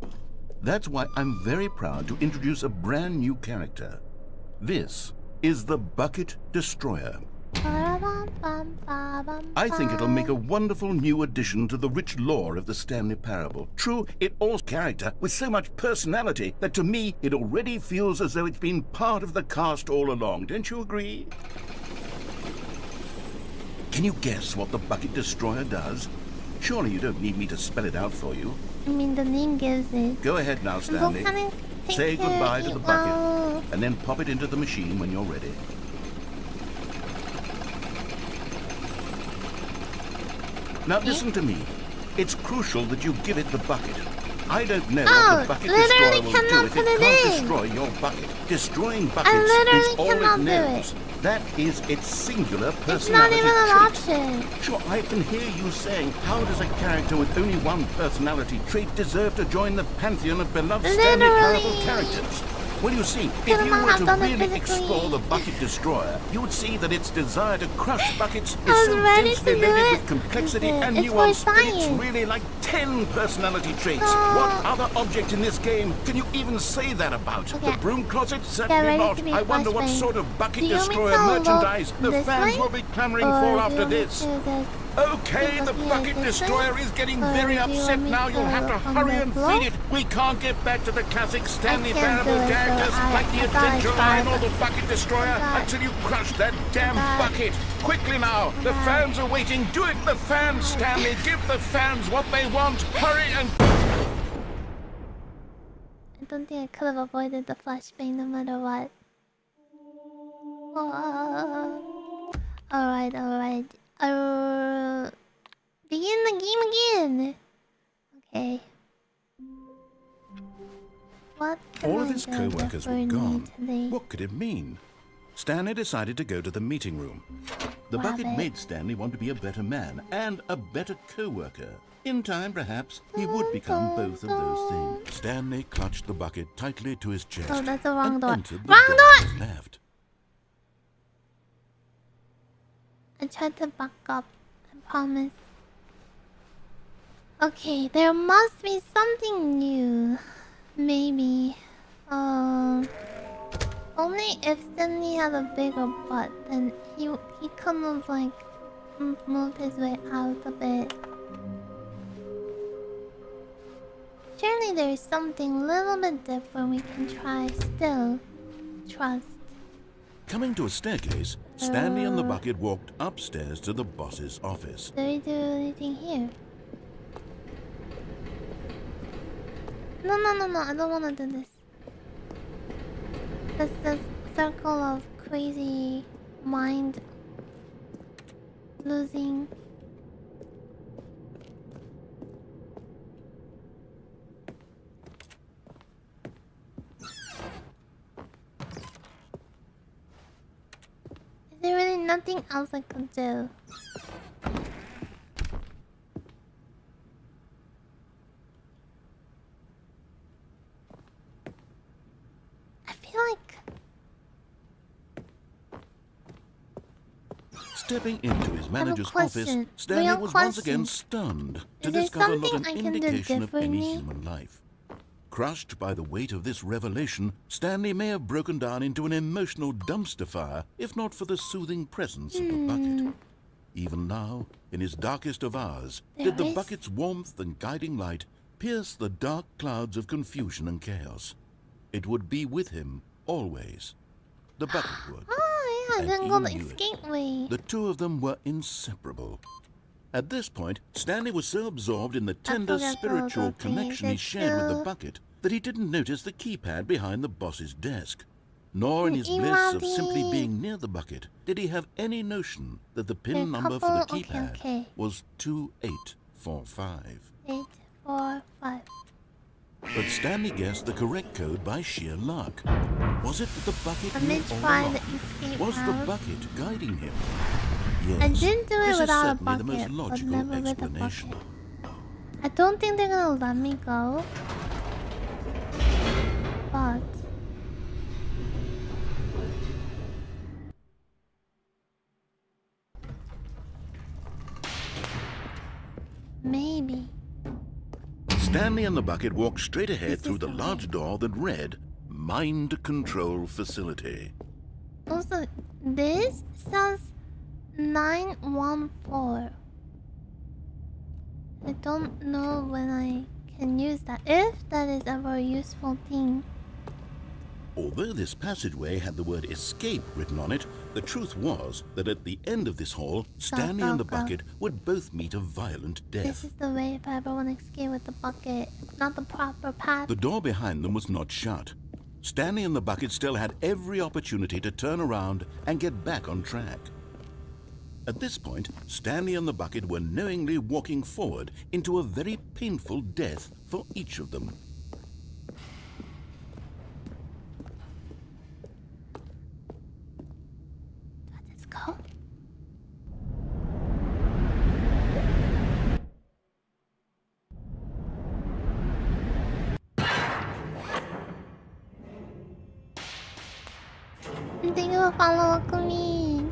That's why I'm very proud to introduce a brand new character. This is the Bucket Destroyer. I think it'll make a wonderful new addition to the rich lore of the Stanley parable. True, it all character with so much personality that to me it already feels as though it's been part of the cast all along. Don't you agree? Can you guess what the Bucket Destroyer does? Surely you don't need me to spell it out for you. I mean, the name gives it. Go ahead now, Stanley. Say goodbye to the bucket and then pop it into the machine when you're ready. Now listen to me. It's crucial that you give it the bucket. I don't know what the bucket destroyer will do if it can't destroy your bucket. Destroying buckets is all it knows. That is its singular personality It's not even an trait. option. Sure, I can hear you saying, how does a character with only one personality trait deserve to join the pantheon of beloved Stanley Parable characters? Well, you see, if you were to really explore the Bucket Destroyer, you would see that its desire to crush buckets is so densely loaded with complexity and nuance that it's really like 10 personality traits. What other object in this game can you even say that about? The broom closet? Certainly not. I wonder what sort of Bucket Destroyer merchandise the fans will be clamoring for after this. Okay, the Bucket Destroyer is getting very upset now. You'll have to hurry and feed it. We can't get back to the classic Stanley Parable characters like the Adventure Line or the Bucket Destroyer until you crush that damn bucket. Quickly now, the fans are waiting. Do it, the fans, Stanley. Give the fans what they want. Hurry and... I don't think I could have avoided the flashbang no matter what. Alright. Begin the game again. Okay. What All of his co-workers were gone. What could it mean? Stanley decided to go to the meeting room. The bucket made Stanley want to be a better man and a better co-worker. In time, perhaps, he would become both of those things. Stanley clutched the bucket tightly to his chest. Oh, that's the wrong door. Entered the Wrong door door! to his left. I tried to back up. I promise. Okay, there must be something new. Maybe. Only if Stanley had a bigger butt, then he kind of like moved his way out a bit. Surely there is something a little bit different we can try still. Trust. Coming to a staircase, Stanley and the bucket walked upstairs to the boss's office. Do we do anything here? No, I don't want to do this. That's the circle of crazy mind losing. Is there really nothing else I could do? I feel like... Stepping into his manager's office, question. Stanley Real was once again question. stunned to Is there discover not something an I can do indication of any differently? human life. Crushed by the weight of this revelation, Stanley may have broken down into an emotional dumpster fire if not for the soothing presence of the bucket. Even now, in his darkest of hours, did the bucket's warmth and guiding light pierce the dark clouds of confusion and chaos. It would be with him always. The bucket would. Oh yeah, And then he go the knew it. escape way. The two of them were inseparable. At this point, Stanley was so absorbed in the tender forgot spiritual all the connection he things shared with the too. bucket that he didn't notice the keypad behind the boss's desk. Nor in his bliss of simply being near the bucket did he have any notion that the pin number for the keypad Okay. was 2845. 8, 4, 5. But Stanley guessed the correct code by sheer luck. Was it that the bucket Let me knew all try along? the escape Was the route. bucket guiding him? I Yes, didn't do it this is without a certainly the most bucket, but logical never with a explanation. bucket. I don't think they're gonna let me go. But maybe. Stanley and the bucket walked straight ahead This through is the the large way. door that read Mind Control Facility. Also, this says 914. I don't know when I can use that, if that is ever a useful thing. Although this passageway had the word escape written on it, the truth was that at the end of this hall, Stanley and the go. bucket would both meet a violent This death. is the way if I ever want to escape with the bucket. Not the proper path. The door behind them was not shut. Stanley and the bucket still had every opportunity to turn around and get back on track. At this point, Stanley and the bucket were knowingly walking forward into a very painful death for each of them. Let's go. Thank you for following me.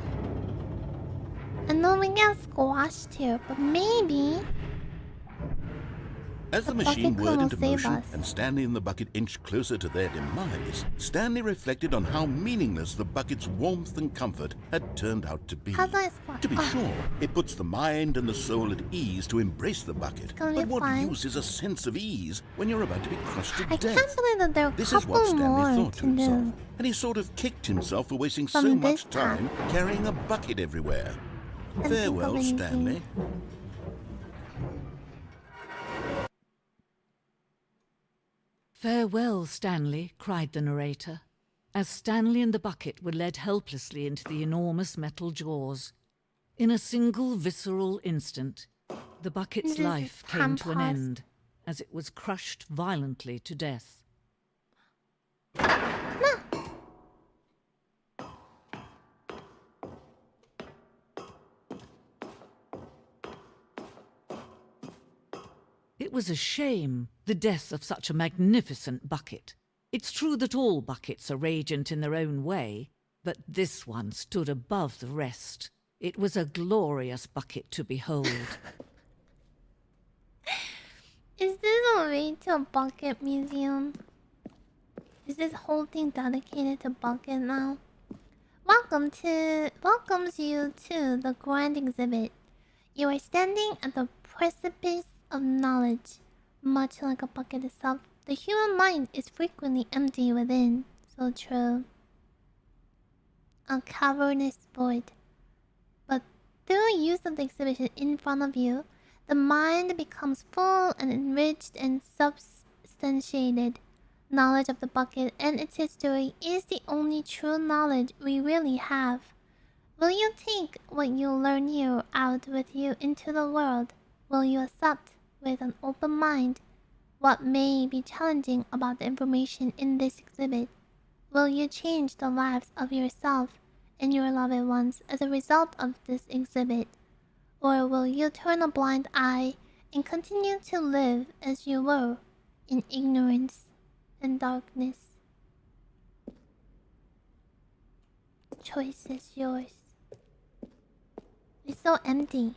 I know we get squashed here, but maybe As the the machine bucket whirred will into save motion us. and Stanley and the bucket inched closer to their demise, Stanley reflected on how meaningless the bucket's warmth and comfort had turned out to be. How do I squat? To be Oh. sure, it puts the mind and the soul at ease to embrace the bucket. gonna But be what fine. use is a sense of ease when you're about to be crushed to I death? can't believe that there are a This is what couple Stanley more thought to to himself, do. and he sort of kicked himself for wasting From so this much time carrying a bucket everywhere. Can't think of Farewell, anything. Stanley. "Farewell, Stanley," cried the narrator, as Stanley and the bucket were led helplessly into the enormous metal jaws. In a single visceral instant, the bucket's This is life came to an tampons. end as it was crushed violently to death. It was a shame, the death of such a magnificent bucket. It's true that all buckets are radiant in their own way, but this one stood above the rest. It was a glorious bucket to behold. Is this a way to a bucket museum? Is this whole thing dedicated to bucket now? Welcomes you to the grand exhibit. You are standing at the precipice of knowledge. Much like a bucket itself, the human mind is frequently empty within. So true. A cavernous void. But through use of the exhibition in front of you, the mind becomes full and enriched and substantiated. Knowledge of the bucket and its history is the only true knowledge we really have. Will you take what you learn here out with you into the world? Will you accept, with an open mind, what may be challenging about the information in this exhibit? Will you change the lives of yourself and your loved ones as a result of this exhibit? Or will you turn a blind eye and continue to live as you were, in ignorance and darkness? Choice is yours. It's so empty.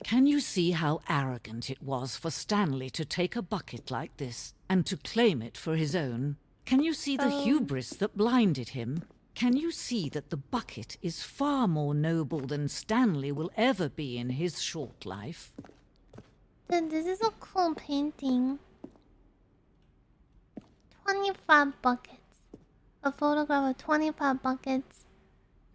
Can you see how arrogant it was for Stanley to take a bucket like this and to claim it for his own? Can you see the hubris that blinded him? Can you see that the bucket is far more noble than Stanley will ever be in his short life? Dude, this is a cool painting. 25 buckets. A photograph of 25 buckets.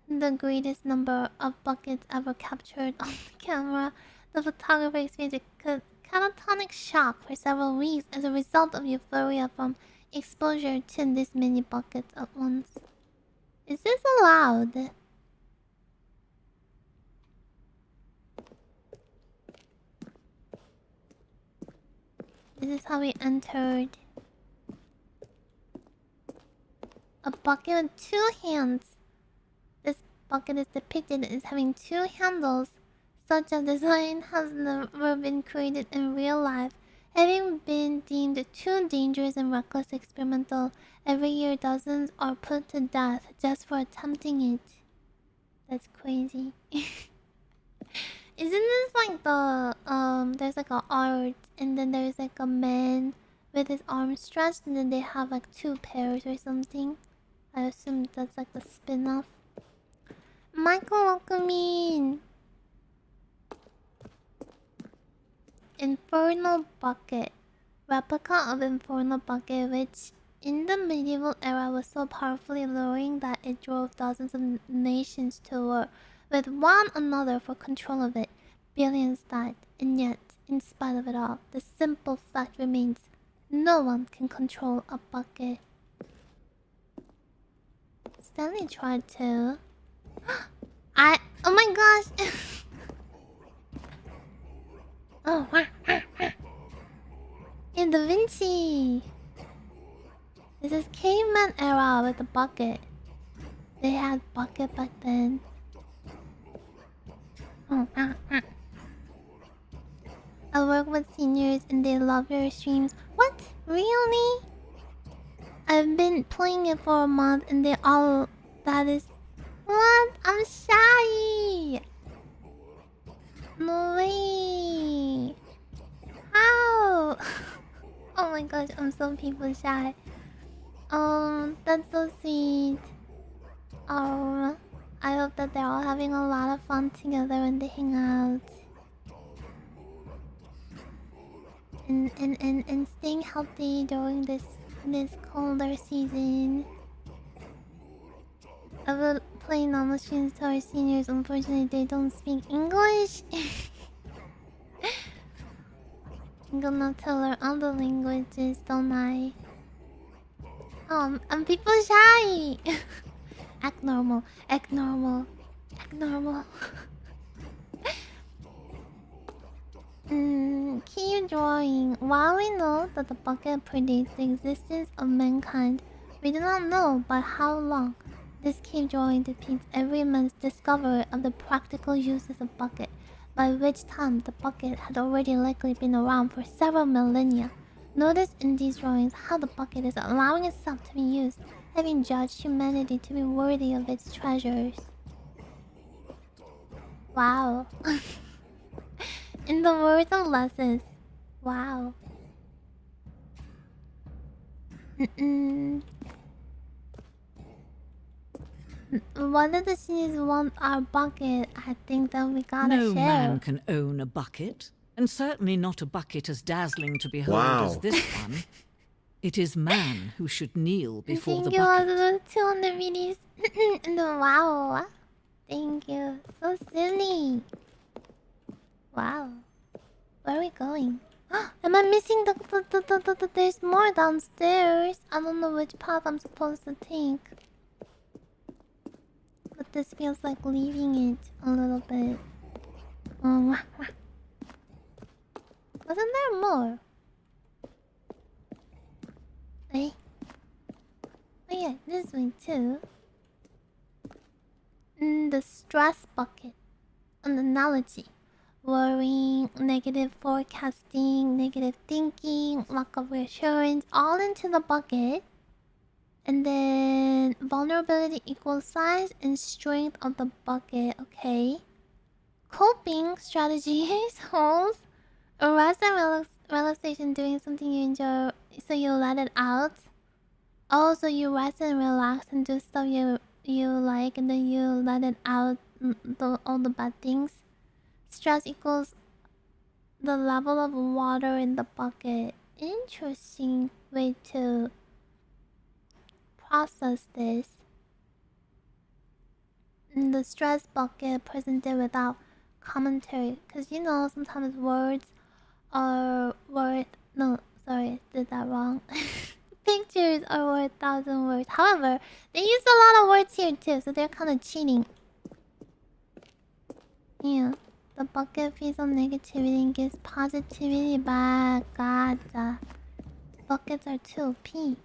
The greatest number of buckets ever captured on the camera. The photographer experienced a catatonic shock for several weeks as a result of euphoria from exposure to this many buckets at once. Is this allowed? This is how we entered. A bucket with 2 hands. This bucket is depicted as having 2 handles. Such a design has never been created in real life, having been deemed too dangerous and reckless experimental. Every year, dozens are put to death just for attempting it. That's crazy. Isn't this like the there's like a art, and then there's like a man with his arms stretched, and then they have like 2 pairs or something? I assume that's like the spin-off. Michael, welcome in. Infernal Bucket. Replica of Infernal Bucket, which in the medieval era was so powerfully alluring that it drove dozens of nations to war with one another for control of it. Billions died, and yet, in spite of it all, the simple fact remains: no one can control a bucket. Stanley tried to. Oh my gosh! Oh, in Da Vinci. This is caveman era with a bucket. They had bucket back then. I work with seniors and they love your streams. What? Really? I've been playing it for a month and they all... That is... What? I'm shy! No way! How? Oh my gosh, I'm so people shy. That's so sweet. I hope that they're all having a lot of fun together when they hang out. And staying healthy during this colder season. I will play normal streams to our seniors. Unfortunately, they don't speak English. I'm gonna tell her all the languages, don't I? I'm people shy. Act normal. Act normal. Act normal. Keep drawing. While we know that the bucket predates the existence of mankind, we do not know by how long. This cave drawing depicts every man's discovery of the practical uses of bucket, by which time the bucket had already likely been around for several millennia. Notice in these drawings how the bucket is allowing itself to be used, having judged humanity to be worthy of its treasures. Wow. In the words of lessons. Wow. What if the seniors want our bucket? I think that we gotta no share. Man can own a bucket, and certainly not a bucket as dazzling to behold as this one. It is man who should kneel before the bucket. Thank you all the 200 videos. Wow. Thank you. So silly. Wow. Where are we going? Am I missing the... There's more downstairs. I don't know which path I'm supposed to take. But this feels like leaving it a little bit. Wasn't there more? Hey. Oh yeah, this way too. The stress bucket. An analogy. Worrying, negative forecasting, negative thinking, lack of reassurance, all into the bucket. And then vulnerability equals size and strength of the bucket, okay. Coping strategies holds rest and relaxation, doing something you enjoy so you let it out. Also, you rest and relax and do stuff you like, and then you let it out, all the bad things. Stress equals the level of water in the bucket. Interesting way to process this. The stress bucket presented without commentary, because you know sometimes words are worth... No, sorry, did that wrong. Pictures are worth 1,000 words. However, they use a lot of words here too, so they're kind of cheating. Yeah. The bucket feeds on negativity and gives positivity back. Gotcha. Buckets are too OP.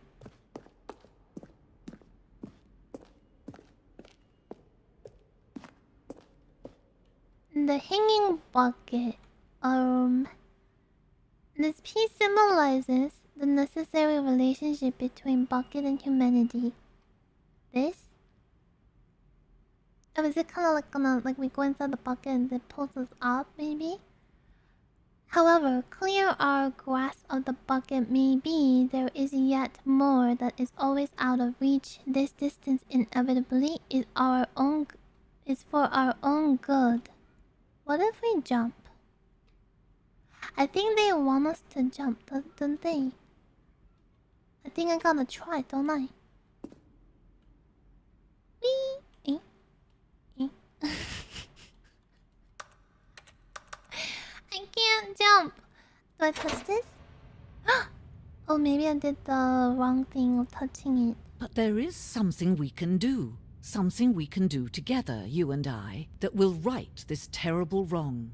The hanging bucket. This piece symbolizes the necessary relationship between bucket and humanity. This? Oh, is it kind of like we go inside the bucket and it pulls us up, maybe? However, clear our grasp of the bucket may be, there is yet more that is always out of reach. This distance inevitably is for our own good. What if we jump? I think they want us to jump, don't they? I think I gotta try, don't I? Whee! I can't jump. Do I touch this? Oh, maybe I did the wrong thing of touching it. But there is something we can do. Something we can do together, you and I, that will right this terrible wrong.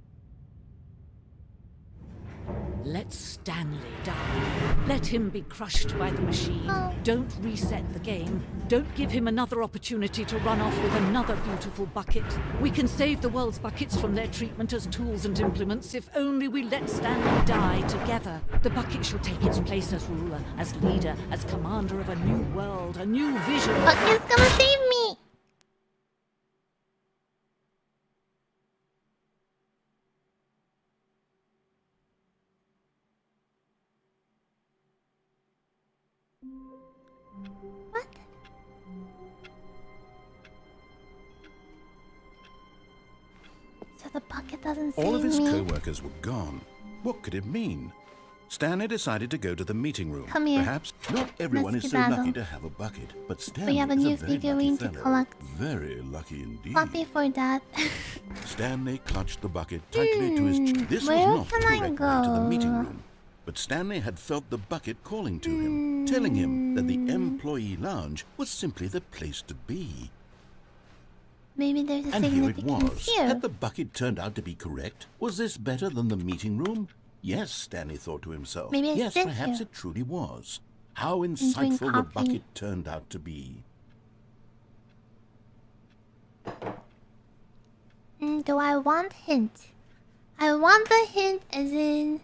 Let Stanley die. Let him be crushed by the machine. Oh. Don't reset the game. Don't give him another opportunity to run off with another beautiful bucket. We can save the world's buckets from their treatment as tools and implements if only we let Stanley die together. The bucket shall take its place as ruler, as leader, as commander of a new world, a new vision. Bucket's gonna save me! What? So the bucket doesn't save me? All of his co-workers were gone. What could it mean? Stanley decided to go to the meeting room. Come here. Perhaps Not everyone is so skedaddle. lucky to have a bucket, but Stanley We have a is new a very figurine lucky to fellow. collect. Very lucky indeed. Happy for that. Stanley clutched the bucket tightly to his chest. This was Where not the can I correct way to the meeting go? room. But Stanley had felt the bucket calling to him, telling him that the employee lounge was simply the place to be. Maybe there's a And here it significance was. here. Had the bucket turned out to be correct? Was this better than the meeting room? Yes, Stanley thought to himself. Maybe I yes, sit perhaps here. it truly was. How drink insightful the coffee. bucket turned out to be. Do I want hint? I want the hint as in...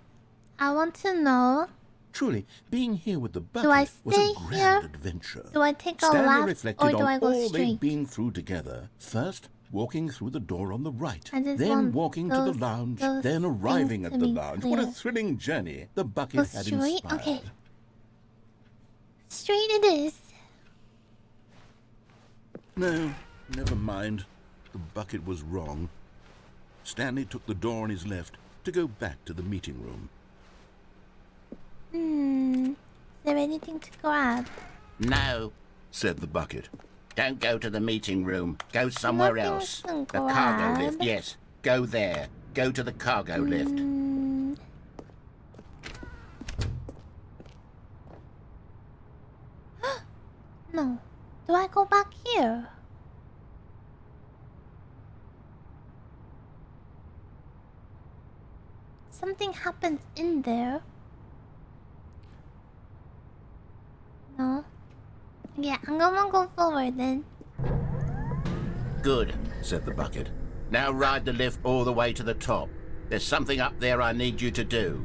I want to know... Truly, being here with the Do I bucket was stay a grand here? adventure. Do I take a Stanley left reflected or do on I go all they'd straight? been through together. First, walking through the door on the right, I just then want walking to the those- lounge, those then arriving things at to the be lounge. What a clear. thrilling journey the bucket Go had straight? inspired. Okay. Straight it is. No, never mind. The bucket was wrong. Stanley took the door on his left to go back to the meeting room. Is there anything to grab? No, Said the bucket. don't go to the meeting room. Go somewhere Nothing else. to The cargo grab. lift, yes. Go there. Go to the cargo lift. No. Do I go back here? Something happens in there. No. Yeah, I'm gonna go forward then. Good. Said the bucket. Now ride the lift all the way to the top. There's something up there I need you to do.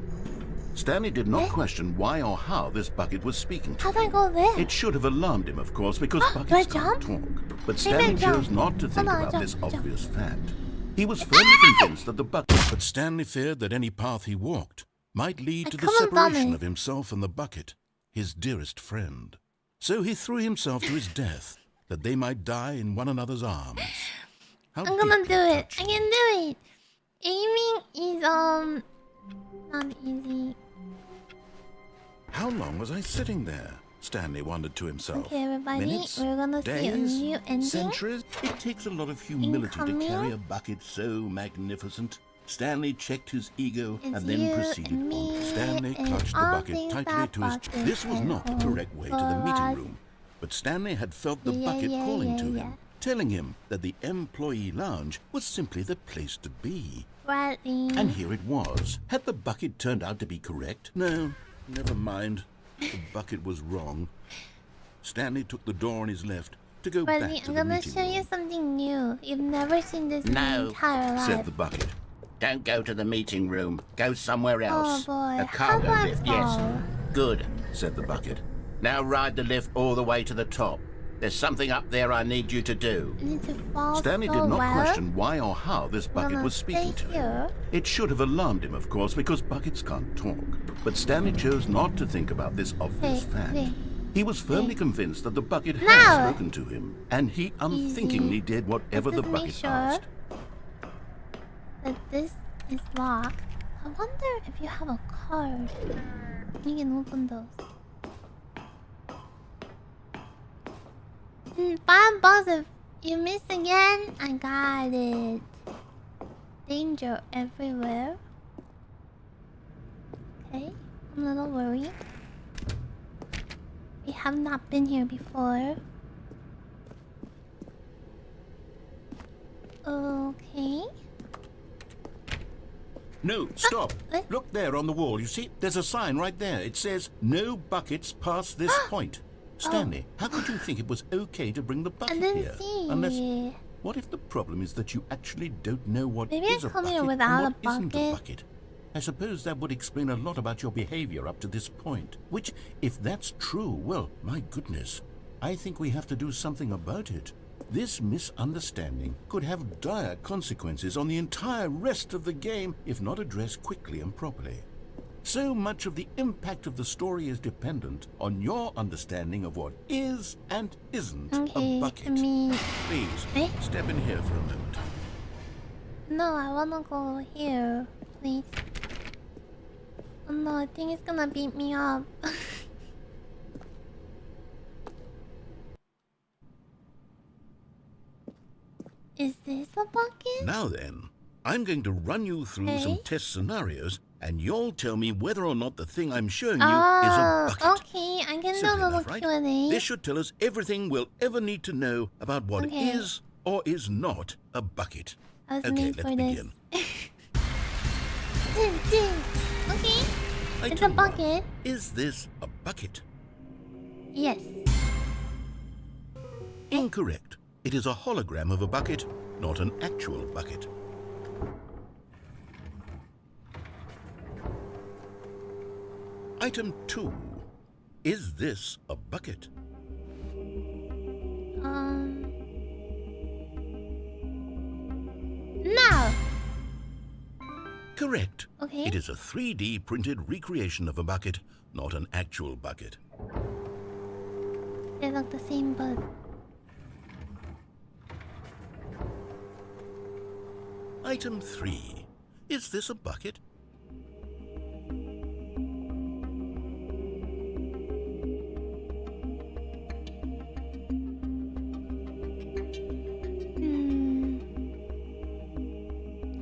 Stanley did not Eh? question why or how this bucket was speaking to How do I him. go there? It should have alarmed him, of course, because Do I buckets can't jump? talk. But Maybe I Stanley chose jump. not to think Hold on, about jump, this jump. obvious fact. He was firmly convinced that the bucket... But Stanley feared that any path he walked might lead to the come on, separation dummy. of himself and the bucket, his dearest friend. So he threw himself to his death, that they might die in one another's arms. How I'm gonna deeply do it. touching. I can do it. Aiming is not easy. How long was I sitting there? Stanley wondered to himself. Okay, everybody, Minutes? we're gonna see a Days? new ending. Centuries? It takes a lot of humility to Incoming? carry a bucket so magnificent. Stanley checked his ego It's and then you proceeded and on. me Stanley and clutched the all bucket things tightly that to his bucket chest. This was can not the hold correct way to the for meeting us. room. But Stanley had felt the Yeah, bucket yeah, calling yeah, to yeah. him, telling him that the employee lounge was simply the place to be. Bradley. And here it was. Had the bucket turned out to be correct? No, never mind. The bucket was wrong. Stanley took the door on his left to go back to the meeting room. I'm gonna show you something new. You've never seen this in your entire life. Said the bucket. Don't go to the meeting room. Go somewhere else. Oh boy. A cargo How do I lift, yes. fall? Good. Said the bucket. Now ride the lift all the way to the top. There's something up there I need you to do. I need to fall Stanley so did not well. question why or how this bucket was speaking to him. It should have alarmed him, of course, because buckets can't talk. But Stanley chose not to think about this obvious fact. He was firmly convinced that the bucket had spoken to him, and he unthinkingly did whatever the bucket asked. But this is locked. I wonder if you have a card. You can open those. Bad boss, if you miss again, I got it. Danger everywhere. Okay, I'm a little worried. We have not been here before. Okay. No, stop. What? Look there on the wall. You see, there's a sign right there. It says, no buckets past this point. Stanley, how could you think it was okay to bring the bucket didn't here? see. Unless, what if the problem is that you actually don't know what Maybe is I a come bucket here and without what a isn't a bucket. bucket? I suppose that would explain a lot about your behavior up to this point. Which, if that's true, well, my goodness, I think we have to do something about it. This misunderstanding could have dire consequences on the entire rest of the game if not addressed quickly and properly. So much of the impact of the story is dependent on your understanding of what is and isn't a bucket. Please, step in here for a moment. No, I wanna go here, please. Oh no, I think it's gonna beat me up. Is this a bucket? Now then, I'm going to run you through some test scenarios, and you'll tell me whether or not the thing I'm showing you is a bucket. Okay, I can do a Simple little enough, right? Q&A. This should tell us everything we'll ever need to know about what is or is not a bucket. I was Okay, made let's for begin. Okay, it's a Item one. bucket. Is this a bucket? Yes. Incorrect. It is a hologram of a bucket, not an actual bucket. Item 2. Is this a bucket? No. Correct. Okay. It is a 3D printed recreation of a bucket, not an actual bucket. They look the same, but Item 3. Is this a bucket?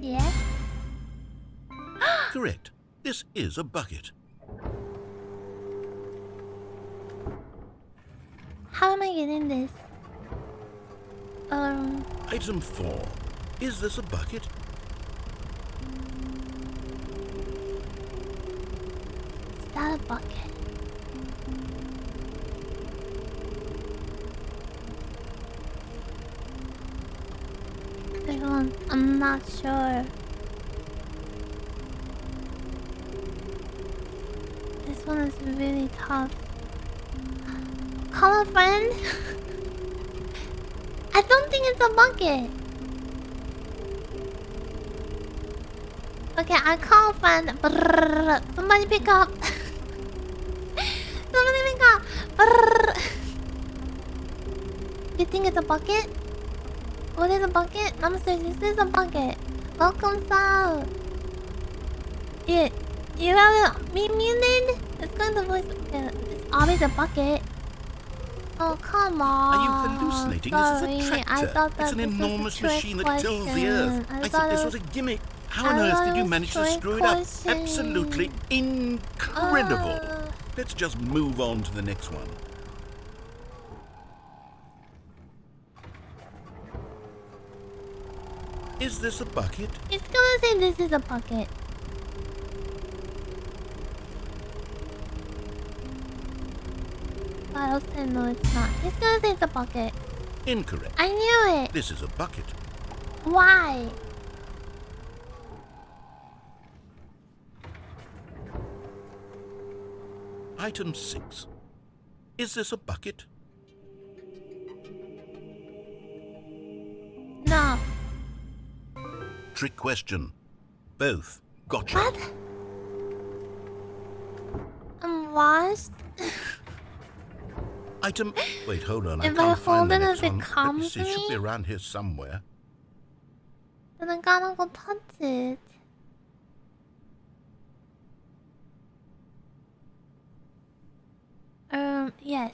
yeah. Correct. This is a bucket. How am I getting this? Item 4. Is this a bucket? Is that a bucket? This one, I'm not sure. This one is really tough. Call a friend? I don't think it's a bucket. Okay, I call a friend. Brrr. Somebody pick up. Somebody pick up. Brrr. You think it's a bucket? What is a bucket? NamuSpirit, this is a bucket. Welcome, Sal. You have me muted? It's going to voice. It's always a bucket. Oh, come on. Are you hallucinating? Sorry, This is a tractor. I thought that It's an this was a enormous trick machine that tills the earth. question. I thought this was a gimmick. How on earth did you manage to screw it up? Absolutely incredible. Let's just move on to the next one. Is this a bucket? It's gonna say this is a bucket. But I'll say no, it's not. It's gonna say it's a bucket. Incorrect. I knew it. This is a bucket. Why? Item 6. Is this a bucket? No. Trick question. Both. Gotcha. What? I'm lost. Item. Wait, hold on. If I I can't find hold the it next as it one. Let me comes see. It to should be me? around here somewhere. Then I gotta go touch it. Yes.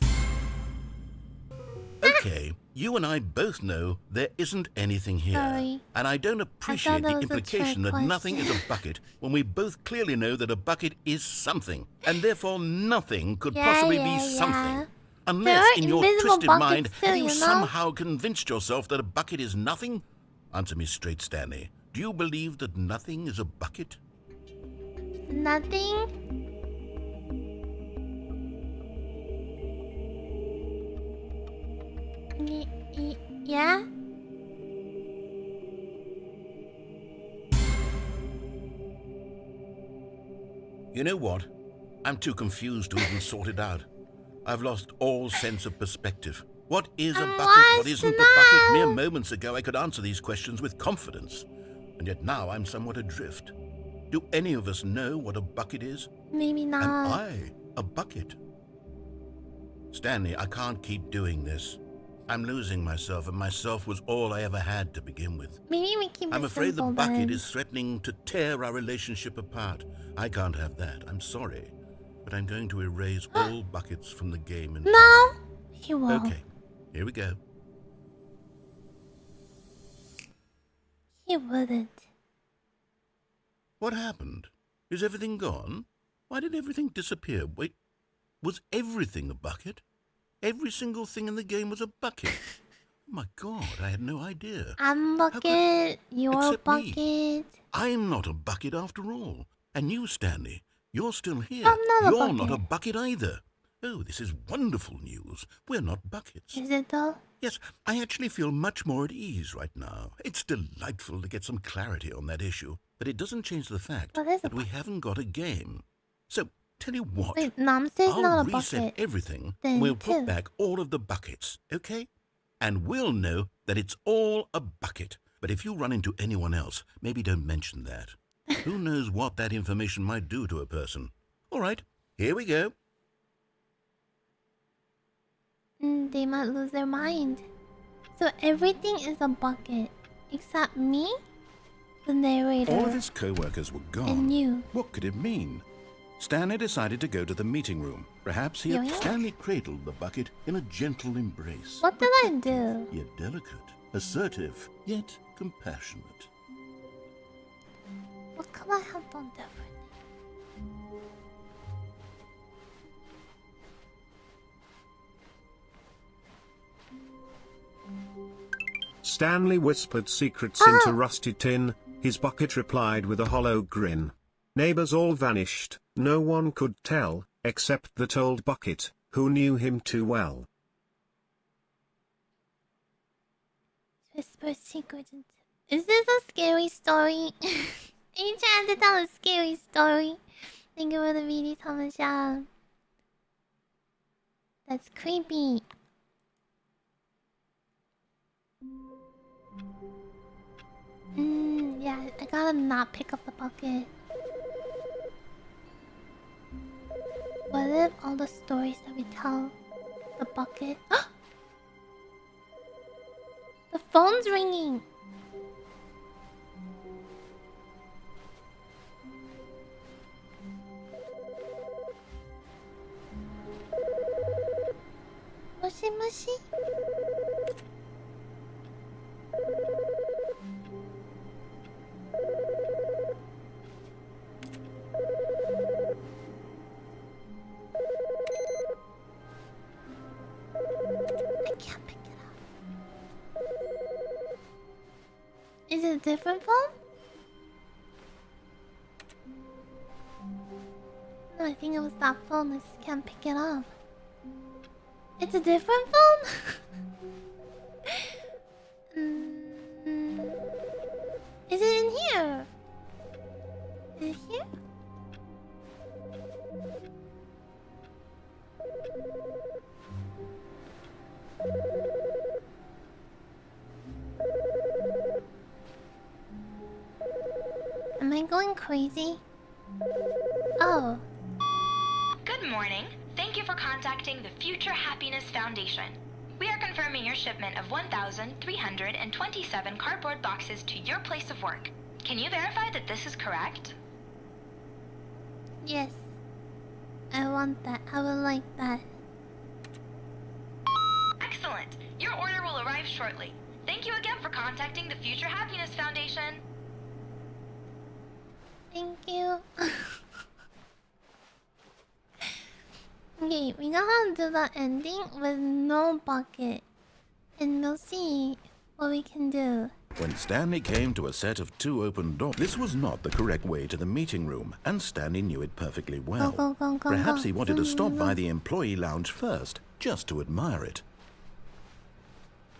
Okay, you and I both know there isn't anything here. Sorry. And I don't appreciate that the was a implication that trick nothing is a question. bucket when we both clearly know that a bucket is something. And therefore nothing could Yeah, possibly yeah, be something. yeah. Unless There are in your invisible twisted mind buckets too, have you you know? somehow convinced yourself that a bucket is nothing? Answer me straight, Stanley. Do you believe that nothing is a bucket? Nothing? Yeah? You know what? I'm too confused to even sort it out. I've lost all sense of perspective. What is a I'm bucket? What lost isn't a bucket? now. Mere moments ago I could answer these questions with confidence. And yet now I'm somewhat adrift. Do any of us know what a bucket is? Maybe Am not. I a bucket? Stanley, I can't keep doing this. I'm losing myself, and myself was all I ever had to begin with. Maybe we keep I'm it afraid the simple bucket then. is threatening to tear our relationship apart. I can't have that. I'm sorry. But I'm going to erase all buckets from the game entirely. No! He will. Okay, here we go. He wouldn't. What happened? Is everything gone? Why did everything disappear? Wait, was everything a bucket? Every single thing in the game was a bucket. Oh my God, I had no idea. I'm How bucket. You're except me. bucket. I'm not a bucket after all. And you, Stanley, you're still here. I'm not a You're not a bucket. bucket either. Oh, this is wonderful news. We're not buckets. Is it though? Yes, I actually feel much more at ease right now. It's delightful to get some clarity on that issue, but it doesn't change the fact What is a that we haven't got a game. So, tell you what, Wait, Namsa's I'll not a reset bucket. everything, Then and we'll too. put back all of the buckets, okay? And we'll know that it's all a bucket. But if you run into anyone else, maybe don't mention that. Who knows what that information might do to a person. All right, here we go. They might lose their mind. So everything is a bucket. Except me? The narrator. All of his co-workers were gone. And you. What could it mean? Stanley decided to go to the meeting room. Perhaps he had Yoink. Stanley cradled the bucket in a gentle embrace. What did I do? Yet delicate, assertive, yet compassionate. What could I have done different? Stanley whispered secrets into Rusty Tin, his bucket replied with a hollow grin. Neighbors all vanished, no one could tell, except that old bucket, who knew him too well. Whisper secrets. Is this a scary story? Are you trying to tell a scary story? Thank you for the VD Thomas. That's creepy. Yeah, I gotta not pick up the bucket. What if all the stories that we tell the bucket? The phone's ringing. Moshi moshi. I can't pick it up. Is it different phone? No, I think it was that phone. I just can't pick it up. It's a different phone? Is it in here? Is it here? Am I going crazy? Oh. Good morning. Thank you for contacting the Future Happiness Foundation. We are confirming your shipment of 1,327 cardboard boxes to your place of work. Can you verify that this is correct? Yes. I want that. I would like that. Excellent. Your order will arrive shortly. Thank you again for contacting the Future Happiness Foundation. Thank you. Okay, we know how to do the ending with no bucket. And we'll see what we can do. When Stanley came to a set of 2 open doors, this was not the correct way to the meeting room, and Stanley knew it perfectly well. Go, Perhaps he wanted to stop by the... the employee lounge first, just to admire it.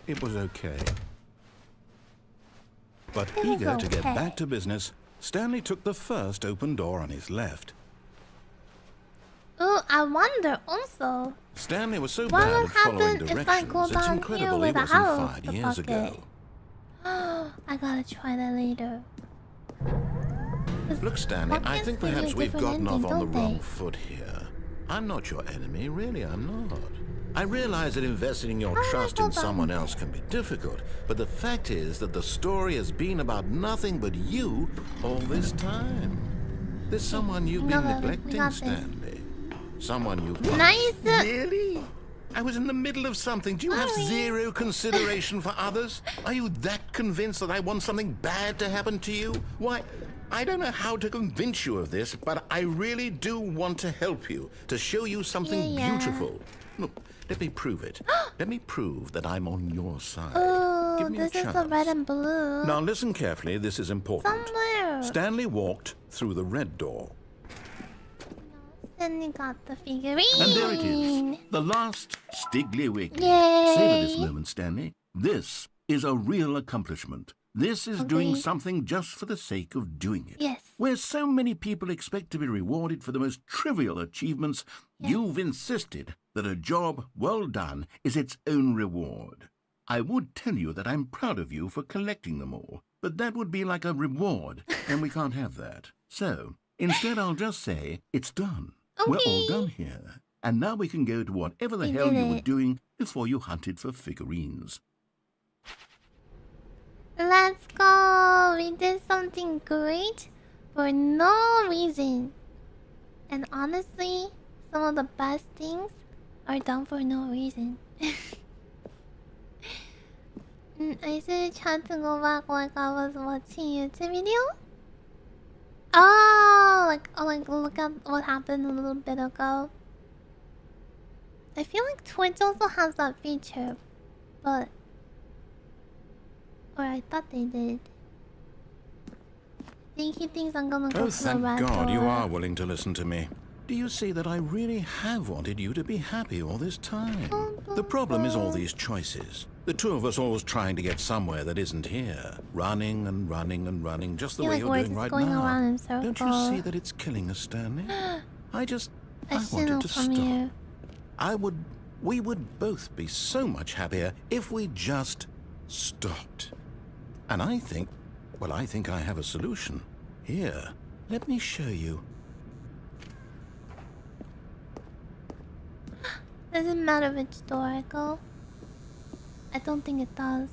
It was okay. But eager to get back to business, Stanley took the first open door on his left. Oh, I wonder also. Stanley was so What bad will at following happen if I go directions, it's down here incredible he without wasn't 5 the years bucket? ago. I gotta try that later. Look, Stanley, I Buckets think give you perhaps a we've different gotten off ending, on the don't they? wrong foot here. I'm not your enemy, really, I'm not. I realize that investing your trust in someone else can be difficult, but the fact is that the story has been about nothing but you all this time. There's someone you've been neglecting, Stanley. Someone you've... Nice! Really? I was in the middle of something. Do you have zero consideration for others? Are you that convinced that I want something bad to happen to you? Why, I don't know how to convince you of this, but I really do want to help you, to show you something beautiful. Look, let me prove it. Let me prove that I'm on your side. Oh, Give me this a is chance. the red and blue. Now listen carefully, this is important. Somewhere. Stanley walked through the red door. Stanley got the figurine. And there it is, the last Stiggly Wiggly. Yay. Savor this moment, Stanley. This is a real accomplishment. This is doing something just for the sake of doing it. Yes. Where so many people expect to be rewarded for the most trivial achievements, you've insisted that a job well done is its own reward. I would tell you that I'm proud of you for collecting them all, but that would be like a reward, and we can't have that. So, instead I'll just say, it's done. Okay. We're all done here. And now we can go to whatever the hell you were doing before you hunted for figurines. Let's go! We did something great for no reason. And honestly, some of the best things are done for no reason. I should try to go back like I was watching YouTube video. Oh, like look at what happened a little bit ago. I feel like Twitch also has that feature, but or I thought they did. I think he thinks I'm gonna go Oh, to the thank red God you door. are willing to listen to me. Do you see that I really have wanted you to be happy all this time? The problem is all these choices. The two of us always trying to get somewhere that isn't here. Running and running and running, just the way you're doing right now. Don't you see that it's killing us, Stanley? I wanted to stop. We would both be so much happier if we just stopped. And I think I have a solution. Here, let me show you. Doesn't matter which door I go. I don't think it does.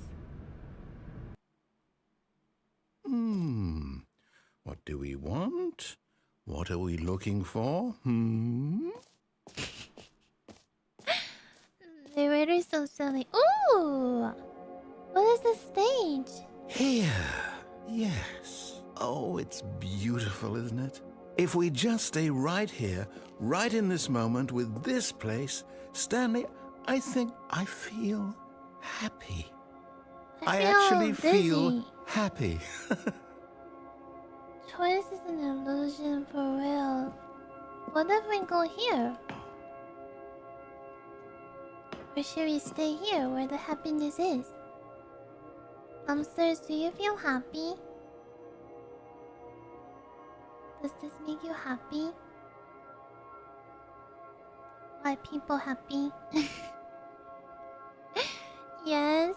What do we want? What are we looking for? The Raider's so silly. Ooh! What is this stage? Here. Yes. Oh, it's beautiful, isn't it? If we just stay right here, right in this moment with this place, Stanley, I think I feel happy. I actually dizzy. feel happy. Choice is an illusion for real. What if we go here? Or should we stay here where the happiness is? Hamsters, do you feel happy? Does this make you happy? Why people happy? Yes.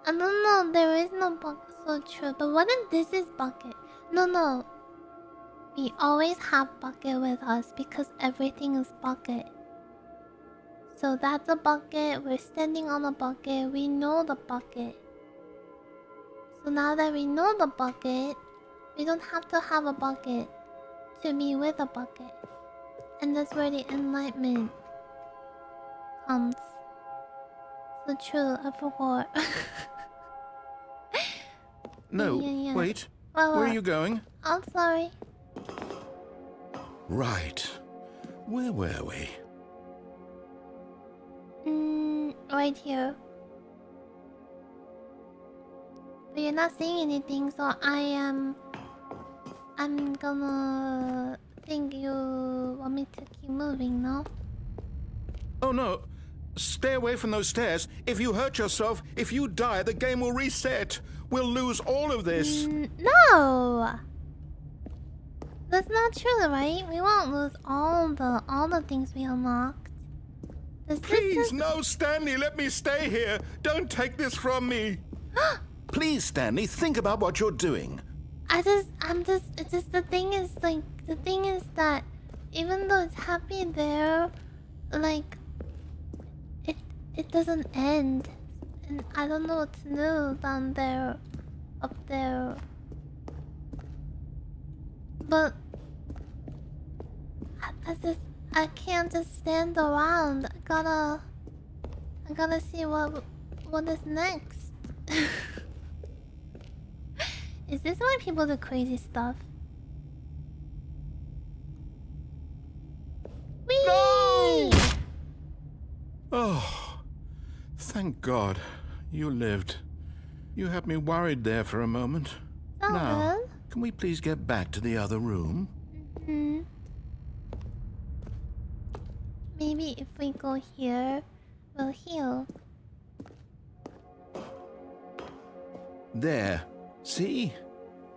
I don't know, there is no bucket, so true. But what if this is bucket? No. We always have bucket with us because everything is bucket. So that's a bucket, we're standing on a bucket, we know the bucket. So now that we know the bucket, we don't have to have a bucket to be with a bucket. And that's where the enlightenment comes. So true, I forgot. No, Yeah. wait. Well, Where are you going? I'm sorry. Right. Where were we? Right here. But you're not saying anything, so I'm gonna think you want me to keep moving, no? Oh no. Stay away from those stairs. If you hurt yourself, if you die, the game will reset. We'll lose all of this. No! That's not true, right? We won't lose all the things we unlocked. Please, no, Stanley, let me stay here. Don't take this from me. Please, Stanley, think about what you're doing. It's just the thing is that even though it's happy there, like it doesn't end, and I don't know what to do down there, up there. But I can't just stand around. I gotta see what is next. Is this why people do crazy stuff? Whee! No! Oh, thank God you lived. You had me worried there for a moment. Oh, Now, well. can we please get back to the other room? Maybe if we go here, we'll heal. There. See?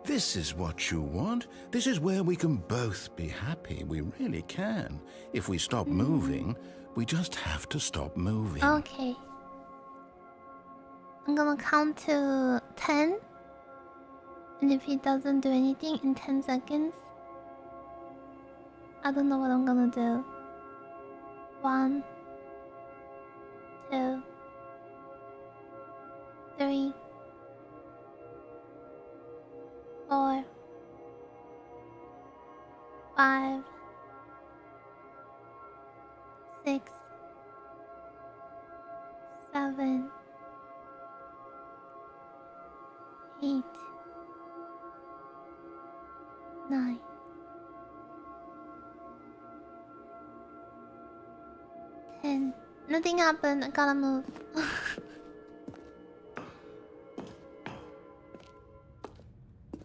This is what you want. This is where we can both be happy. We really can. If we stop moving, we just have to stop moving. Okay. I'm gonna count to 10. And if he doesn't do anything in 10 seconds, I don't know what I'm gonna do. 1, 2, 3, 4, 5, 6, 7, 8, 9. 10. Nothing happened. I gotta move.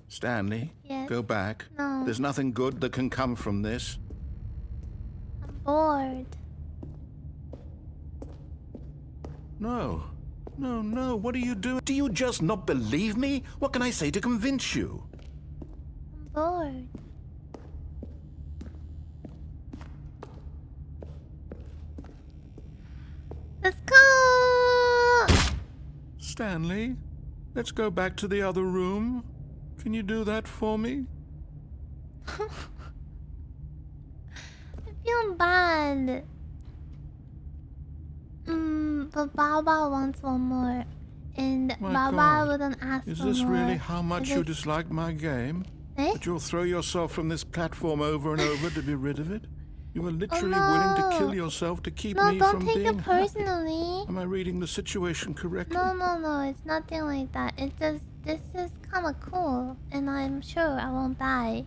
Stanley, Yes. go back. No. There's nothing good that can come from this. I'm bored. No. No. What are you doing? Do you just not believe me? What can I say to convince you? I'm bored. Let's go! Stanley, let's go back to the other room. Can you do that for me? I feel bad. But Baba wants one more. And My Baba God. wouldn't ask Is for this more. really how much you It is- dislike my game? Eh? That you'll throw yourself from this platform over and over to be rid of it? You were literally no. willing to kill yourself to keep No, me don't from take being it happy. personally. Am I reading the situation correctly? No, it's nothing like that. It's just, this is kinda cool. And I'm sure I won't die.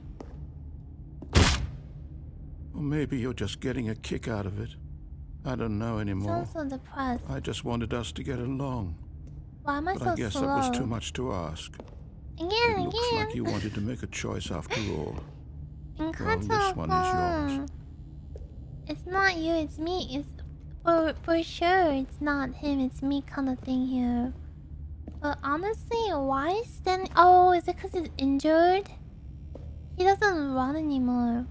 Or maybe you're just getting a kick out of it. I don't know I'm anymore. so depressed. I just wanted us to get along. Why am I But so I guess slow? that was too much to ask. It looks like you wanted to make a choice after all. Well, this one is yours. It's not you, it's me. It's for sure. It's not him. It's me, kind of thing here. But honestly, why is Stanley? Oh, is it because he's injured? He doesn't run anymore.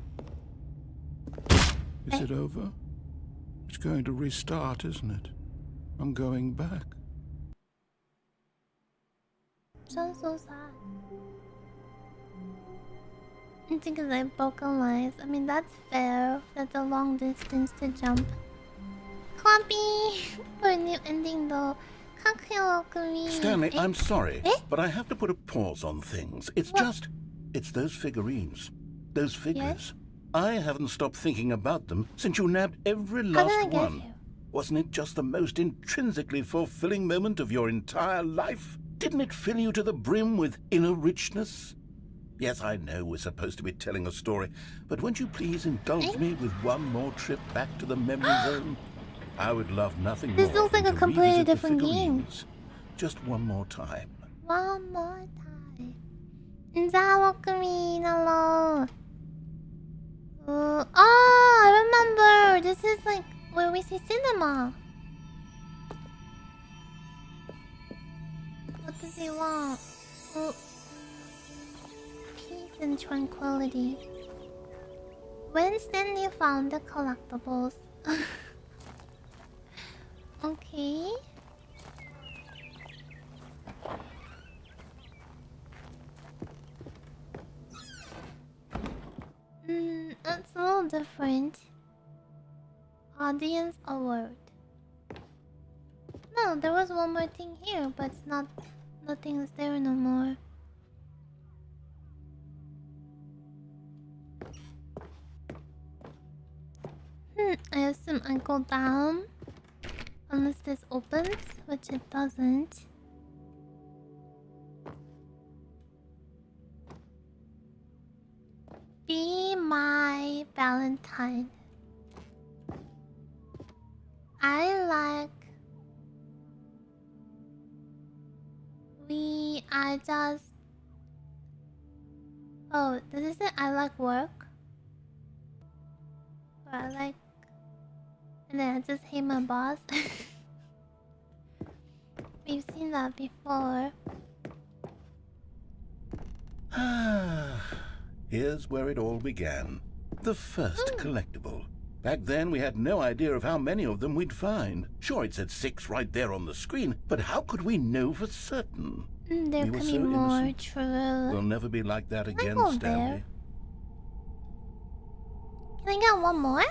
Is it over? It's going to restart, isn't it? I'm going back. Sounds so sad. It's because I broke a leg. I mean, that's fair. That's a long distance to jump. Clappy for a new ending though. Stanley, I'm sorry, but I have to put a pause on things. It's it's those figurines. Those figures. Yes? I haven't stopped thinking about them since you nabbed every last one. Wasn't it just the most intrinsically fulfilling moment of your entire life? Didn't it fill you to the brim with inner richness? Yes, I know we're supposed to be telling a story, but won't you please indulge me with one more trip back to the memory zone? I would love nothing more. This looks like a completely different game. Just one more time. One more time. Hello. Oh, I remember. This is like where we see cinema. What does he want? Oh. Peace and tranquility. When Stanley found the collectibles. Okay. That's a little different. Audience award. No, there was one more thing here, but it's not. Nothing is there no more. I assume I go down. Unless this opens, which it doesn't. Be my Valentine. I just... Oh, this is it. I like work. Or I like... And then I just hate my boss. We've seen that before. Here's where it all began. The first collectible. Back then, we had no idea of how many of them we'd find. Sure, it said 6 right there on the screen, but how could we know for certain? There we were can so be more, innocent. true. We'll never be like that again, go Stanley. there. Can I get one more?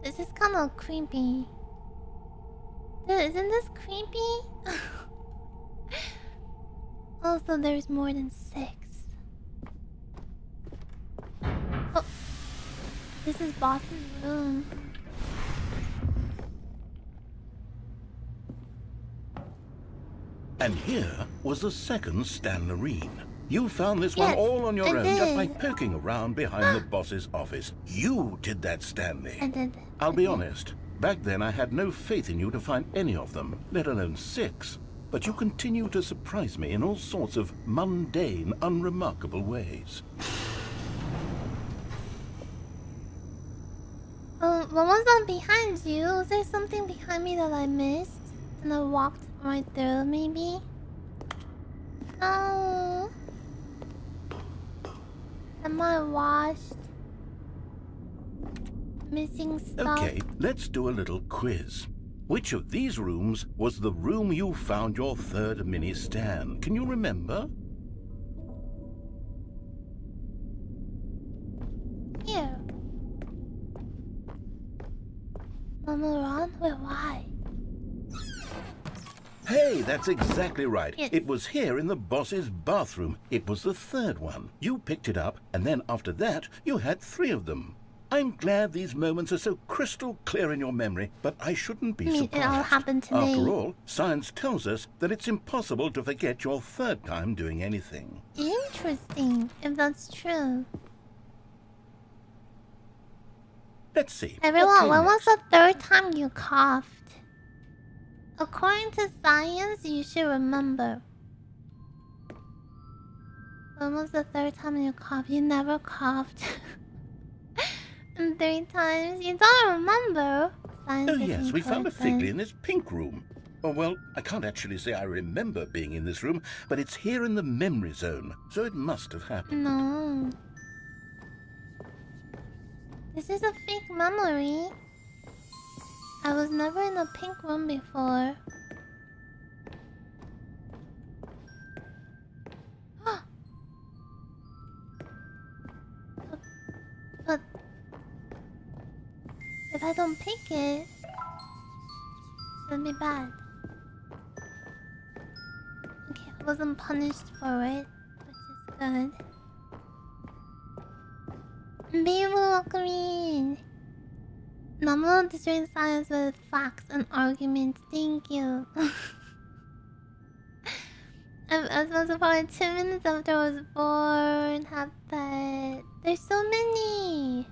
This is kind of creepy. Dude, isn't this creepy? Also, there's more than 6. Oh, this is boss's room. And here was the second Stanley. You found this Yes, one all on your I own just by did. poking around behind the boss's office. You did that, Stanley. I did. I'll be honest. Back then, I had no faith in you to find any of them, let alone 6. But you continue to surprise me in all sorts of mundane, unremarkable ways. What was that behind you? Was there something behind me that I missed? And I walked right through, maybe? No. Am I washed? Missing stuff? Okay, let's do a little quiz. Which of these rooms was the room you found your third mini Stan? Can you remember? Here. Mama Ron? Wait, why? Hey, that's exactly right. Yes. It was here in the boss's bathroom. It was the third one. You picked it up, and then after that, you had 3 of them. I'm glad these moments are so crystal clear in your memory, but I shouldn't be surprised. It all happened to me. After all, science tells us that it's impossible to forget your third time doing anything. Interesting, if that's true. Let's see. Everyone, came when was next? the third time you coughed? According to science, you should remember. When was the third time you coughed? You never coughed. And 3 times? You don't remember? Science Oh yes, isn't we found a correct figly then. in this pink room. Oh, well, I can't actually say I remember being in this room, but it's here in the memory zone, so it must have happened. No. This is a fake memory. I was never in a pink room before. But if I don't pick it, it'll be bad. Okay, I wasn't punished for it, which is good. Baby, welcome in. Namu destroying science with facts and arguments. Thank you. I was supposed to probably 2 minutes after I was born. Have pet. There's so many.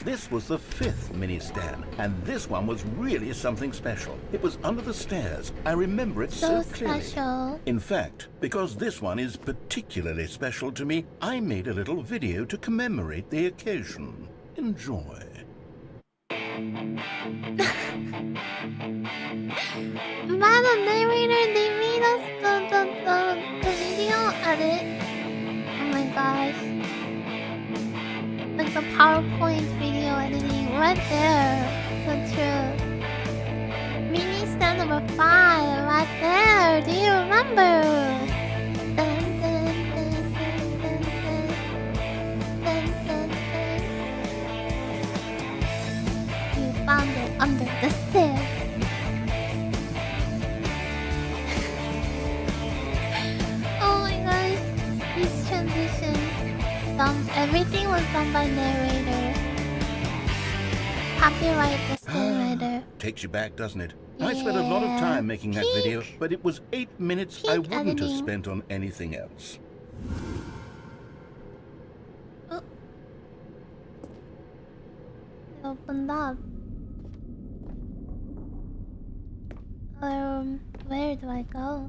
This was the 5th mini stand, and this one was really something special. It was under the stairs. I remember it so clearly. Special. In fact, because this one is particularly special to me, I made a little video to commemorate the occasion. Enjoy. By the narrator, they made us the video edit. Oh my gosh. Like the PowerPoint video editing right there. So true. Mini stand number 5 right there. Do you remember? Dun, dun, dun, dun, dun, dun. Dun, dun, dun. You found it under the stairs. Oh my gosh. These transitions. Everything was done by narrator. Copyright the narrator. Takes you back, doesn't it? I spent a lot of time making that video, but it was 8 minutes I wouldn't have spent on anything else. Oh. It opened up. Where do I go?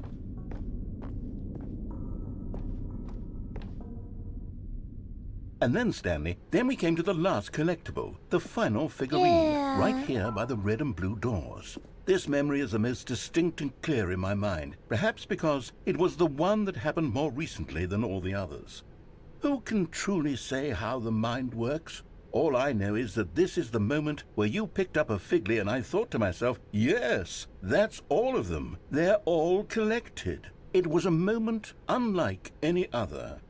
And then, Stanley, then we came to the last collectible, the final figurine, right here by the red and blue doors. This memory is the most distinct and clear in my mind, perhaps because it was the one that happened more recently than all the others. Who can truly say how the mind works? All I know is that this is the moment where you picked up a figly and I thought to myself, yes, that's all of them. They're all collected. It was a moment unlike any other.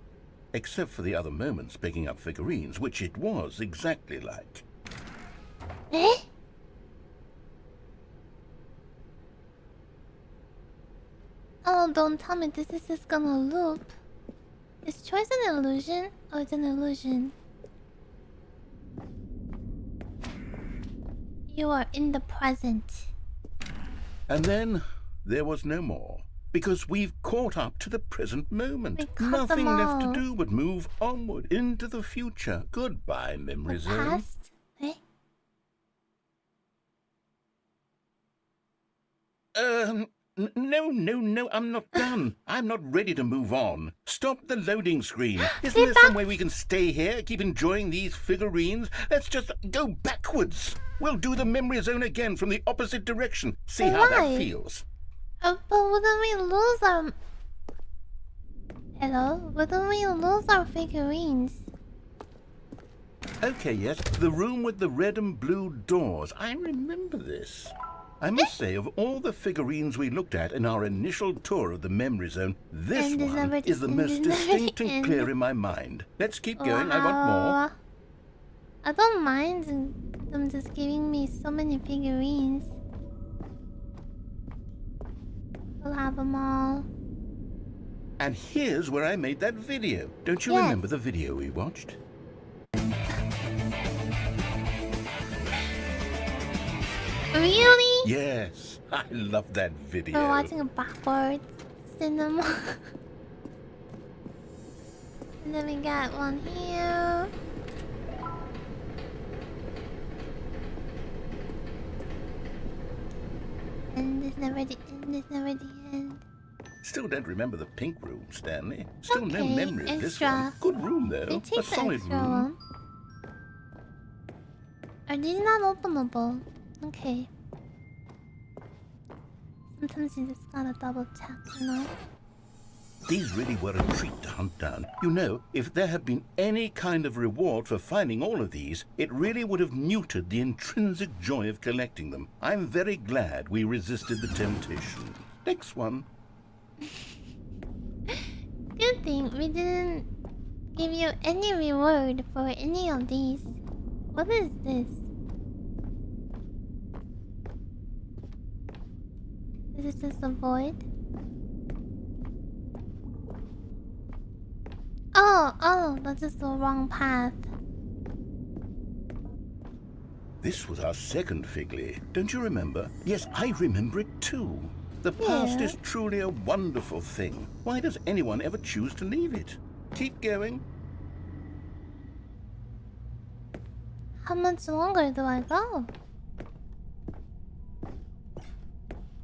Except for the other moments picking up figurines, which it was exactly like. Eh? Oh, don't tell me this is just gonna loop. Is choice an illusion? Oh, it's an illusion. You are in the present. And then there was no more. Because we've caught up to the present moment. Nothing left to do but move onward into the future. Goodbye, memory zone. Past? Eh? No, I'm not done. I'm not ready to move on. Stop the loading screen. Isn't there some way we can stay here, keep enjoying these figurines? Let's just go backwards. We'll do the memory zone again from the opposite direction. See how that feels. But wouldn't we lose our... Hello? Wouldn't we lose our figurines? Okay, yes, the room with the red and blue doors. I remember this. I must say, of all the figurines we looked at in our initial tour of the memory zone, this one is the most distinct and clear in my mind. Let's keep going, I want more. I don't mind them just giving me so many figurines. We'll have them all. And here's where I made that video. Don't you remember the video we watched? Really? Yes, I love that video. We're watching it backwards. Cinema. And then we got one here. never the end. It's never the end. Still don't remember the pink room, Stanley. Still Okay, no memory of this extra. one. Good room, We though. take A the solid extra room. one. Are these not openable? Okay. Sometimes you just gotta double check, you know? These really were a treat to hunt down. You know, if there had been any kind of reward for finding all of these, it really would have muted the intrinsic joy of collecting them. I'm very glad we resisted the temptation. Next one. Good thing we didn't give you any reward for any of these. What is this? Is this just a void? Oh, that's just the wrong path. This was our second Figley. Don't you remember? Yes, I remember it too. The past Yeah. is truly a wonderful thing. Why does anyone ever choose to leave it? Keep going. How much longer do I go?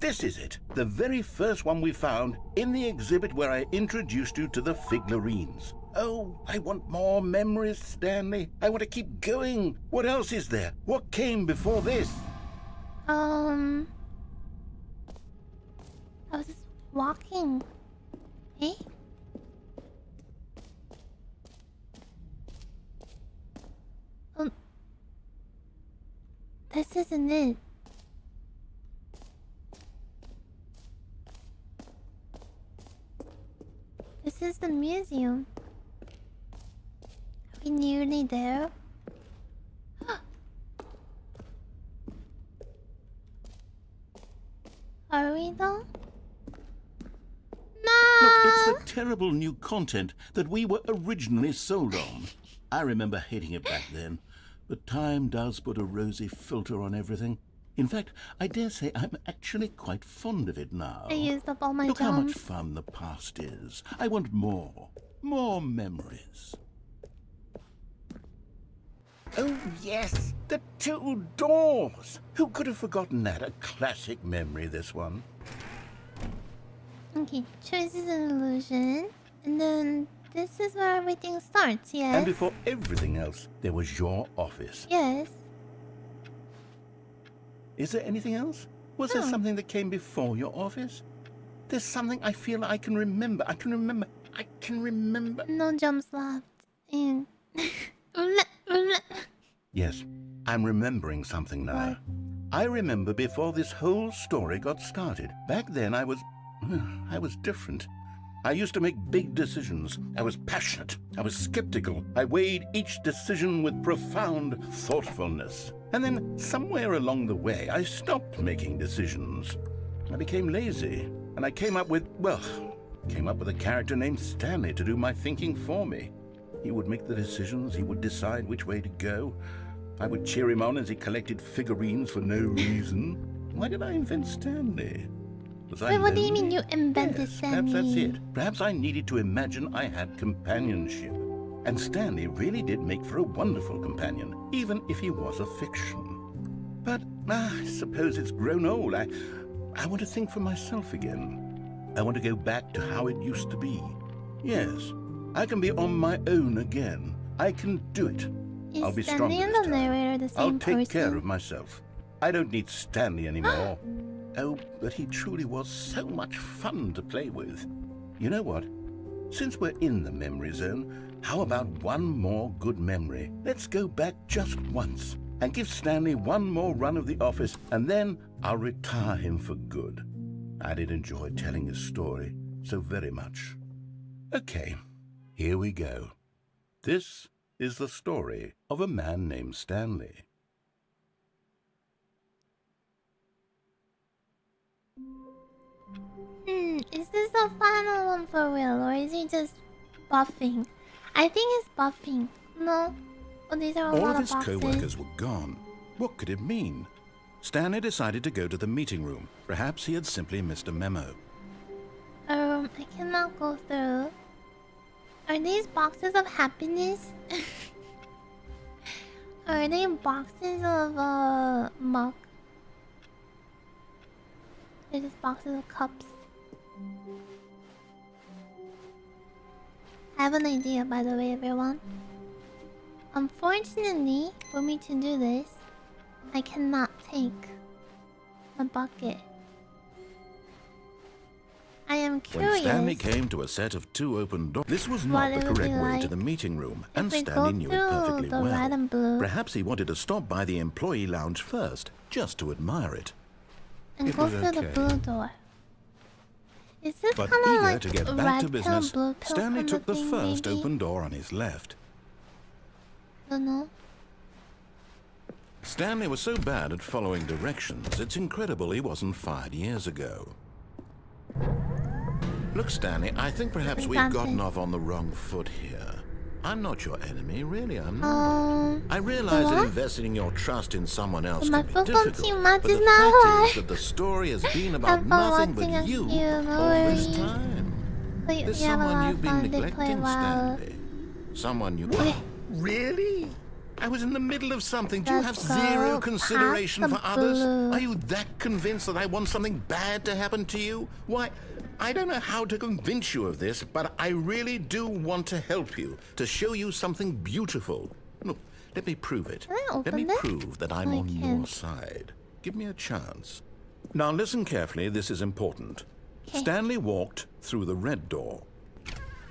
This is it. The very first one we found in the exhibit where I introduced you to the Figlarines. Oh, I want more memories, Stanley. I want to keep going. What else is there? What came before this? I was just walking. Eh? This isn't it. This is the museum. Are we nearly there? Are we though? No! Look, it's the terrible new content that we were originally sold on. I remember hating it back then, but time does put a rosy filter on everything. In fact, I dare say I'm actually quite fond of it now. I used up all my Look how much jumps. fun the past is. I want more. More memories. Oh, yes! The two doors! Who could have forgotten that? A classic memory, this one. Okay, choice is an illusion. And then this is where everything starts, yes? And before everything else, there was your office. Yes. Is there anything else? Was there No. something that came before your office? There's something I feel I can remember. I can remember. No jumps left. And... Yes, I'm remembering something now. What? I remember before this whole story got started. Back then I was different. I used to make big decisions. I was passionate. I was skeptical. I weighed each decision with profound thoughtfulness. And then somewhere along the way, I stopped making decisions. I became lazy. And I came up with a character named Stanley to do my thinking for me. He would make the decisions. He would decide which way to go. I would cheer him on as he collected figurines for no reason. Why did I invent Stanley? Was I Wait, what do you lonely? mean you invented Yes, Stanley? perhaps that's it. Perhaps I needed to imagine I had companionship. And Stanley really did make for a wonderful companion, even if he was a fiction. But I suppose it's grown old. I want to think for myself again. I want to go back to how it used to be. Yes, I can be on my own again. I can do it. Is I'll be Stanley stronger and this the time. narrator the same I'll take person? care of myself. I don't need Stanley anymore. Oh, but he truly was so much fun to play with. You know what? Since we're in the memory zone, how about one more good memory? Let's go back just once and give Stanley one more run of the office, and then I'll retire him for good. I did enjoy telling his story so very much. Okay, here we go. This is the story of a man named Stanley. Is this the final one for real, or is he just buffing? I think he's buffing. No? Oh, these are a All lot of of his boxes. co-workers were gone. What could it mean? Stanley decided to go to the meeting room. Perhaps he had simply missed a memo. I cannot go through. Are these boxes of happiness? Are they boxes of muck? There's just boxes of cups. I have an idea, by the way, everyone. Unfortunately, for me to do this, I cannot take a bucket. I am curious. When Stanley came to a set of 2 open doors, this was not the correct way to the meeting room, and Stanley knew it perfectly well. Red and blue. Perhaps he wanted to stop by the employee lounge first, just to admire it. And it go was through okay. the blue door. Is this But kind of eager like to get a back red to pill, business, blue pill Stanley kind took of the thing, first maybe? open door on his left. Don't know. Stanley was so bad at following directions, it's incredible he wasn't fired years ago. Look, Stanley, I think perhaps we've gotten off on the wrong foot here. I'm not your enemy, really, I'm not. I realize that investing your trust in someone else can be difficult, but the fact is that the story has been about nothing but you all this time. There's someone you've been neglecting, Stanley. Someone you... Really? I was in the middle of something. Do you have zero consideration for others? Are you that convinced that I want something bad to happen to you? Why, I don't know how to convince you of this, but I really do want to help you, to show you something beautiful. Look, let me prove it. Let me prove that I'm on your side. Give me a chance. Now listen carefully, this is important. Stanley walked through the red door.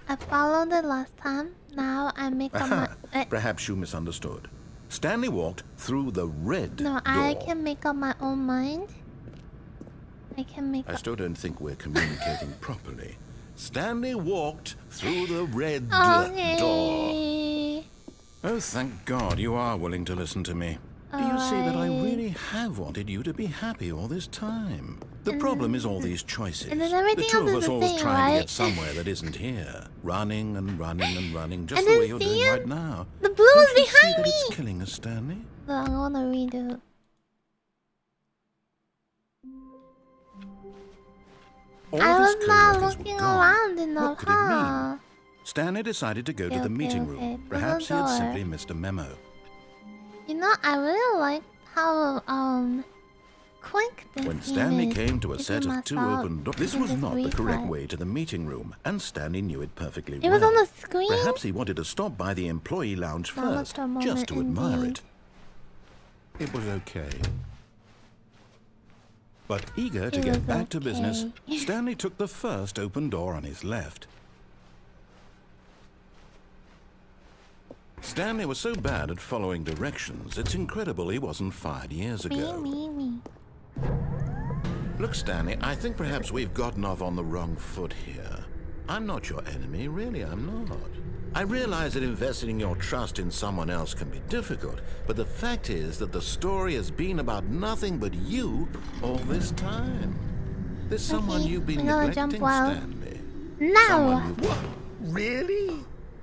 I followed it last time. Now I make up my... Perhaps you misunderstood. Stanley walked through the red door. No, I can make up my own mind. I still don't think we're communicating properly. Stanley walked through the red door. Oh, thank God you are willing to listen to me. Do you see that I really have wanted you to be happy all this time? The problem is all these choices. The two of us always trying to get somewhere that isn't here. Running and running and running, just the way you're doing right now. The blue is behind me! It's killing us, Stanley. No, I'm gonna redo. I was not looking around enough, huh? Stanley decided to go to the meeting room. Perhaps he had simply missed a memo. You know, I really like how quick this When Stanley came to a set of 2 open doors, this was not the correct way to the meeting room, and Stanley knew it perfectly well. It was on the screen? Perhaps he wanted to stop by the employee lounge first, just to admire it. It was okay. But eager to get back to business, Stanley took the first open door on his left. Stanley was so bad at following directions, it's incredible he wasn't fired years ago. Look, Stanley, I think perhaps we've gotten off on the wrong foot here. I'm not your enemy, really, I'm not. I realize that investing your trust in someone else can be difficult, but the fact is that the story has been about nothing but you all this time. There's someone you've been neglecting, Stanley. No! Really?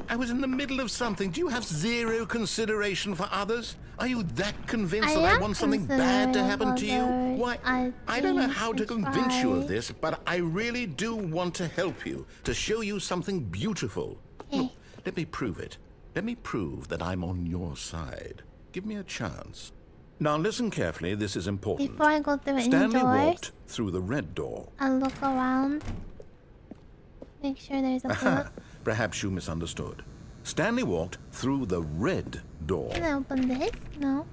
I was in the middle of something. Do you have zero consideration for others? Are you that convinced that I want something bad to happen to you? Why, I don't know how to convince you of this, but I really do want to help you, to show you something beautiful. Look, let me prove it. Let me prove that I'm on your side. Give me a chance. Now listen carefully, this is important. Before I go through Stanley walked through the red door. I'll look around. Make sure there's a book. Perhaps you misunderstood. Stanley walked through the red door. Can I open this? No.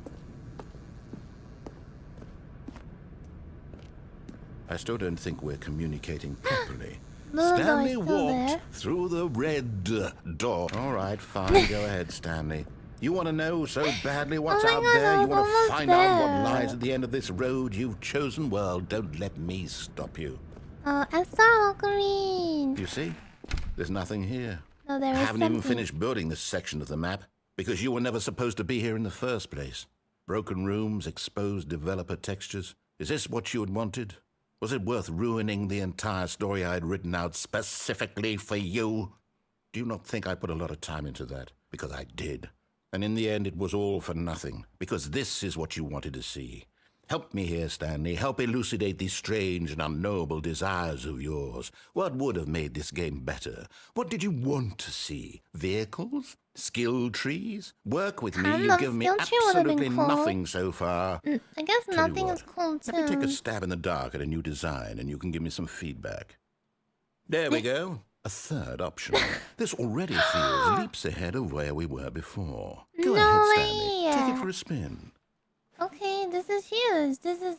I still don't think we're communicating properly. Blue Stanley door is still walked there. through the red door. All right, fine. Go ahead, Stanley. You want to know so badly what's out there? You want to find out what lies at the end of this road you've chosen? Well, don't let me stop you. I saw green. You see? There's nothing here. No, there is I haven't even something. finished building this section of the map, because you were never supposed to be here in the first place. Broken rooms, exposed developer textures. Is this what you had wanted? Was it worth ruining the entire story I had written out specifically for you? Do you not think I put a lot of time into that? Because I did. And in the end, it was all for nothing, because this is what you wanted to see. Help me here, Stanley. Help elucidate these strange and unknowable desires of yours. What would have made this game better? What did you want to see? Vehicles? Skill trees? Work with me. You've given me absolutely nothing so far. I guess nothing is cool too. Let me take a stab in the dark at a new design and you can give me some feedback. There we go. A third option. This already feels leaps ahead of where we were before. Go ahead, Stanley. Take it for a spin. Okay, this is huge. This is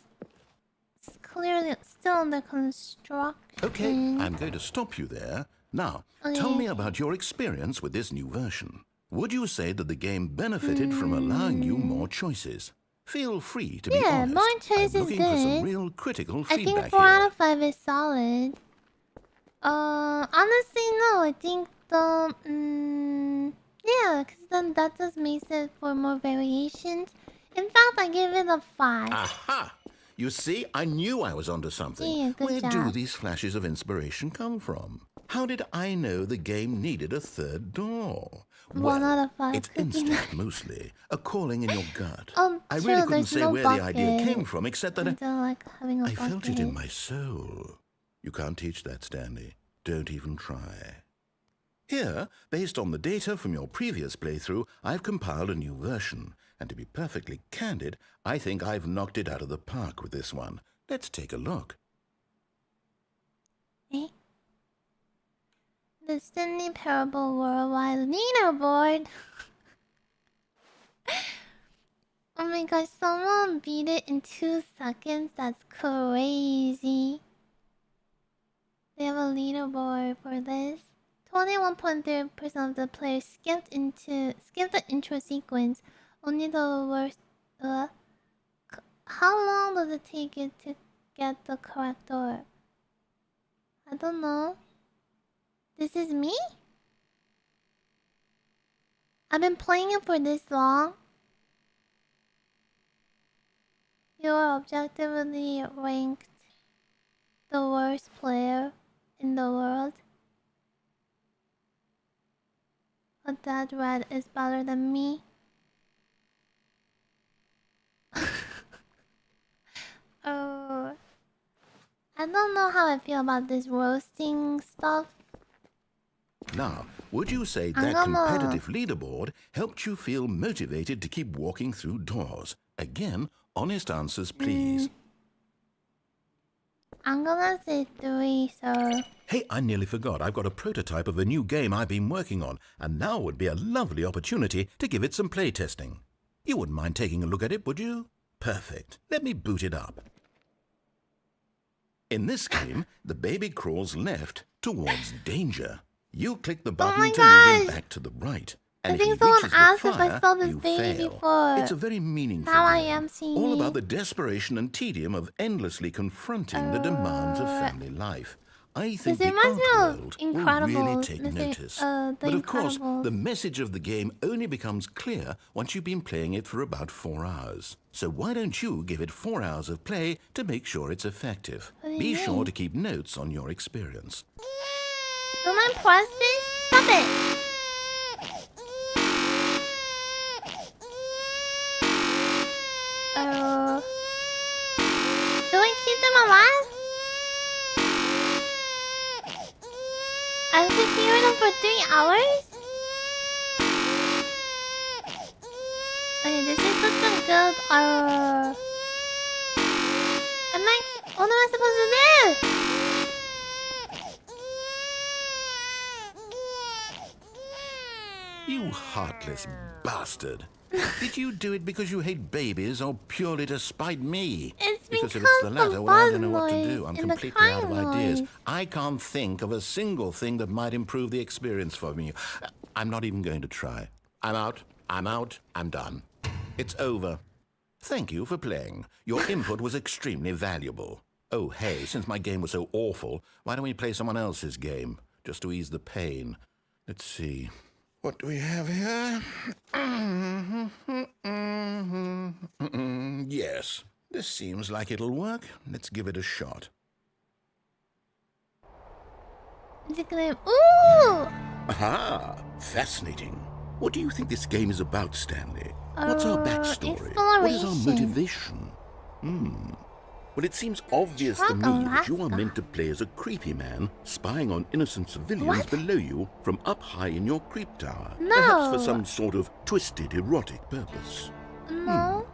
clearly still under construction. Okay, I'm going to stop you there. Now, tell me about your experience with this new version. Would you say that the game benefited from allowing you more choices? Feel free to be honest. Yeah, more choices I'm looking good. for some real critical feedback I think 4 out of 5 is solid. Honestly, no. I think yeah, because then that just makes it for more variations. In fact, I give it a 5. Aha! You see, I knew I was onto something. Yeah, good Where job. do these flashes of inspiration come from? How did I know the game needed a third door? 1 out of 5. It's instinct mostly, a calling in your gut. Sure, I really couldn't there's say no where the idea bucket. came from, except that I don't like having a I felt it bucket. in my soul. You can't teach that, Stanley. Don't even try. Here, based on the data from your previous playthrough, I've compiled a new version. And to be perfectly candid, I think I've knocked it out of the park with this one. Let's take a look. Okay. The Stanley Parable Worldwide Leaderboard. Oh my gosh, someone beat it in 2 seconds. That's crazy. They have a leaderboard for this. 21.3% of the players skipped the intro sequence. Only the worst. How long does it take you to get the correct door? I don't know. This is me? I've been playing it for this long. You are objectively ranked the worst player in the world. But that red is better than me. Oh, I don't know how I feel about this roasting stuff. Now, would you say that competitive leaderboard helped you feel motivated to keep walking through doors? Again, honest answers, please. I'm gonna say 3, so... Hey, I nearly forgot. I've got a prototype of a new game I've been working on, and now would be a lovely opportunity to give it some playtesting. You wouldn't mind taking a look at it, would you? Perfect. Let me boot it up. In this game, the baby crawls left towards danger. You click the button to move him back to the right. And I think if he someone reaches the asked if I fire, saw this you baby fail. before. It's a very meaningful Now I game, am seeing all it. about the desperation and tedium of endlessly confronting the demands of family life. I think the art world will really take notice. But of course, the message of the game only becomes clear once you've been playing it for about 4 hours. So why don't you give it 4 hours of play to make sure it's effective? Be sure to keep notes on your experience. Don't I press this? Stop it! Do I keep them alive? I have to hear them for 3 hours? Okay, this is such a good what am I supposed to do? You heartless bastard. Did you do it because you hate babies or purely to spite me? It's because if it's the latter, well, I don't know what to do. I'm and the completely out of crying ideas. noise. I can't think of a single thing that might improve the experience for me. I'm not even going to try. I'm out. I'm done. It's over. Thank you for playing. Your input was extremely valuable. Oh, hey, since my game was so awful, why don't we play someone else's game? Just to ease the pain. Let's see. What do we have here? Yes, this seems like it'll work. Let's give it a shot. Ooh! Aha! Fascinating. What do you think this game is about, Stanley? What's our backstory? What is our Exploration. motivation? Well, it seems obvious to me that you are meant to play as a creepy man spying on innocent civilians below you from up high in your creep tower. No. Perhaps for some sort of twisted erotic purpose. No.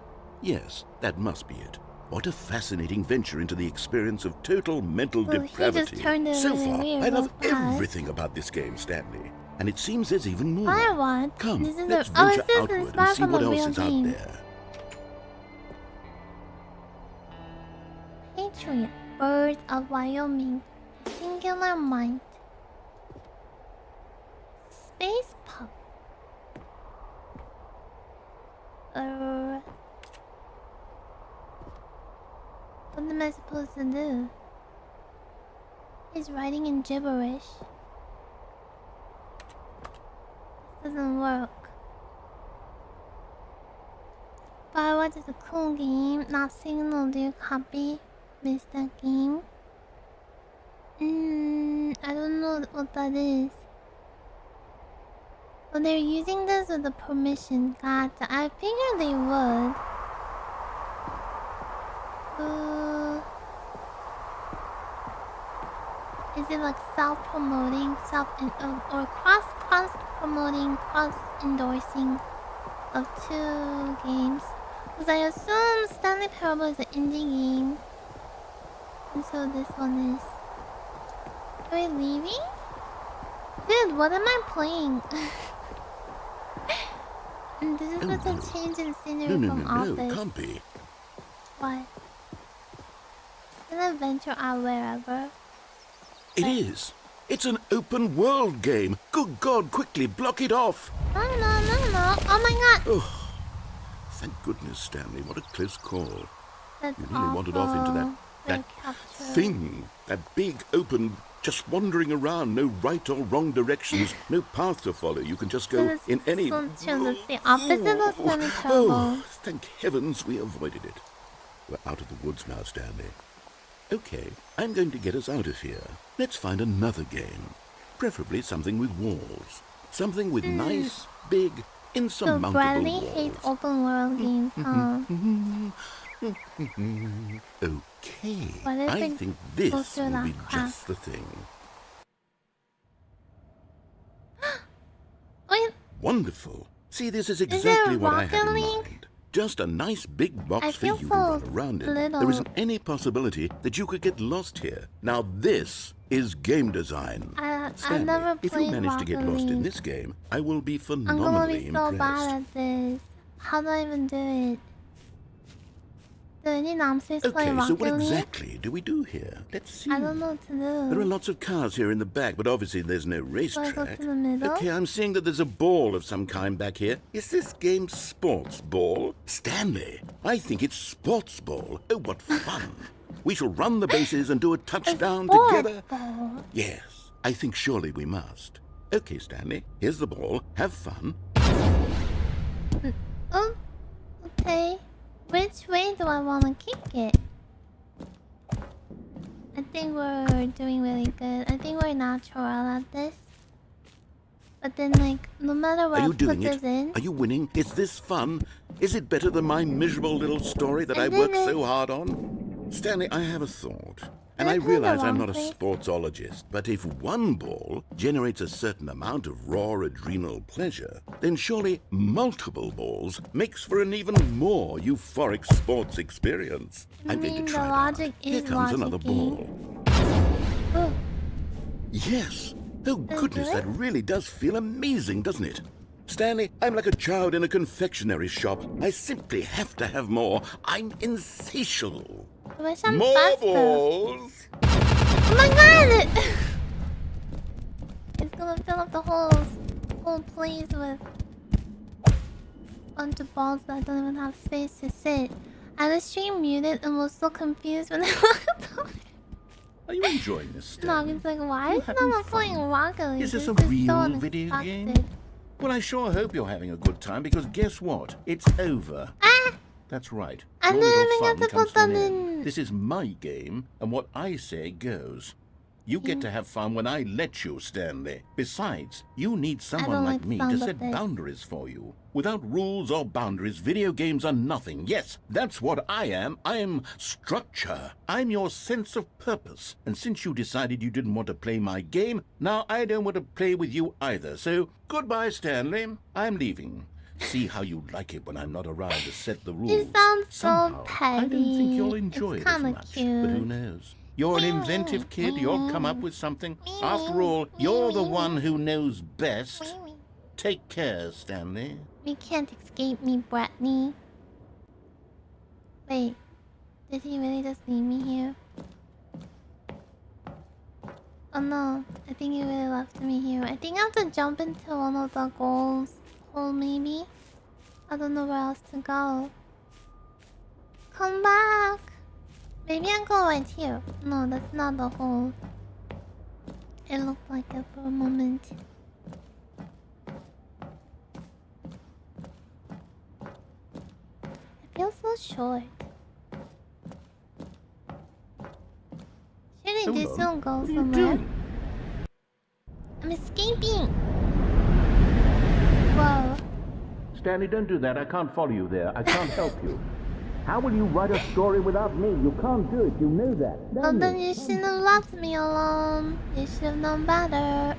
Yes, that must be it. What a fascinating venture into the experience of total mental Well, depravity. he just turned it So really far, weird I love real fast. everything about this game, Stanley. And it seems there's even more. I want. Come, This is let's a, venture this is outward and inspired see from what a else real is game. out there. Patriot, Bird of Wyoming, Singular Mind, Space Pup. What am I supposed to do? He's writing in gibberish. This doesn't work. Firewatch is a cool game. Not Signal, do you copy? Missed that game. I don't know what that is. Well, they're using this with the permission. Gotcha. I figured they would. Is it like self-promoting, or cross-promoting, cross-endorsing of two games? Because I assume Stanley Parable is an indie game, and so this one is. Are we leaving? Dude, what am I playing? And this is such a change in scenery from Office. No, can't be. What? An adventure out wherever. It is. It's an open world game. Good God, quickly block it off. No. Oh my god. Oh, thank goodness, Stanley. What a close call. That's You really wandered off into that thing. That big, open, just wandering around. No right or wrong directions. No path to follow. You can just go in any... It's the opposite of Stanley Parable. Oh, thank heavens we avoided it. We're out of the woods now, Stanley. Okay, I'm going to get us out of here. Let's find another game. Preferably something with walls. Something with nice, big, insurmountable So Bradley walls. hates open world games, huh? Okay, What if I it think this goes through will that be crack? just the thing. Wait, Wonderful. See, this is there exactly a what I had in Rocket League? mind. Just a nice big box I for feel you to so run around in. little. There isn't any possibility that you could get lost here. Now this is game design. I've Stanley, never if you played manage to get Rocket lost in League. this game, I will be I'm gonna phenomenally be so impressed. bad at this. How do I even do it? Do any NamuSpirit play Okay, Rocket so what League? exactly do we do here? Let's see. I don't know what to do. There are lots of cars here in the back, but obviously there's no Do I racetrack. go to the middle? Okay, I'm seeing that there's a ball of some kind back here. Is this game sports ball? Stanley, I think it's sports ball. Oh, what fun. We shall run the bases and do a touchdown together. Ball. Yes, I think surely we must. Okay, Stanley, here's the ball. Have fun. Oh, okay. Which way do I want to kick it? I think we're doing really good. I think we're natural at this. But then, like, no matter what Are I you put doing this it? in, Are you winning? Is this fun? Is it better than my miserable little story that I worked so hard on? Stanley, I have a thought. And I Did I put it realize I'm wrong not a place? sportsologist, but if one ball generates a certain amount of raw adrenal pleasure, then surely multiple balls makes for an even more euphoric sports experience. I'm going mean to the try logic it out. Here is comes another logic-y. ball. oh, Yes. Oh, Is goodness, it? that really does feel amazing, doesn't it? Stanley, I'm like a child in a confectionery shop. I simply have to have more. I'm insatiable. I wish I'm More faster. balls. Oh my god! It's gonna fill up the whole place with a bunch of balls that don't even have space to sit. I was stream muted and was so confused when I looked up. Are you enjoying this, No, Stanley? it's like, why You is having no one fun? playing Rocket League? Is this a so real video unexpected. game? Well, I sure hope you're having a good time, because guess what? It's over. Ah! That's right. I Your didn't little even fun get to comes put to an that end. in. This is my game, and what I say goes. You get to have fun when I let you, Stanley. Besides, you need someone like me sound to of set this. boundaries for you. Without rules or boundaries, video games are nothing. Yes, that's what I am. I'm structure. I'm your sense of purpose. And since you decided you didn't want to play my game, now I don't want to play with you either. So, goodbye, Stanley. I'm leaving. See how you like it when I'm not around to set the rules. He sounds so Somehow, petty. I don't think you'll enjoy It's it as kinda much. cute. But who knows? You're an inventive kid. You'll come up with something. After all, you're the one who knows best. Take care, Stanley. You can't escape me, Bratney. Wait, did he really just leave me here? Oh no, I think he really left me here. I think I have to jump into one of the goals hole maybe? I don't know where else to go. Come back! Maybe I go right here. No, that's not the hole. It looked like it for a moment. It feels so short. Shouldn't this one go somewhere? I'm escaping! Whoa. Stanley, don't do that. I can't follow you there. I can't help you. How will you write a story without me? You can't do it. You know that. Well, then you shouldn't have left me alone. You should have known better.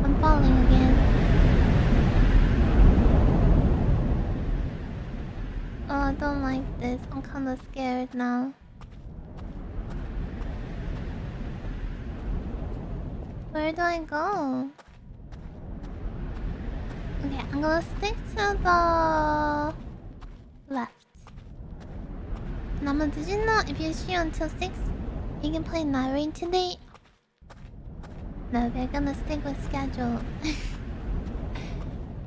I'm falling again. Oh, I don't like this. I'm kind of scared now. Where do I go? Okay, I'm gonna stick to the left. Namu, did you know if you stream until 6, you can play Night Rain today? No, we're gonna stick with schedule.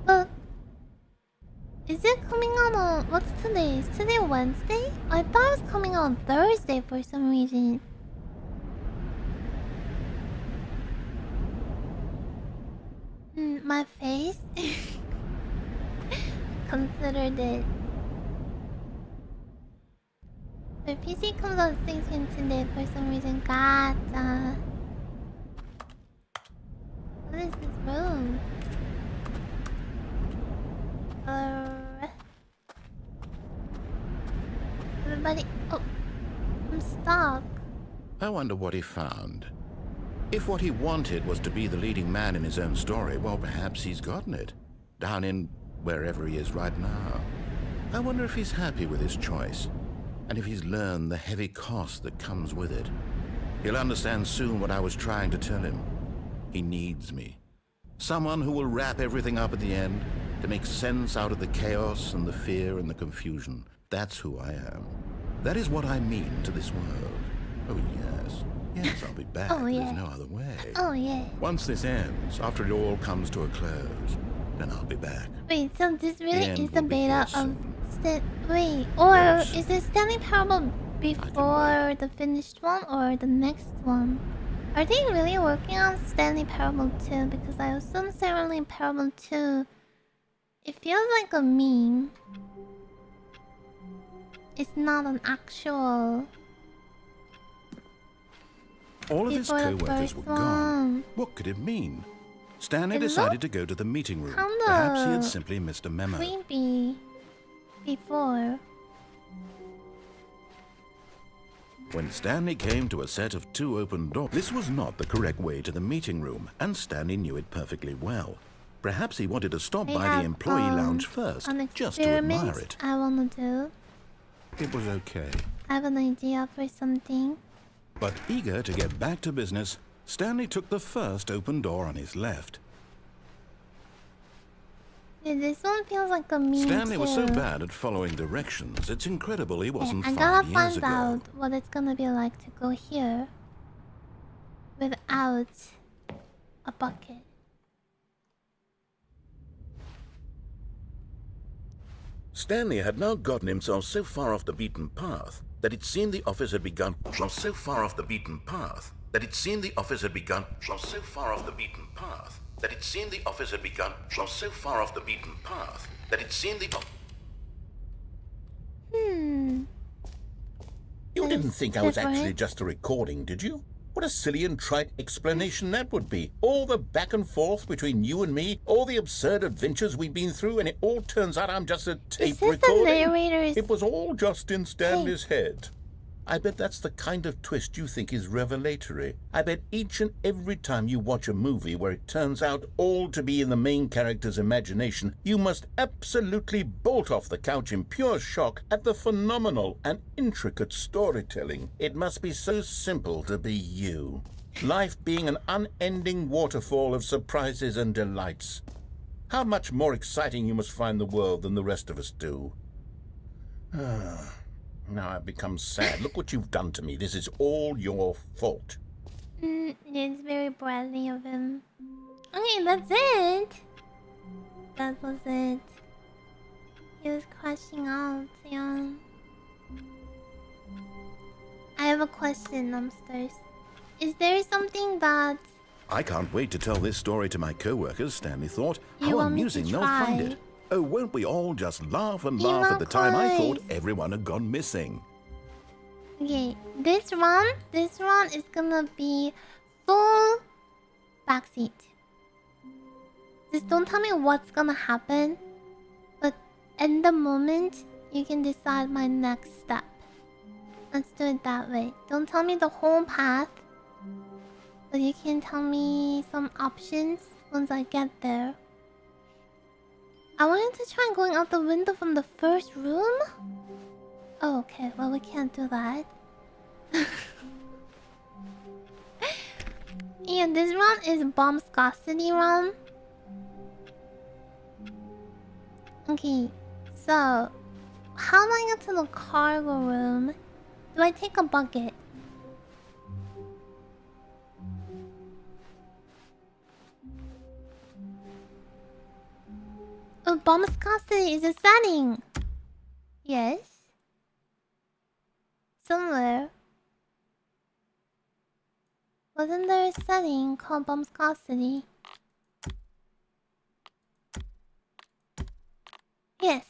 But is it coming out on what's today? Is today Wednesday? I thought it was coming out on Thursday for some reason. My face considered it. The PC comes out 6 today for some reason. Gotcha. What is this room? Everybody. Oh, I'm stuck. I wonder what he found. If what he wanted was to be the leading man in his own story, well, perhaps he's gotten it. Down in wherever he is right now. I wonder if he's happy with his choice. And if he's learned the heavy cost that comes with it. He'll understand soon what I was trying to tell him. He needs me. Someone who will wrap everything up at the end to make sense out of the chaos and the fear and the confusion. That's who I am. That is what I mean to this world. Oh, yes. Yes, I'll be back. Oh, yeah. There's no other way. Oh, yeah. Once this ends, after it all comes to a close, then I'll be back. Wait, so this really The end is the will be beta here of soon. Wait, or Yes. is it Stanley Parable before the finished one or the next one? Are they really working on Stanley Parable 2? Because I assume Stanley Parable 2, it feels like a meme. It's not an actual. All of his Before the co-workers first were gone. one. What could it mean? Stanley It decided looked to go to the meeting room. kinda Perhaps he had simply missed a memo. Creepy. Before. When Stanley came to a set of 2 open doors, this was not the correct way to the meeting room, and Stanley knew it perfectly well. Perhaps he wanted to stop I by have, the employee lounge first, an just to admire experiment it. I wanna do. It was okay. I have an idea for something. But eager to get back to business, Stanley took the first open door on his left. Yeah, this one feels like a meme Stanley was so too. bad at following directions, it's incredible he wasn't I 5 gotta years find ago. out what it's gonna be like to go here without a bucket. Stanley had now gotten himself so far off the beaten path that it seemed the office had begun so far off the beaten path that it seemed the office had begun so far off the beaten path that it seemed the office had begun so far off the beaten path that it seemed the You didn't think I was actually just a recording, did you? What a silly and trite explanation that would be. All the back and forth between you and me, all the absurd adventures we've been through, and it all turns out I'm just a tape recording. The narrator's... It was all just in Stanley's head. I bet that's the kind of twist you think is revelatory. I bet each and every time you watch a movie where it turns out all to be in the main character's imagination, you must absolutely bolt off the couch in pure shock at the phenomenal and intricate storytelling. It must be so simple to be you. Life being an unending waterfall of surprises and delights. How much more exciting you must find the world than the rest of us do. Now I've become sad. Look what you've done to me. This is all your fault. It's very bratty of him. Okay, that's it. That was it. He was crashing out, yeah. I have a question, Numbsters. Is there something that... I can't wait to tell this story to my co-workers, Stanley thought. You How want me amusing to they'll find try? it. Oh, won't we all just laugh and Yeah, laugh at the time I thought of course. everyone had gone missing. Okay, this one is gonna be full backseat. Just don't tell me what's gonna happen, but in the moment, you can decide my next step. Let's do it that way. Don't tell me the whole path, but you can tell me some options once I get there. I wanted to try going out the window from the first room. Oh, okay. Well, we can't do that. Yeah, this run is bomb scarcity run. Okay, so how do I get to the cargo room? Do I take a bucket? Oh, bomb scarcity is a setting. Yes. Somewhere. Wasn't there a setting called bomb scarcity? Yes.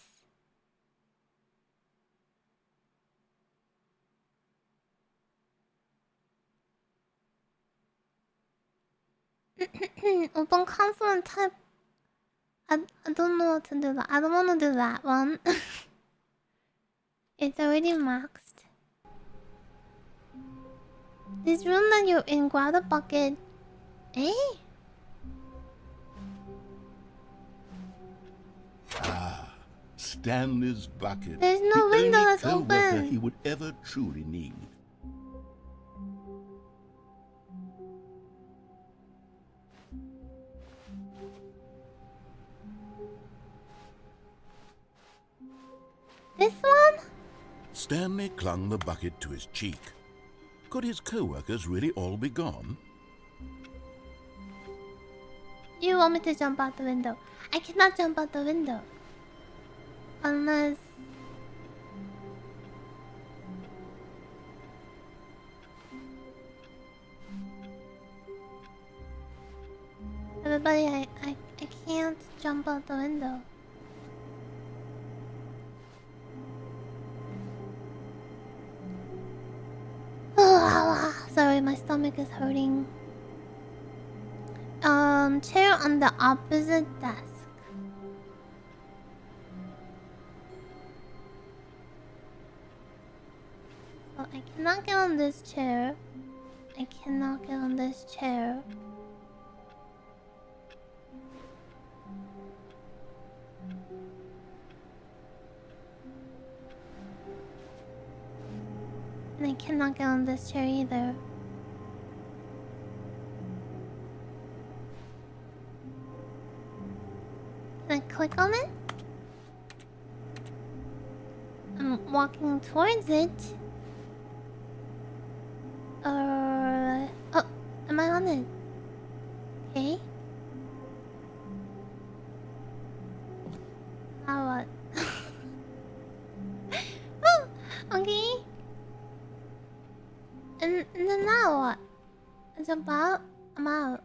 Open console and type. I don't know what to do that. I don't want to do that one. It's already maxed. This room that you're in, grab the bucket. Eh? Stanley's bucket. There's no window only that's co-worker open. he would ever truly need. This one? Stanley clung the bucket to his cheek. Could his co-workers really all be gone? You want me to jump out the window? I cannot jump out the window. Unless... Everybody, I can't jump out the window. Sorry, my stomach is hurting. Chair on the opposite desk. So I cannot get on this chair. I cannot get on this chair. And I cannot get on this chair either. Can I click on it? I'm walking towards it. Oh, am I on it? Okay. Now what? Oh, okay. And then now what? I jump out? I'm out.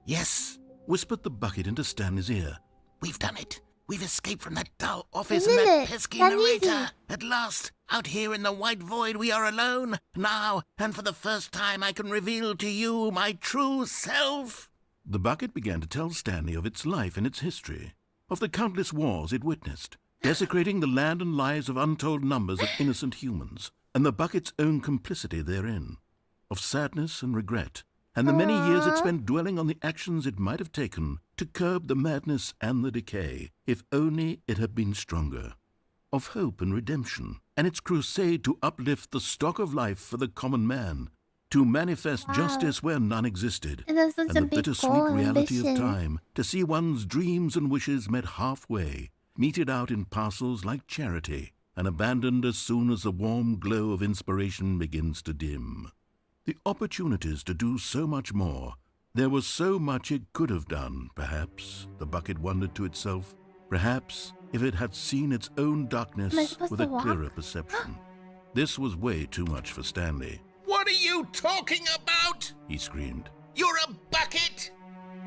Yes, whispered the bucket into Stanley's ear. We've done it. We've escaped from that dull office We and did that it. pesky That narrator. easy. At last, Out here in the white void we are alone. Now, and for the first time I can reveal to you my true self. The bucket began to tell Stanley of its life and its history, of the countless wars it witnessed, desecrating the land and lives of untold numbers of innocent humans, and the bucket's own complicity therein, of sadness and regret, and the many years it spent dwelling on the actions it might have taken to curb the madness and the decay, if only it had been stronger, of hope and redemption, and its crusade to uplift the stock of life for the common man, to manifest justice where none existed, It is such and a the big bittersweet goal and reality of ambition. time, to see one's dreams and wishes met halfway, meted out in parcels like charity, and abandoned as soon as the warm glow of inspiration begins to dim. The opportunities to do so much more. There was so much it could have done, perhaps, the bucket wondered to itself. Perhaps, if it had seen its own Am I darkness supposed with to a walk? clearer perception. This was way too much for Stanley. What are you talking about? He screamed. You're a bucket!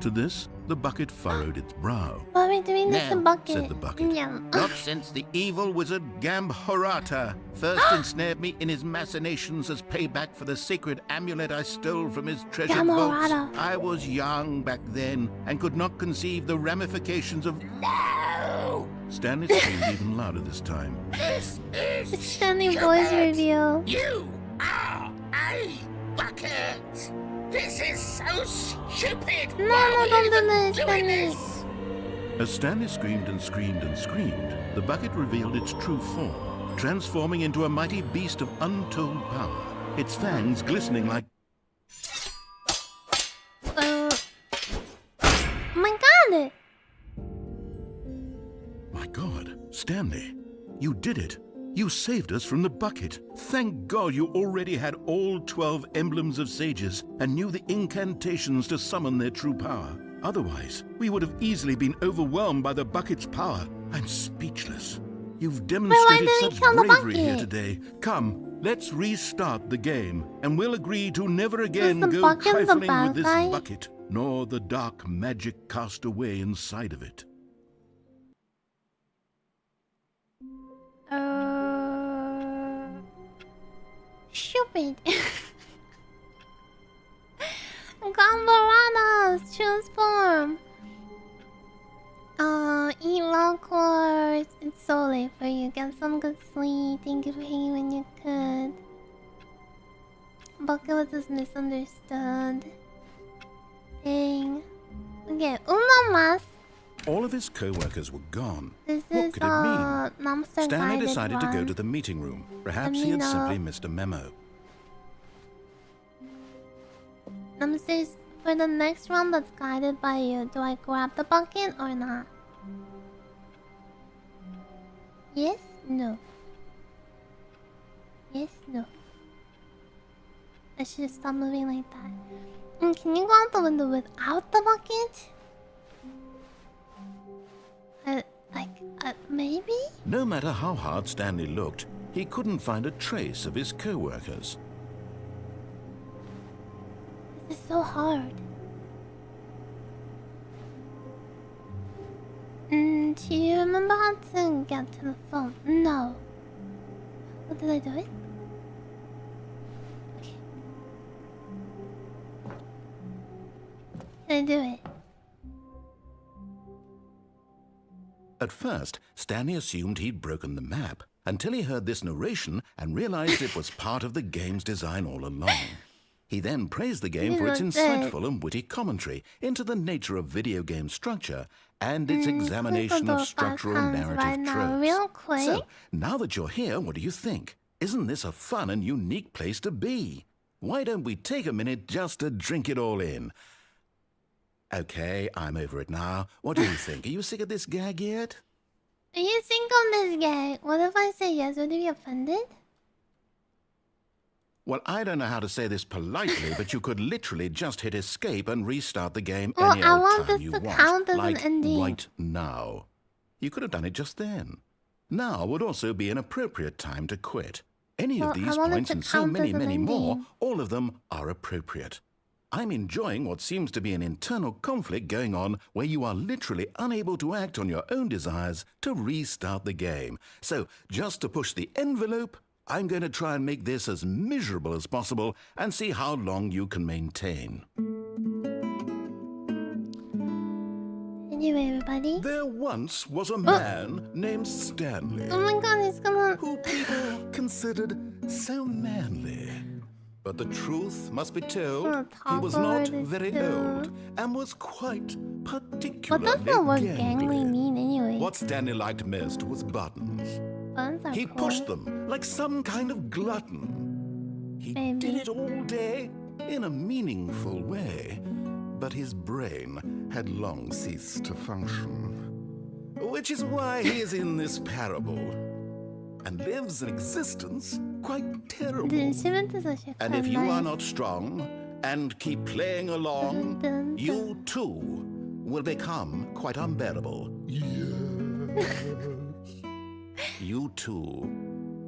To this, the bucket furrowed its brow. Why are we doing this No, in bucket? said the bucket. Yum. Not since the evil wizard Gambhorata first ensnared me in his machinations as payback for the sacred amulet I stole from his treasured vaults. Gambhorata. I was young back then and could not conceive the ramifications of... No! Stanley screamed even louder this time. This is It's Stanley voice reveal. You are a bucket! This is so stupid! No, Why no, are we don't do even this, doing Stanley. this? As Stanley screamed and screamed and screamed, the bucket revealed its true form, transforming into a mighty beast of untold power, its fangs glistening like... Oh my god! My God, Stanley, you did it. You saved us from the bucket. Thank God you already had all 12 emblems of sages and knew the incantations to summon their true power. Otherwise, we would have easily been overwhelmed by the bucket's power. I'm speechless. You've demonstrated did he such kill the bravery here bucket? today. Come, let's restart the game, and we'll agree to never again the go bucket the trifling bad with this guy? bucket, nor the dark magic cast away inside of it. Stupid. Gambaranas, choose form. Eat raw cords. It's so late for you. Get some good sleep. Thank you for hanging when you could. Bucket was just misunderstood. Dang. Okay, una más. All of his co-workers were gone. This What is could it mean? NamuSpirit Stanley guided decided to go one. to the meeting room. Perhaps Let he me had know. simply missed a memo. NamuSpirit, for the next round that's guided by you, do I grab the bucket or not? Yes? No. Yes? No. I should stop moving like that. Can you go out the window without the bucket? Maybe? No matter how hard Stanley looked, he couldn't find a trace of his co-workers. This is so hard. Do you remember how to get to the phone? No. What did I do it? Okay. Can I do it? At first, Stanley assumed he'd broken the map, until he heard this narration and realized it was part of the game's design all along. He then praised the game for its insightful and witty commentary into the nature of video game structure and its examination click on of those structural buttons narrative right now, tropes. real quick. So, now that you're here, what do you think? Isn't this a fun and unique place to be? Why don't we take a minute just to drink it all in? Okay, I'm over it now. What do you think? Are you sick of this gag yet? Are you sick of this gag? What if I say yes? Would you be offended? Well, I don't know how to say this politely, but you could literally just hit escape and restart the game Well, any I old want time this you to want. count as an like ending. right now. You could have done it just then. Now would also be an appropriate time to quit. Any Well, of I these want it points to and so count many, as an many more, ending. all of them are appropriate. I'm enjoying what seems to be an internal conflict going on where you are literally unable to act on your own desires to restart the game. So, just to push the envelope, I'm going to try and make this as miserable as possible and see how long you can maintain. Anyway, everybody. There once was a man named Stanley. Oh my god, he's gonna... who people considered so manly. But the truth must be told, he was not very old and was quite particularly What does the word gangly. gangly mean anyway? What Stanley liked most was buttons. Buttons are He cool. pushed them like some kind of glutton. He Maybe. did it all day in a meaningful way, but his brain had long ceased to function. Which is why he is in this parable and lives an existence quite terrible. And if you are not strong and keep playing along, you too will become quite unbearable. Yes. You too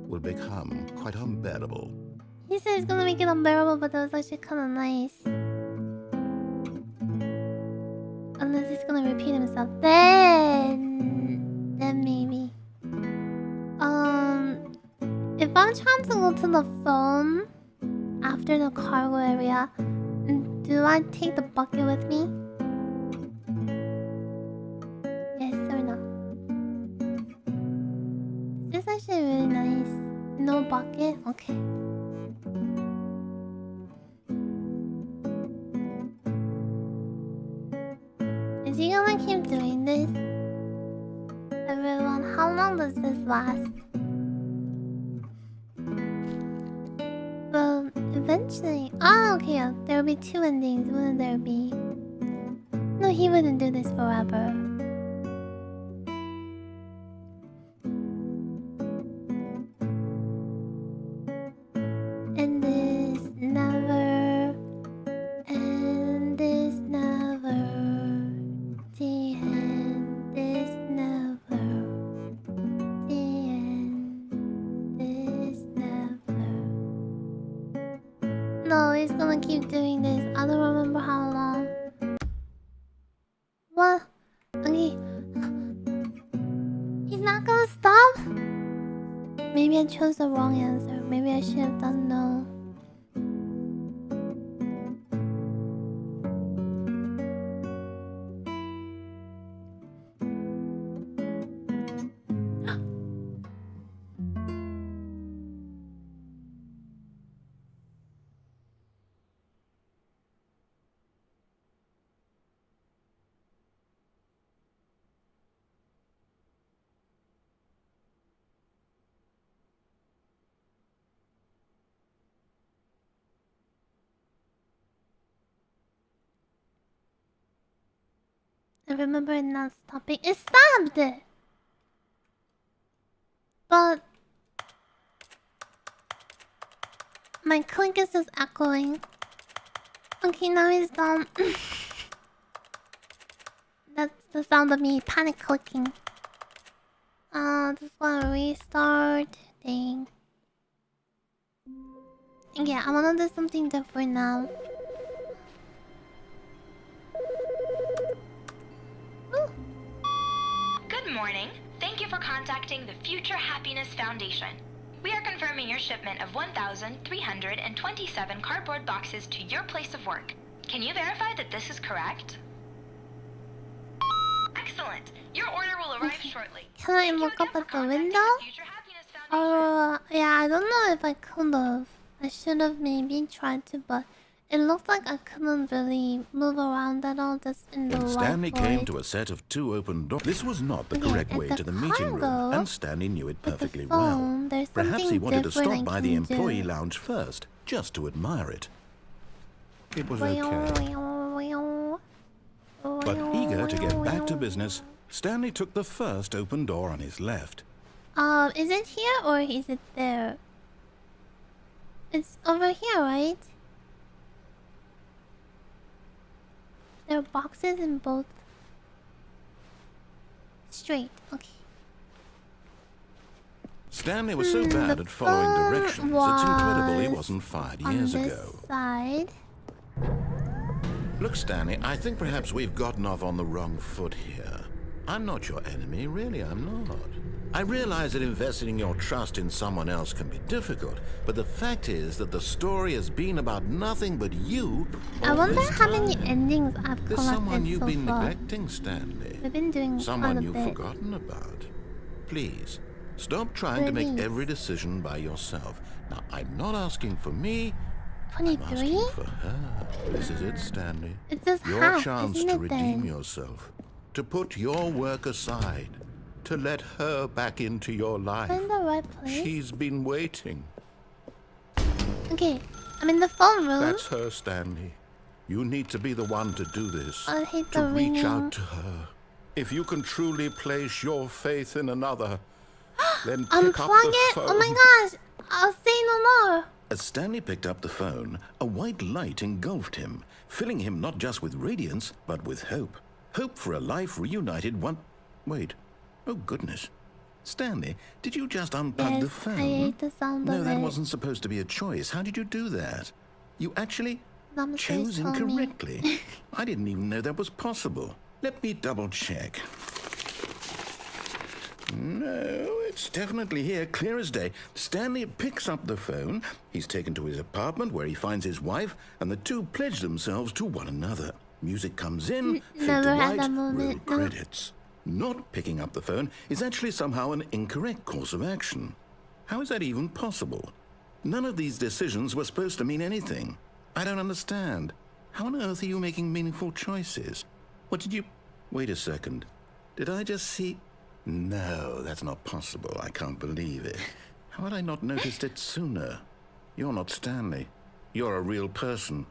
will become quite unbearable. He said he's gonna make it unbearable, but that was actually kind of nice. Unless he's gonna repeat himself, then maybe. If I'm trying to go to the phone after the cargo area, do I take the bucket with me? Yes or no? This is actually really nice. No bucket? Okay. Is he gonna keep doing this? Everyone, how long does this last? Well, eventually... Oh, okay, yeah. There will be 2 endings, wouldn't there be? No, he wouldn't do this forever. And this never... And this never... The end is never... The end is never... No, he's gonna keep doing this. I don't remember how long. What? Okay. He's not gonna stop? Maybe I chose the wrong answer. Maybe I should have done no. I remember it not stopping. It stopped! But... my click is just echoing. Okay, now it's done. That's the sound of me panic clicking. Just wanna restart thing. Yeah, I wanna do something different now. Good morning. Thank you for contacting the Future Happiness Foundation. We are confirming your shipment of 1,327 cardboard boxes to your place of work. Can you verify that this is correct? Excellent. Your order will arrive shortly. Can I look up at the window? Yeah, I don't know if I could have. I should have maybe tried to, but it looked like I couldn't really move around at all, just in the When Stanley right came way. to a set of 2 open doors, this was not the Okay, correct at way the to the meeting room, cargo, and Stanley knew it with the perfectly phone, well. there's Perhaps he something wanted to different stop I by the can do. employee lounge first, just to admire it. It was okay. But eager to get back to business, Stanley took the first open door on his left. Is it here or is it there? It's over here, right? There are boxes in both. Straight, okay. Stanley was so bad The at following phone directions, it's incredible he was wasn't fired on years this ago. side. Look, Stanley, I think perhaps we've gotten off on the wrong foot here. I'm not your enemy, really, I'm not. I realize that investing your trust in someone else can be difficult, but the fact is that the story has been about nothing but you. I wonder how many endings I've There's someone collected you've so been far. neglecting, Stanley. We've been doing Someone quite a you've bit. forgotten about. Please, stop trying to make Really? every decision by yourself. Now, I'm not asking for me. I'm 23? asking for her. This is it, Stanley. It's just Your half, chance isn't to it redeem then? yourself. To put your work aside. To let her back into your life. Am I in the right place? She's been waiting. Okay, I'm in the phone room. That's her, Stanley. You need to be the one to do this. I hate To the reach ringing. out to her. If you can truly place your faith in another, then pick up Unplug the it? phone. Oh my gosh! I'll say no more. As Stanley picked up the phone, a white light engulfed him, filling him not just with radiance, but with hope. Hope for a life reunited one... Wait. Oh, goodness. Stanley, did you just unplug the Yes, phone? I hate the sound No, of that it. wasn't supposed to be a choice. How did you do that? You actually Namu chose told me. incorrectly. I didn't even know that was possible. Let me double check. No, it's definitely here, clear as day. Stanley picks up the phone. He's taken to his apartment where he finds his wife, and the two pledge themselves to one another. Music comes in, fade to Never had white, that roll moment, no. credits. Not picking up the phone is actually somehow an incorrect course of action. How is that even possible? None of these decisions were supposed to mean anything. I don't understand. How on earth are you making meaningful choices? What did you... Wait a second. Did I just see... No, that's not possible. I can't believe it. How had I not noticed it sooner? You're not Stanley. You're a real person.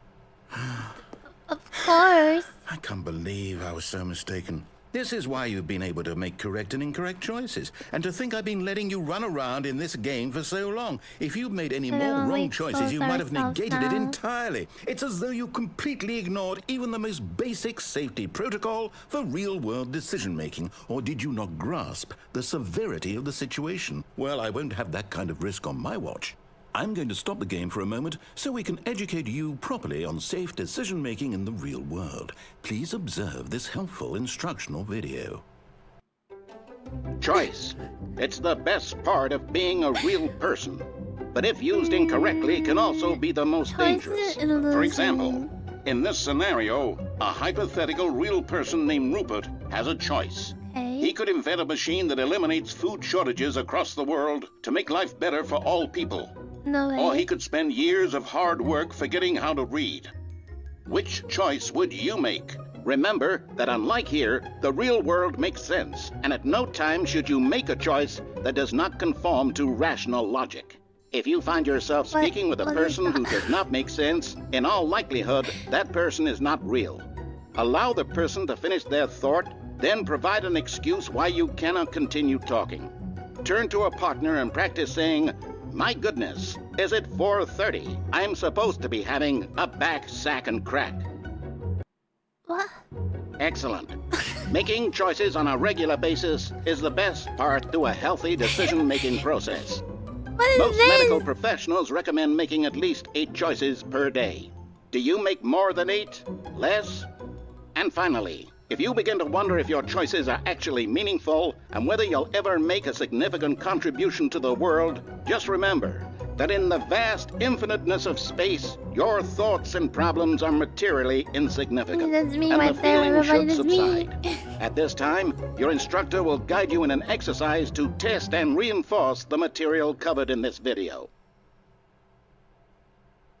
Of course. I can't believe I was so mistaken. This is why you've been able to make correct and incorrect choices. And to think I've been letting you run around in this game for so long. If you'd made any more Well, we wrong choices, you expose might have ourselves negated it now. entirely. It's as though you completely ignored even the most basic safety protocol for real-world decision-making. Or did you not grasp the severity of the situation? Well, I won't have that kind of risk on my watch. I'm going to stop the game for a moment so we can educate you properly on safe decision-making in the real world. Please observe this helpful instructional video. Choice. It's the best part of being a real person. But if used incorrectly, can also be the most Choice is dangerous. an illusion. For example, in this scenario, a hypothetical real person named Rupert has a choice. He Okay. could invent a machine that eliminates food shortages across the world to make life better for all people. No way. Or he could spend years of hard work forgetting how to read. Which choice would you make? Remember that unlike here, the real world makes sense, and at no time should you make a choice that does not conform to rational logic. If you find yourself What- speaking with a what is person who that? does not make sense, in all likelihood, that person is not real. Allow the person to finish their thought, then provide an excuse why you cannot continue talking. Turn to a partner and practice saying, "My goodness, is it 4:30? I'm supposed to be having a back, sack, and crack." What? Excellent. Making choices on a regular basis is the best part to a healthy decision-making process. What is Most this? medical professionals recommend making at least 8 choices per day. Do you make more than 8? Less? And finally, if you begin to wonder if your choices are actually meaningful and whether you'll ever make a significant contribution to the world, just remember that in the vast infiniteness of space, your thoughts and problems are materially insignificant. That's me and right the there, feeling everybody, should that's me. subside. At this time, your instructor will guide you in an exercise to test and reinforce the material covered in this video.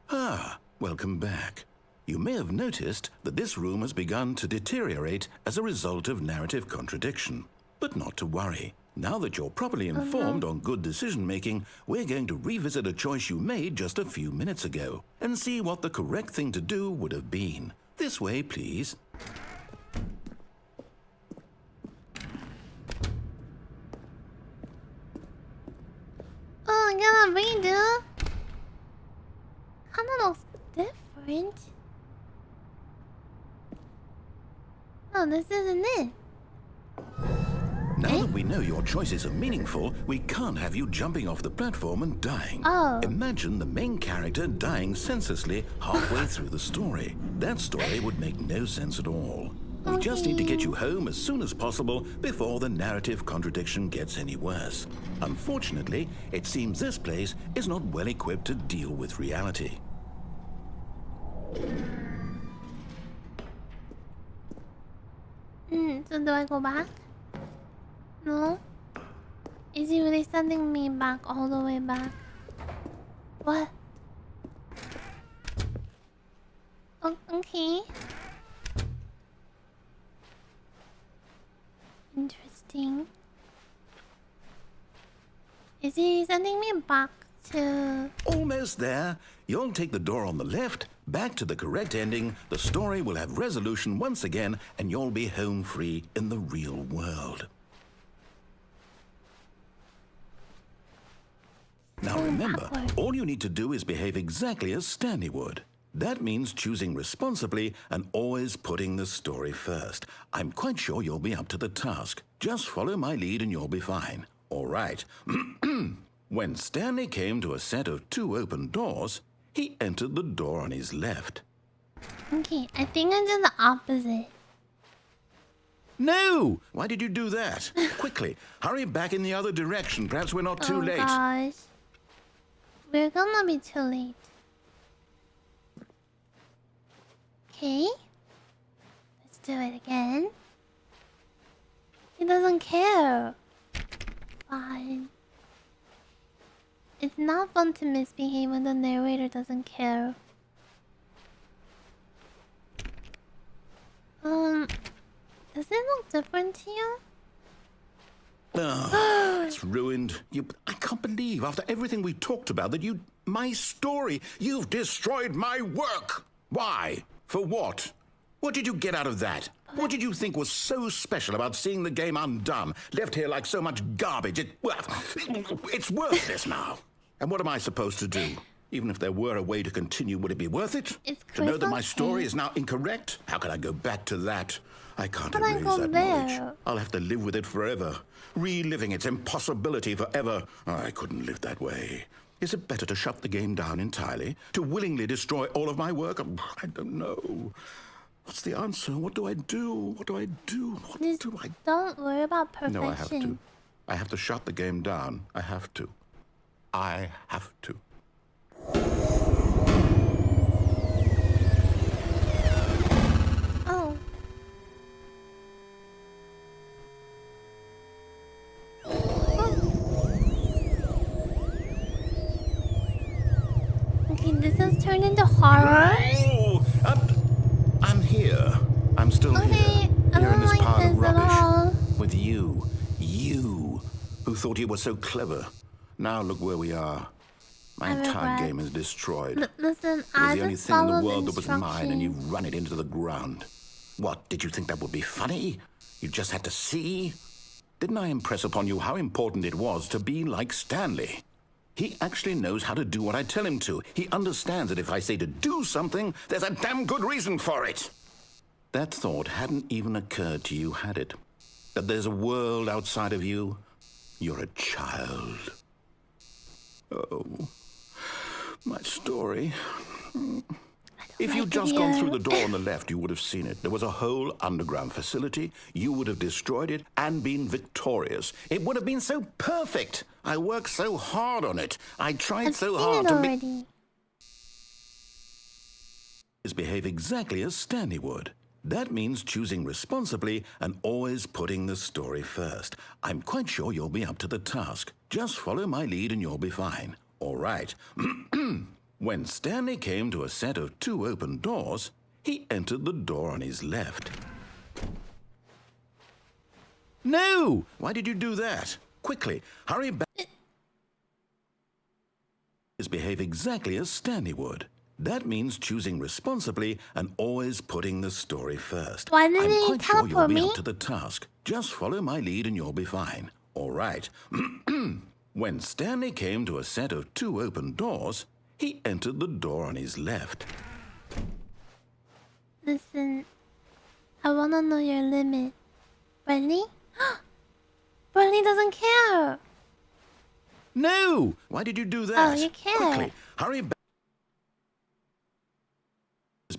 Ah, welcome back. You may have noticed that this room has begun to deteriorate as a result of narrative contradiction. But not to worry. Now that you're properly informed on good decision-making, we're going to revisit a choice you made just a few minutes ago and see what the correct thing to do would have been. This way, please. Oh, I gotta redo. Kinda looks different. Oh, this isn't it. Now that we know your choices are meaningful, we can't have you jumping off the platform and dying. Oh. Imagine the main character dying senselessly halfway through the story. That story would make no sense at all. We just need to get you home as soon as possible before the narrative contradiction gets any worse. Unfortunately, it seems this place is not well equipped to deal with reality. So do I go back? No? Is he really sending me back all the way back? What? Okay. Interesting. Is he sending me back to... Almost there. You'll take the door on the left, back to the correct ending, the story will have resolution once again, and you'll be home free in the real world. Now remember, all you need to do is behave exactly as Stanley would. That means choosing responsibly and always putting the story first. I'm quite sure you'll be up to the task. Just follow my lead and you'll be fine. All right. When Stanley came to a set of 2 open doors, he entered the door on his left. Okay, I think I did the opposite. No! Why did you do that? Quickly, hurry back in the other direction. Perhaps we're not too late. Oh gosh. We're gonna be too late. Okay. Let's do it again. He doesn't care. Fine. It's not fun to misbehave when the narrator doesn't care. Does it look different to you? It's ruined. I can't believe, after everything we talked about, that my story, you've destroyed my work. Why? For what? What did you get out of that? What did you think was so special about seeing the game undone, left here like so much garbage? It's worthless now. And what am I supposed to do? Even if there were a way to continue, would it be worth it? To know that my story is now incorrect? How can I go back to that? I can't erase that knowledge. I'll have to live with it forever, reliving its impossibility forever. I couldn't live that way. Is it better to shut the game down entirely? To willingly destroy all of my work? I don't know. What's the answer? What do I do? What do I do? What do I do? Don't worry about perfection. No, I have to. I have to shut the game down. I have to. I have to. Oh. Okay, this has turned into horror. Oh, I'm here. I'm still here. Here in this pile of rubbish. With you. You, who thought you were so clever. Now look where we are. My entire game is destroyed. Listen, it was the only thing in the world that was mine, and you've run it into the ground. What, did you think that would be funny? You just had to see? Didn't I impress upon you how important it was to be like Stanley? He actually knows how to do what I tell him to. He understands that if I say to do something, there's a damn good reason for it. That thought hadn't even occurred to you, had it? That there's a world outside of you? You're a child. Oh, my story. If you'd just gone through the door on the left, you would have seen it. There was a whole underground facility. You would have destroyed it and been victorious. It would have been so perfect. I worked so hard on it. I tried so hard to behave exactly as Stanley would. That means choosing responsibly and always putting the story first. I'm quite sure you'll be up to the task. Just follow my lead and you'll be fine. All right. When Stanley came to a set of 2 open doors, he entered the door on his left. No! Why did you do that? Quickly, hurry back. Behave exactly as Stanley would. That means choosing responsibly and always putting the story first. Why didn't I'm quite sure you'll be me? up to the task. Just follow my lead and you'll be fine. All right. When Stanley came to a set of 2 open doors, he entered the door on his left. Listen, I wanna know your limit. Bradley? Bradley doesn't care. No! Why did you do that? Oh, you care. Quickly, hurry back.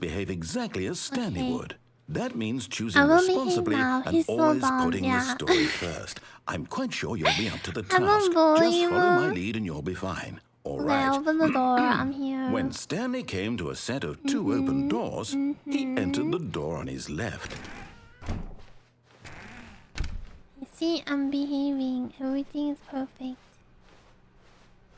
Behave exactly as Stanley would. That means I choosing will meet him responsibly now. and He's so always dumb, putting the yeah. story first. I'm quite sure you'll be up to the I won't task. bully Just follow my him. lead and you'll be fine. All Okay, right. open the door. I'm here. When Stanley came to a set of two open doors, he entered the door on his left. You see, I'm behaving. Everything is perfect.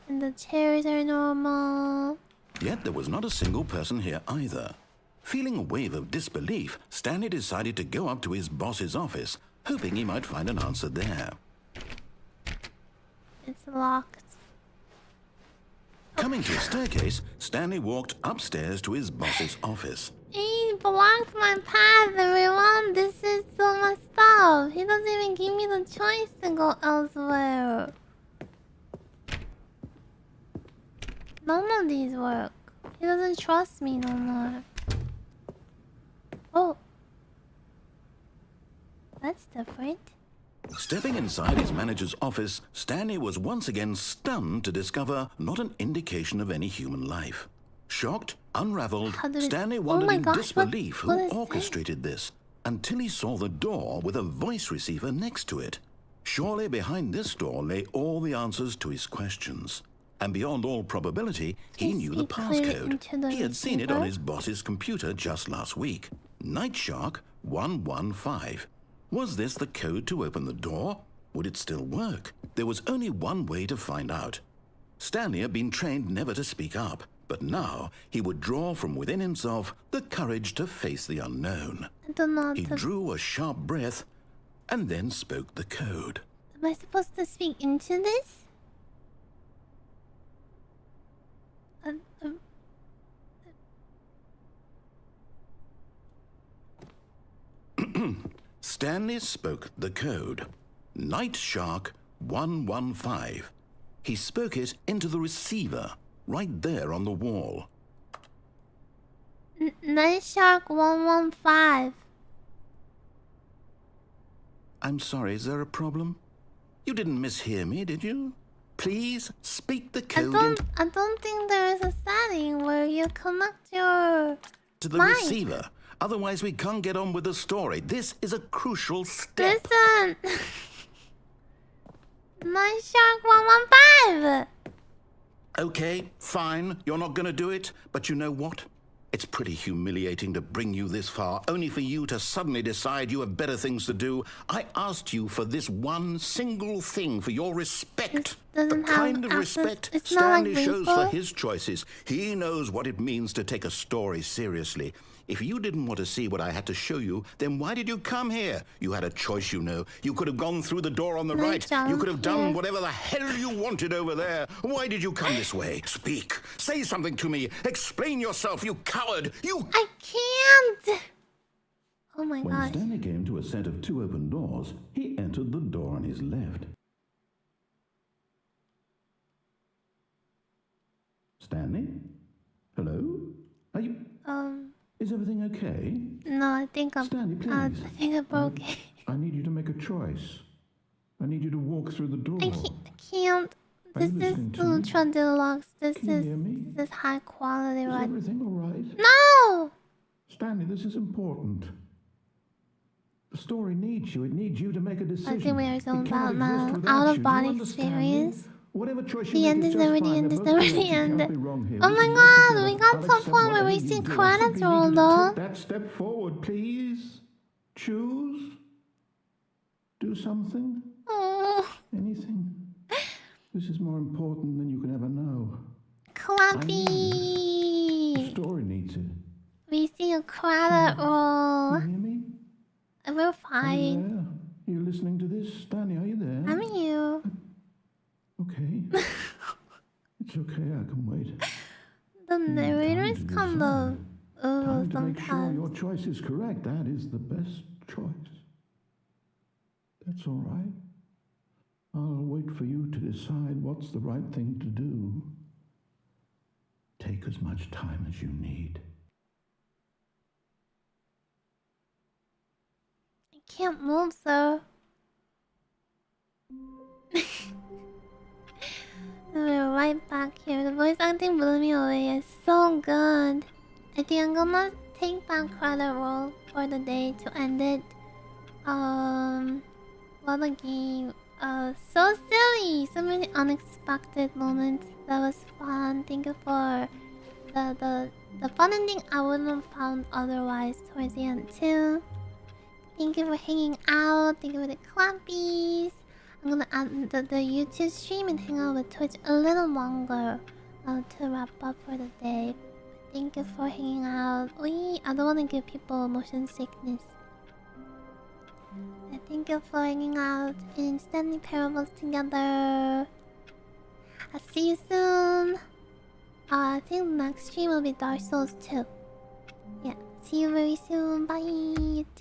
And the chairs are normal. Yet there was not a single person here either. Feeling a wave of disbelief, Stanley decided to go up to his boss's office, hoping he might find an answer there. It's locked. Coming to a staircase, Stanley walked upstairs to his boss's office. He blocked my path, everyone. This is so messed up. He doesn't even give me the choice to go elsewhere. None of these work. He doesn't trust me no more. Oh. That's different. Stepping inside his manager's office, Stanley was once again stunned to discover not an indication of any human life. Shocked, unraveled, Stanley wondered in disbelief who orchestrated this, until he saw the door with a voice receiver next to it. Surely behind this door lay all the answers to his questions. And beyond all probability, he knew the passcode. He had seen it on his boss's computer just last week. Nightshark 115. Was this the code to open the door? Would it still work? There was only one way to find out. Stanley had been trained never to speak up, but now he would draw from within himself the courage to face the unknown. He drew a sharp breath and then spoke the code. Am I supposed to speak into this? Stanley spoke the code. Nightshark 115. He spoke it into the receiver, right there on the wall. Nightshark 115. I'm sorry, is there a problem? You didn't mishear me, did you? Please speak the code I don't think there is a setting where you connect your to the receiver. Otherwise, we can't get on with the story. This is a crucial step. Listen! Nightshark 115! Okay, fine. You're not going to do it. But you know what? It's pretty humiliating to bring you this far, only for you to suddenly decide you have better things to do. I asked you for this one single thing, for your respect. The kind of respect Stanley shows for his choices. He knows what it means to take a story seriously. If you didn't want to see what I had to show you, then why did you come here? You had a choice, you know. You could have gone through the door on the right. You could have done whatever the hell you wanted over there. Why did you come this way? Speak. Say something to me. Explain yourself, you coward. You... I can't! Oh my gosh. When Stanley came to a set of two open doors, he entered the door on his left. Stanley? Hello? Are you... Is everything okay? No, I think I'm... Stanley, please. I think I'm okay. I need you to make a choice. I need you to walk through the door. I can't. This is Ultra Deluxe. This is high quality, right? Is everything all right? No! Stanley, this is important. The story needs you. It needs you to make a decision. I think we are going about now. Out of body experience. Whatever choice The end is never the end. Is never the end. Oh my god, we got to a point where we see credits roll though. Take that step forward, please. Choose. Do something. Oh. Anything. This is more important than you can ever know. Clappy. The story needs it. We see a credit roll. You hear me? We're fine. Are you listening to this? Stanley, are you there? I'm here. Okay. It's okay, I can wait. The narrator's kind of Time to make sure your choice is correct. That is the best choice. That's all right. I'll wait for you to decide what's the right thing to do. Take as much time as you need. I can't move, sir. We're right back here. The voice acting blew me away. It's so good. I think I'm gonna take back credit roll for the day to end it. What a game. So silly. So many unexpected moments. That was fun. Thank you for the fun ending I wouldn't have found otherwise towards the end too. Thank you for hanging out. Thank you for the clappies. I'm gonna add the YouTube stream and hang out with Twitch a little longer to wrap up for the day. Thank you for hanging out. I don't want to give people motion sickness. Thank you for hanging out in Stanley Parables together. I'll see you soon. I think the next stream will be Dark Souls 2. Yeah, see you very soon. Bye.